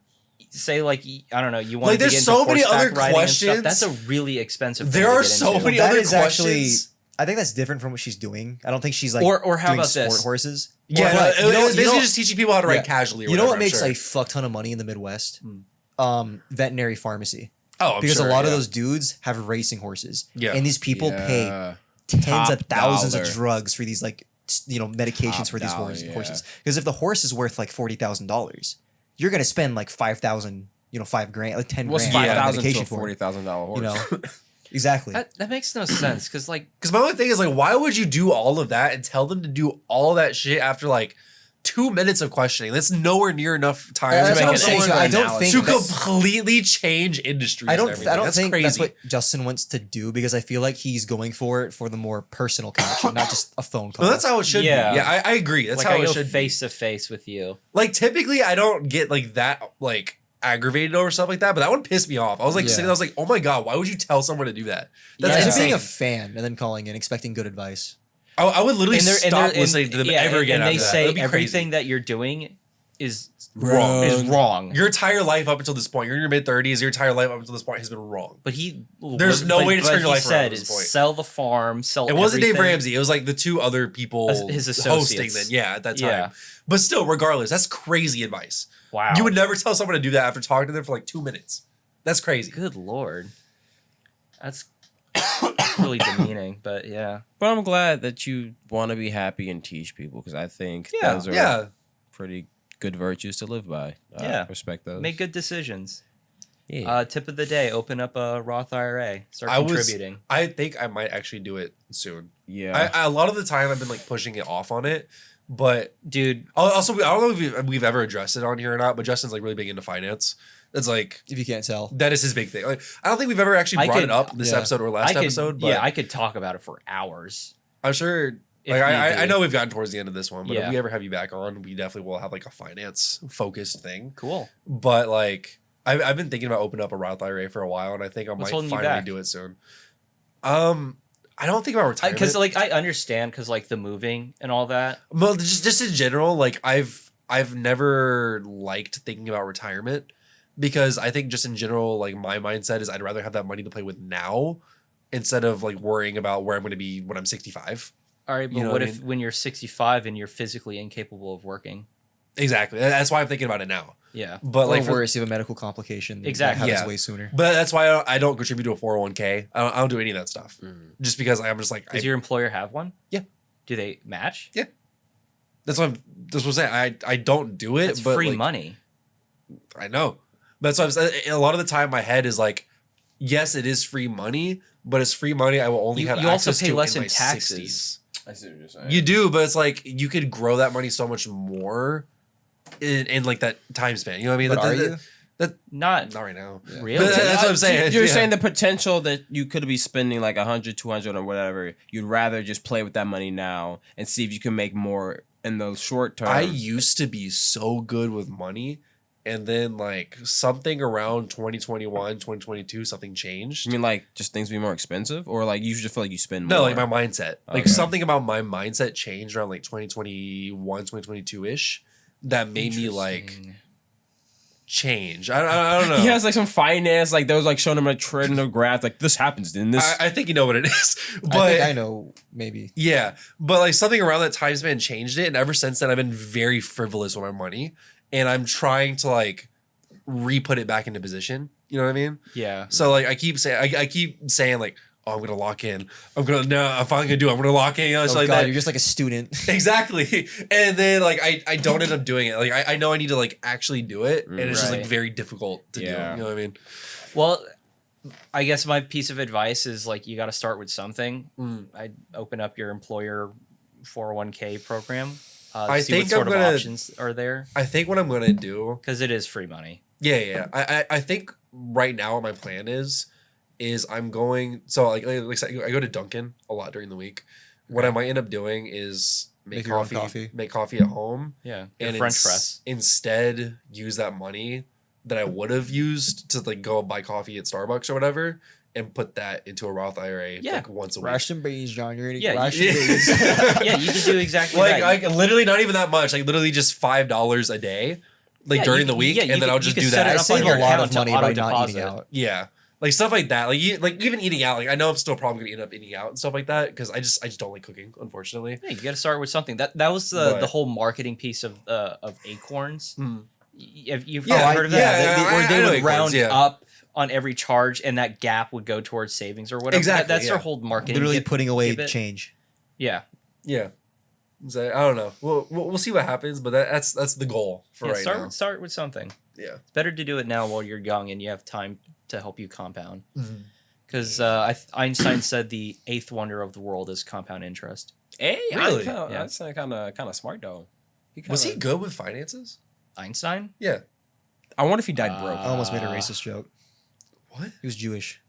Speaker 4: say like I don't know you want
Speaker 2: Like,
Speaker 4: to get
Speaker 2: there's
Speaker 4: into
Speaker 2: so many
Speaker 4: horseback
Speaker 2: other
Speaker 4: riding and stuff,
Speaker 2: questions.
Speaker 4: that's a really expensive.
Speaker 2: There
Speaker 4: thing to
Speaker 2: are
Speaker 4: get
Speaker 2: so
Speaker 4: into.
Speaker 2: many
Speaker 3: That
Speaker 2: other
Speaker 3: is actually.
Speaker 2: questions.
Speaker 3: I think that's different from what she's doing. I don't think she's like
Speaker 4: Or how
Speaker 3: doing
Speaker 4: about
Speaker 3: sport
Speaker 4: this?
Speaker 3: horses.
Speaker 2: Yeah,
Speaker 3: Or,
Speaker 2: no,
Speaker 3: like,
Speaker 2: it was basically just teaching people how to ride
Speaker 3: Yeah.
Speaker 2: casually. Or
Speaker 3: You know
Speaker 2: whatever,
Speaker 3: what
Speaker 2: I'm
Speaker 3: makes
Speaker 2: sure.
Speaker 3: a fuck ton of money in the Midwest?
Speaker 2: Hmm.
Speaker 3: Veterinary pharmacy.
Speaker 2: Oh, I'm
Speaker 3: Because
Speaker 2: sure,
Speaker 3: a lot of
Speaker 2: yeah.
Speaker 3: those dudes have racing horses.
Speaker 2: Yeah.
Speaker 3: And these people pay
Speaker 1: Yeah.
Speaker 3: tens
Speaker 1: Top
Speaker 3: of thousands
Speaker 1: dollar.
Speaker 3: of drugs for these like medications
Speaker 1: Top
Speaker 3: for these
Speaker 1: dollar,
Speaker 3: horses.
Speaker 1: yeah.
Speaker 3: Because if the horse is worth like $40,000, you're gonna spend like $5,000, $5,000, like 10
Speaker 1: What's
Speaker 3: grand on
Speaker 1: 5,000 to a
Speaker 3: medication for it.
Speaker 1: $40,000 horse?
Speaker 3: You know, exactly.
Speaker 4: That makes no sense because like
Speaker 2: Because my only thing is like, why would you do all of that and tell them to do all that shit after like 2 minutes of questioning? That's nowhere near enough time
Speaker 3: That's
Speaker 2: to
Speaker 3: what
Speaker 2: make
Speaker 3: I'm saying.
Speaker 2: someone
Speaker 3: I don't think
Speaker 2: to
Speaker 3: that's-
Speaker 2: completely change industries.
Speaker 3: I don't.
Speaker 2: and everything.
Speaker 3: I don't
Speaker 2: that's
Speaker 3: think
Speaker 2: crazy.
Speaker 3: that's what Justin wants to do because I feel like he's going for it for the more personal connection, not just a phone call.
Speaker 2: Well, that's how it should
Speaker 4: Yeah.
Speaker 2: be. Yeah, I agree. That's
Speaker 4: like
Speaker 2: how
Speaker 4: I
Speaker 2: it
Speaker 4: go
Speaker 2: should
Speaker 4: face to face with you.
Speaker 2: be. Like typically, I don't get like that like aggravated over stuff like that, but that one pissed me off. I was like
Speaker 3: Yeah.
Speaker 2: sitting, I was like, oh my god, why would you tell someone to do that? That's
Speaker 4: Yeah.
Speaker 3: Imagine
Speaker 2: insane.
Speaker 3: being a fan and then calling in expecting good advice.
Speaker 2: I would literally
Speaker 4: And they're- and
Speaker 2: stop
Speaker 4: they're-
Speaker 2: listening to them ever again.
Speaker 4: And they
Speaker 2: after that.
Speaker 4: say
Speaker 2: That'd be
Speaker 4: everything
Speaker 2: crazy.
Speaker 4: that you're doing is
Speaker 2: Wrong.
Speaker 4: Is wrong.
Speaker 2: Your entire life up until this point, you're in your mid 30s. Your entire life up until this point has been wrong.
Speaker 4: But he
Speaker 2: There's no way to turn your life around
Speaker 4: said
Speaker 2: at this point.
Speaker 4: sell the farm, sell.
Speaker 2: It wasn't Dave
Speaker 4: everything.
Speaker 2: Ramsey. It was like the two other people
Speaker 4: His
Speaker 2: hosting
Speaker 4: associates.
Speaker 2: then. Yeah, at that time.
Speaker 4: Yeah.
Speaker 2: But still, regardless, that's crazy advice.
Speaker 4: Wow.
Speaker 2: You would never tell someone to do that after talking to them for like 2 minutes. That's crazy.
Speaker 4: Good lord. That's really demeaning, but yeah.
Speaker 1: But I'm glad that you want to be happy and teach people because I think
Speaker 4: Yeah.
Speaker 1: those are
Speaker 2: Yeah.
Speaker 1: pretty good virtues to live by.
Speaker 4: Yeah.
Speaker 1: Respect those.
Speaker 4: Make good decisions.
Speaker 1: Yeah.
Speaker 4: Tip of the day: open up a Roth IRA. Start
Speaker 2: I was-
Speaker 4: contributing.
Speaker 2: I think I might actually do it soon.
Speaker 1: yeah.
Speaker 2: A lot of the time I've been like pushing it off on it, but
Speaker 4: Dude,
Speaker 2: also I don't know if we've ever addressed it on here or not. But Justin's like really big into finance. It's like
Speaker 3: If you can't tell.
Speaker 2: that is his big thing. Like I don't think we've ever actually
Speaker 4: I
Speaker 2: brought
Speaker 4: could-
Speaker 2: it up this
Speaker 3: yeah.
Speaker 2: episode or last episode. But
Speaker 4: I could talk about it for hours.
Speaker 2: I'm sure.
Speaker 4: If
Speaker 2: Like
Speaker 4: need
Speaker 2: I
Speaker 4: be.
Speaker 2: know we've gotten towards the end of this one, but if
Speaker 4: Yeah.
Speaker 2: we ever have you back on, we definitely will have like a finance focused thing.
Speaker 4: Cool.
Speaker 2: But like I've been thinking about opening up a Roth IRA for a while, and I think I
Speaker 4: What's
Speaker 2: might
Speaker 4: holding you
Speaker 2: finally
Speaker 4: back?
Speaker 2: do it soon. I don't think about retirement
Speaker 4: Because like I understand because like the moving and all that.
Speaker 2: Well, just in general, like I've I've never liked thinking about retirement because I think just in general, like my mindset is I'd rather have that money to play with now instead of like worrying about where I'm going to be when I'm 65.
Speaker 4: All right, but
Speaker 2: You know
Speaker 4: what
Speaker 2: what I
Speaker 4: if when you're 65 and you're physically incapable of working?
Speaker 2: Exactly. That's why I'm thinking about it now.
Speaker 4: Yeah.
Speaker 2: But like
Speaker 3: Or worse, you have a medical complication.
Speaker 4: Exactly.
Speaker 3: That happens
Speaker 2: Yeah.
Speaker 3: way sooner.
Speaker 2: But that's why I don't contribute to a 401k. I don't do any of that stuff. Just because I'm just like,
Speaker 4: Does your employer have one?
Speaker 2: Yeah.
Speaker 4: Do they match?
Speaker 2: Yeah. That's what I'm saying. I don't do it.
Speaker 4: It's
Speaker 2: but
Speaker 4: free
Speaker 2: like,
Speaker 4: money.
Speaker 2: I know. That's what I'm saying. A lot of the time my head is like, yes, it is free money, but it's free money I will only
Speaker 4: You
Speaker 2: have
Speaker 4: also
Speaker 2: access
Speaker 4: pay
Speaker 2: to
Speaker 4: less
Speaker 2: in
Speaker 4: in
Speaker 2: my
Speaker 4: taxes.
Speaker 2: 60s.
Speaker 1: I see what you're saying.
Speaker 2: You do, but it's like you could grow that money so much more in like that time span. You know what I mean?
Speaker 3: But are you?
Speaker 4: Not
Speaker 2: Not right now.
Speaker 4: really.
Speaker 2: But that's what I'm saying.
Speaker 1: You're
Speaker 2: Yeah.
Speaker 1: saying the potential that you could be spending like 100, 200 or whatever. You'd rather just play with that money now and see if you can make more in the short term.
Speaker 2: I used to be so good with money, and then like something around 2021, 2022, something changed.
Speaker 1: You mean like just things be more expensive, or like you just feel like you spend more?
Speaker 2: No, like my mindset. Like
Speaker 1: Okay.
Speaker 2: something about my mindset changed around like 2021, 2022 ish that made me like
Speaker 4: Interesting.
Speaker 2: change. I don't know.
Speaker 1: He has like some finance, like there was like showing him a trend in a graph, like this happens in this.
Speaker 2: I think you know what it is. But
Speaker 3: I think I know, maybe.
Speaker 2: yeah, but like something around that time span changed it, and ever since then I've been very frivolous with my money, and I'm trying to like re-put it back into position. You know what I mean?
Speaker 4: Yeah.
Speaker 2: So like I keep saying like, oh, I'm gonna lock in. I'm finally gonna do it. I'm gonna lock in. You know,
Speaker 3: Oh
Speaker 2: shit like
Speaker 3: God,
Speaker 2: that.
Speaker 3: you're just like a student.
Speaker 2: Exactly. And then like I don't end up doing it. Like I know I need to like actually do it, and it's just like
Speaker 4: Right.
Speaker 2: very difficult to do. You
Speaker 1: Yeah.
Speaker 2: know what I mean?
Speaker 4: Well, I guess my piece of advice is like you got to start with something. I'd open up your employer 401k program.
Speaker 2: I
Speaker 4: See
Speaker 2: think
Speaker 4: what sort
Speaker 2: I'm
Speaker 4: of
Speaker 2: gonna-
Speaker 4: options are there
Speaker 2: I think what I'm gonna do.
Speaker 4: because it is free money.
Speaker 2: Yeah. I think right now what my plan is I'm going. So like I go to Dunkin' a lot during the week. What I might end up doing is
Speaker 3: Make your own coffee.
Speaker 2: make coffee at home,
Speaker 4: Yeah. Your
Speaker 2: and
Speaker 4: French press.
Speaker 2: instead use that money that I would have used to like go buy coffee at Starbucks or whatever, and put that into a Roth IRA
Speaker 4: Yeah.
Speaker 2: like once a week.
Speaker 3: Ration beans, John. You're gonna
Speaker 4: Yeah,
Speaker 3: ration
Speaker 2: you-
Speaker 3: beans.
Speaker 4: Yeah, you can do exactly
Speaker 2: like
Speaker 4: that.
Speaker 2: literally not even that much. Like literally just $5 a day, like
Speaker 4: Yeah,
Speaker 2: during
Speaker 4: you
Speaker 2: the
Speaker 4: can-
Speaker 2: week,
Speaker 4: yeah, you
Speaker 2: and then
Speaker 4: can-
Speaker 2: I'll
Speaker 4: you
Speaker 2: just
Speaker 4: can
Speaker 2: do
Speaker 4: set
Speaker 2: that.
Speaker 4: it
Speaker 3: I
Speaker 4: up on
Speaker 3: save
Speaker 4: your
Speaker 3: a lot
Speaker 4: account
Speaker 3: of
Speaker 4: to
Speaker 3: money by not
Speaker 4: auto-deposit.
Speaker 3: eating out.
Speaker 2: Yeah. Like stuff like that. Like even eating out. Like I know I'm still probably gonna end up eating out and stuff like that because I just don't like cooking, unfortunately.
Speaker 4: Yeah, you got to start with something. That was the
Speaker 2: But-
Speaker 4: whole marketing piece of Acorns.
Speaker 2: Hmm.
Speaker 4: You've
Speaker 2: Yeah,
Speaker 4: heard of that?
Speaker 2: yeah,
Speaker 4: Where
Speaker 2: I
Speaker 4: they
Speaker 2: know
Speaker 4: would
Speaker 2: Acorns,
Speaker 4: round
Speaker 2: yeah.
Speaker 4: up on every charge, and that gap would go towards savings or whatever.
Speaker 2: Exactly,
Speaker 4: That's their
Speaker 2: yeah.
Speaker 4: whole marketing.
Speaker 3: Literally putting away
Speaker 4: give it.
Speaker 3: change.
Speaker 4: Yeah.
Speaker 2: Yeah. So, I don't know. We'll see what happens, but that's the goal for
Speaker 4: Yeah,
Speaker 2: right
Speaker 4: start
Speaker 2: now.
Speaker 4: with, start with something.
Speaker 2: Yeah.
Speaker 4: It's better to do it now while you're young and you have time to help you compound.
Speaker 2: Mm-hmm.
Speaker 4: Because Einstein said the eighth wonder of the world is compound interest.
Speaker 1: Hey,
Speaker 2: Really?
Speaker 4: Yeah.
Speaker 1: That's kind of smart though.
Speaker 2: Was he good with finances?
Speaker 4: Einstein?
Speaker 2: Yeah.
Speaker 1: I wonder if he died broke.
Speaker 3: I almost made a racist joke.
Speaker 2: What?
Speaker 3: He was Jewish.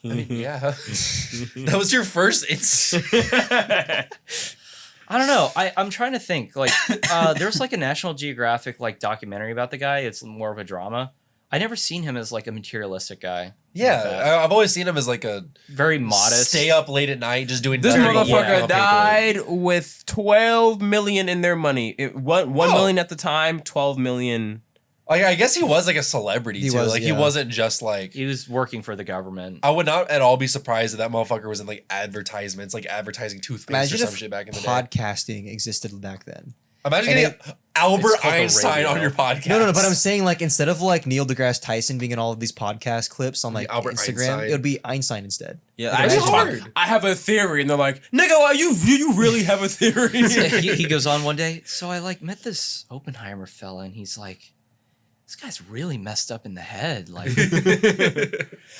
Speaker 2: I mean, yeah. That was your first.
Speaker 4: I don't know. I'm trying to think. Like, there's like a National Geographic like documentary about the guy. It's more of a drama. I never seen him as like a materialistic guy.
Speaker 2: Yeah, I've always seen him as like a
Speaker 4: Very modest.
Speaker 2: stay up late at night just doing
Speaker 1: This
Speaker 2: nothing but
Speaker 1: motherfucker
Speaker 2: working on
Speaker 1: died with 12 million in their money. One
Speaker 2: Oh.
Speaker 1: million at the time, 12 million.
Speaker 2: paperwork. I guess he was like a celebrity
Speaker 3: He
Speaker 2: too.
Speaker 3: was,
Speaker 2: Like he
Speaker 3: yeah.
Speaker 2: wasn't just like.
Speaker 4: He was working for the government.
Speaker 2: I would not at all be surprised if that motherfucker was in like advertisements, like advertising toothpaste
Speaker 3: Imagine
Speaker 2: or some
Speaker 3: if
Speaker 2: shit back in the day.
Speaker 3: podcasting existed back then.
Speaker 2: Imagine
Speaker 3: and
Speaker 2: getting Albert
Speaker 4: It's called the
Speaker 2: Einstein
Speaker 4: radio.
Speaker 2: on your podcast.
Speaker 3: No, but I'm saying like instead of like Neil deGrasse Tyson being in all of these podcast clips on like
Speaker 2: Albert
Speaker 3: Instagram,
Speaker 2: Einstein.
Speaker 3: it would be Einstein instead.
Speaker 1: Yeah,
Speaker 3: Like,
Speaker 1: I, just
Speaker 3: imagine-
Speaker 1: talk, I have a theory, and they're like, "Nigga, are you really have a theory?"
Speaker 4: he goes on one day. So I like met this Oppenheimer fella, and he's like, "This guy's really messed up in the head. Like,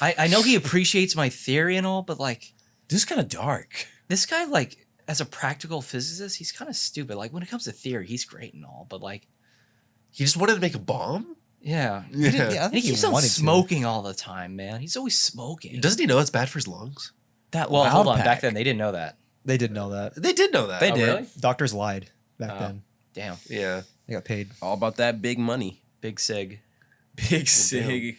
Speaker 4: I know he appreciates my theory and all, but like,
Speaker 1: This is kind of dark.
Speaker 4: this guy like." As a practical physicist, he's kind of stupid. Like when it comes to theory, he's great and all, but like,
Speaker 2: He just wanted to make a bomb.
Speaker 4: yeah.
Speaker 3: Yeah, I
Speaker 4: And
Speaker 3: think
Speaker 4: he keeps on
Speaker 3: wanted to.
Speaker 4: smoking all the time, man. He's always smoking.
Speaker 2: Doesn't he know it's bad for his lungs?
Speaker 1: That
Speaker 4: Well, hold on.
Speaker 1: pack.
Speaker 4: Back then, they didn't know that.
Speaker 3: They did know that.
Speaker 2: They did know that.
Speaker 1: They
Speaker 4: Oh,
Speaker 1: did.
Speaker 4: really?
Speaker 3: Doctors lied back
Speaker 4: Oh.
Speaker 3: then.
Speaker 4: Damn.
Speaker 2: Yeah.
Speaker 3: They got paid.
Speaker 1: all about that big money,
Speaker 4: Big Sig.
Speaker 1: big sig.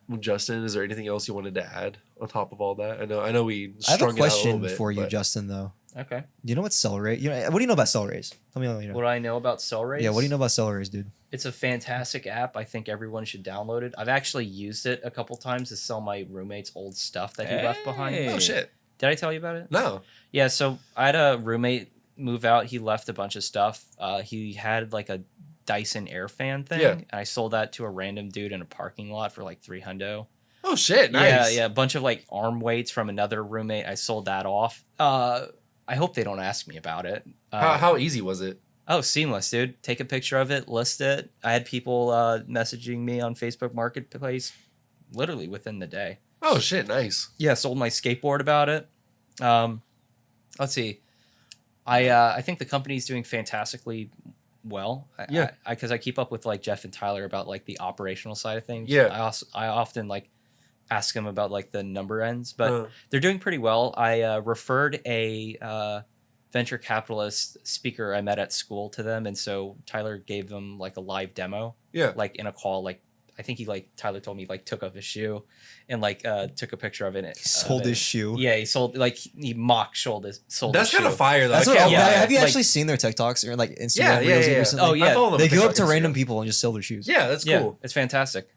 Speaker 2: Well, Justin, is there anything else you wanted to add on top of all that? I know we
Speaker 3: I have
Speaker 2: strung
Speaker 3: a
Speaker 2: it out a
Speaker 3: question
Speaker 2: little bit,
Speaker 3: for you,
Speaker 2: but-
Speaker 3: Justin. Though
Speaker 4: Okay.
Speaker 3: You know what Cellraise? What do you know about Cellraise? Tell me what you know.
Speaker 4: What I know about Cellraise?
Speaker 3: Yeah, what do you know about Cellraise, dude?
Speaker 4: It's a fantastic app. I think everyone should download it. I've actually used it a couple times to sell my roommate's old stuff that he left behind.
Speaker 1: Hey.
Speaker 2: Oh shit.
Speaker 4: Did I tell you about it?
Speaker 2: No.
Speaker 4: Yeah, so I had a roommate move out. He left a bunch of stuff. He had like a Dyson air fan thing.
Speaker 2: Yeah.
Speaker 4: And I sold that to a random dude in a parking lot for like $300.
Speaker 2: Oh shit. Nice.
Speaker 4: Yeah, yeah. A bunch of like arm weights from another roommate. I sold that off. I hope they don't ask me about it.
Speaker 2: How easy was it?
Speaker 4: Oh, seamless, dude. Take a picture of it, list it. I had people messaging me on Facebook Marketplace literally within the day.
Speaker 2: Oh shit. Nice.
Speaker 4: Yeah, sold my skateboard about it. Let's see. I think the company's doing fantastically well.
Speaker 2: Yeah.
Speaker 4: Because I keep up with like Jeff and Tyler about like the operational side of things.
Speaker 2: Yeah.
Speaker 4: I often like ask them about like the number ends, but they're doing pretty well. I referred a venture capitalist speaker I met at school to them, and so Tyler gave them like a live demo.
Speaker 2: Yeah.
Speaker 4: Like in a call, like I think Tyler told me took off his shoe and took a picture of it.
Speaker 3: He sold his shoe.
Speaker 4: Yeah, he sold he mock sold his
Speaker 2: That's kind of fire though.
Speaker 3: That's
Speaker 2: I
Speaker 3: what,
Speaker 2: can't lie.
Speaker 3: have you
Speaker 4: like-
Speaker 3: actually seen their TikToks or like Instagram
Speaker 2: Yeah,
Speaker 3: reels
Speaker 2: yeah.
Speaker 3: recently?
Speaker 4: Oh, yeah.
Speaker 2: I follow them
Speaker 3: They
Speaker 2: on
Speaker 3: go up
Speaker 2: TikTok
Speaker 3: to
Speaker 2: and
Speaker 3: random
Speaker 2: Instagram.
Speaker 3: people and just sell their shoes.
Speaker 2: Yeah, that's
Speaker 4: Yeah,
Speaker 2: cool.
Speaker 4: it's fantastic.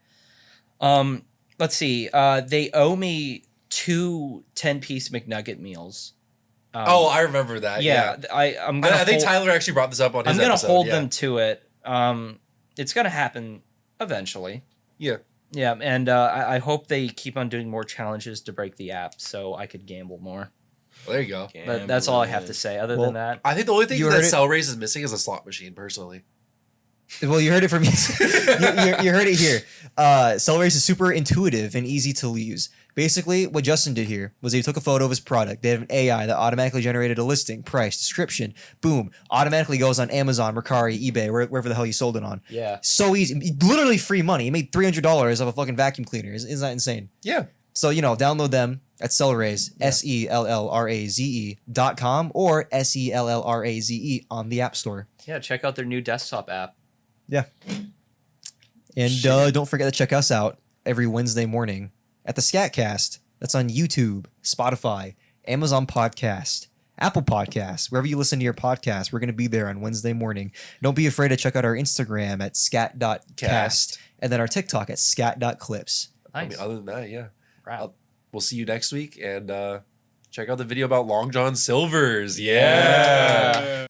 Speaker 4: Let's see. They owe me 2 10-piece McNugget meals.
Speaker 2: I remember that.
Speaker 4: yeah.
Speaker 2: Yeah.
Speaker 4: I'm gonna.
Speaker 2: I think
Speaker 4: hold-
Speaker 2: Tyler actually brought this up on his
Speaker 4: I'm gonna
Speaker 2: episode.
Speaker 4: hold
Speaker 2: Yeah.
Speaker 4: them to it. It's gonna happen eventually.
Speaker 2: Yeah.
Speaker 4: Yeah, and I hope they keep on doing more challenges to break the app so I could gamble more.
Speaker 2: Well, there you go.
Speaker 4: But that's all I have to say. Other
Speaker 3: Well,
Speaker 4: than that,
Speaker 2: I think the only thing
Speaker 3: You
Speaker 2: that
Speaker 3: heard it-
Speaker 2: Cellraise is missing is a slot machine, personally.
Speaker 3: Well, you heard it from me. you heard it here. Cellraise is super intuitive and easy to use. Basically, what Justin did here was he took a photo of his product. They have an AI that automatically generated a listing, price, description. Boom. Automatically goes on Amazon, Mercari, eBay, wherever the hell you sold it on.
Speaker 4: yeah.
Speaker 3: So easy. Literally free money. He made $300 off a fucking vacuum cleaner. Isn't that insane?
Speaker 2: Yeah.
Speaker 3: So, download them at Cellraise, SELLRAZE.com or SELLRAZE on the App Store.
Speaker 4: Yeah, check out their new desktop app.
Speaker 3: And don't forget to check us out every Wednesday morning at the Scat Cast. That's on YouTube, Spotify, Amazon Podcast, Apple Podcasts, wherever you listen to your podcast. We're going to be there on Wednesday morning. Don't be afraid to check out our Instagram at scat.cast and then our TikTok at scat.clips.
Speaker 2: I
Speaker 4: Nice.
Speaker 2: mean, other than that, yeah.
Speaker 4: Wow.
Speaker 2: We'll see you next week and check out the video about Long John Silver's.
Speaker 4: Yeah.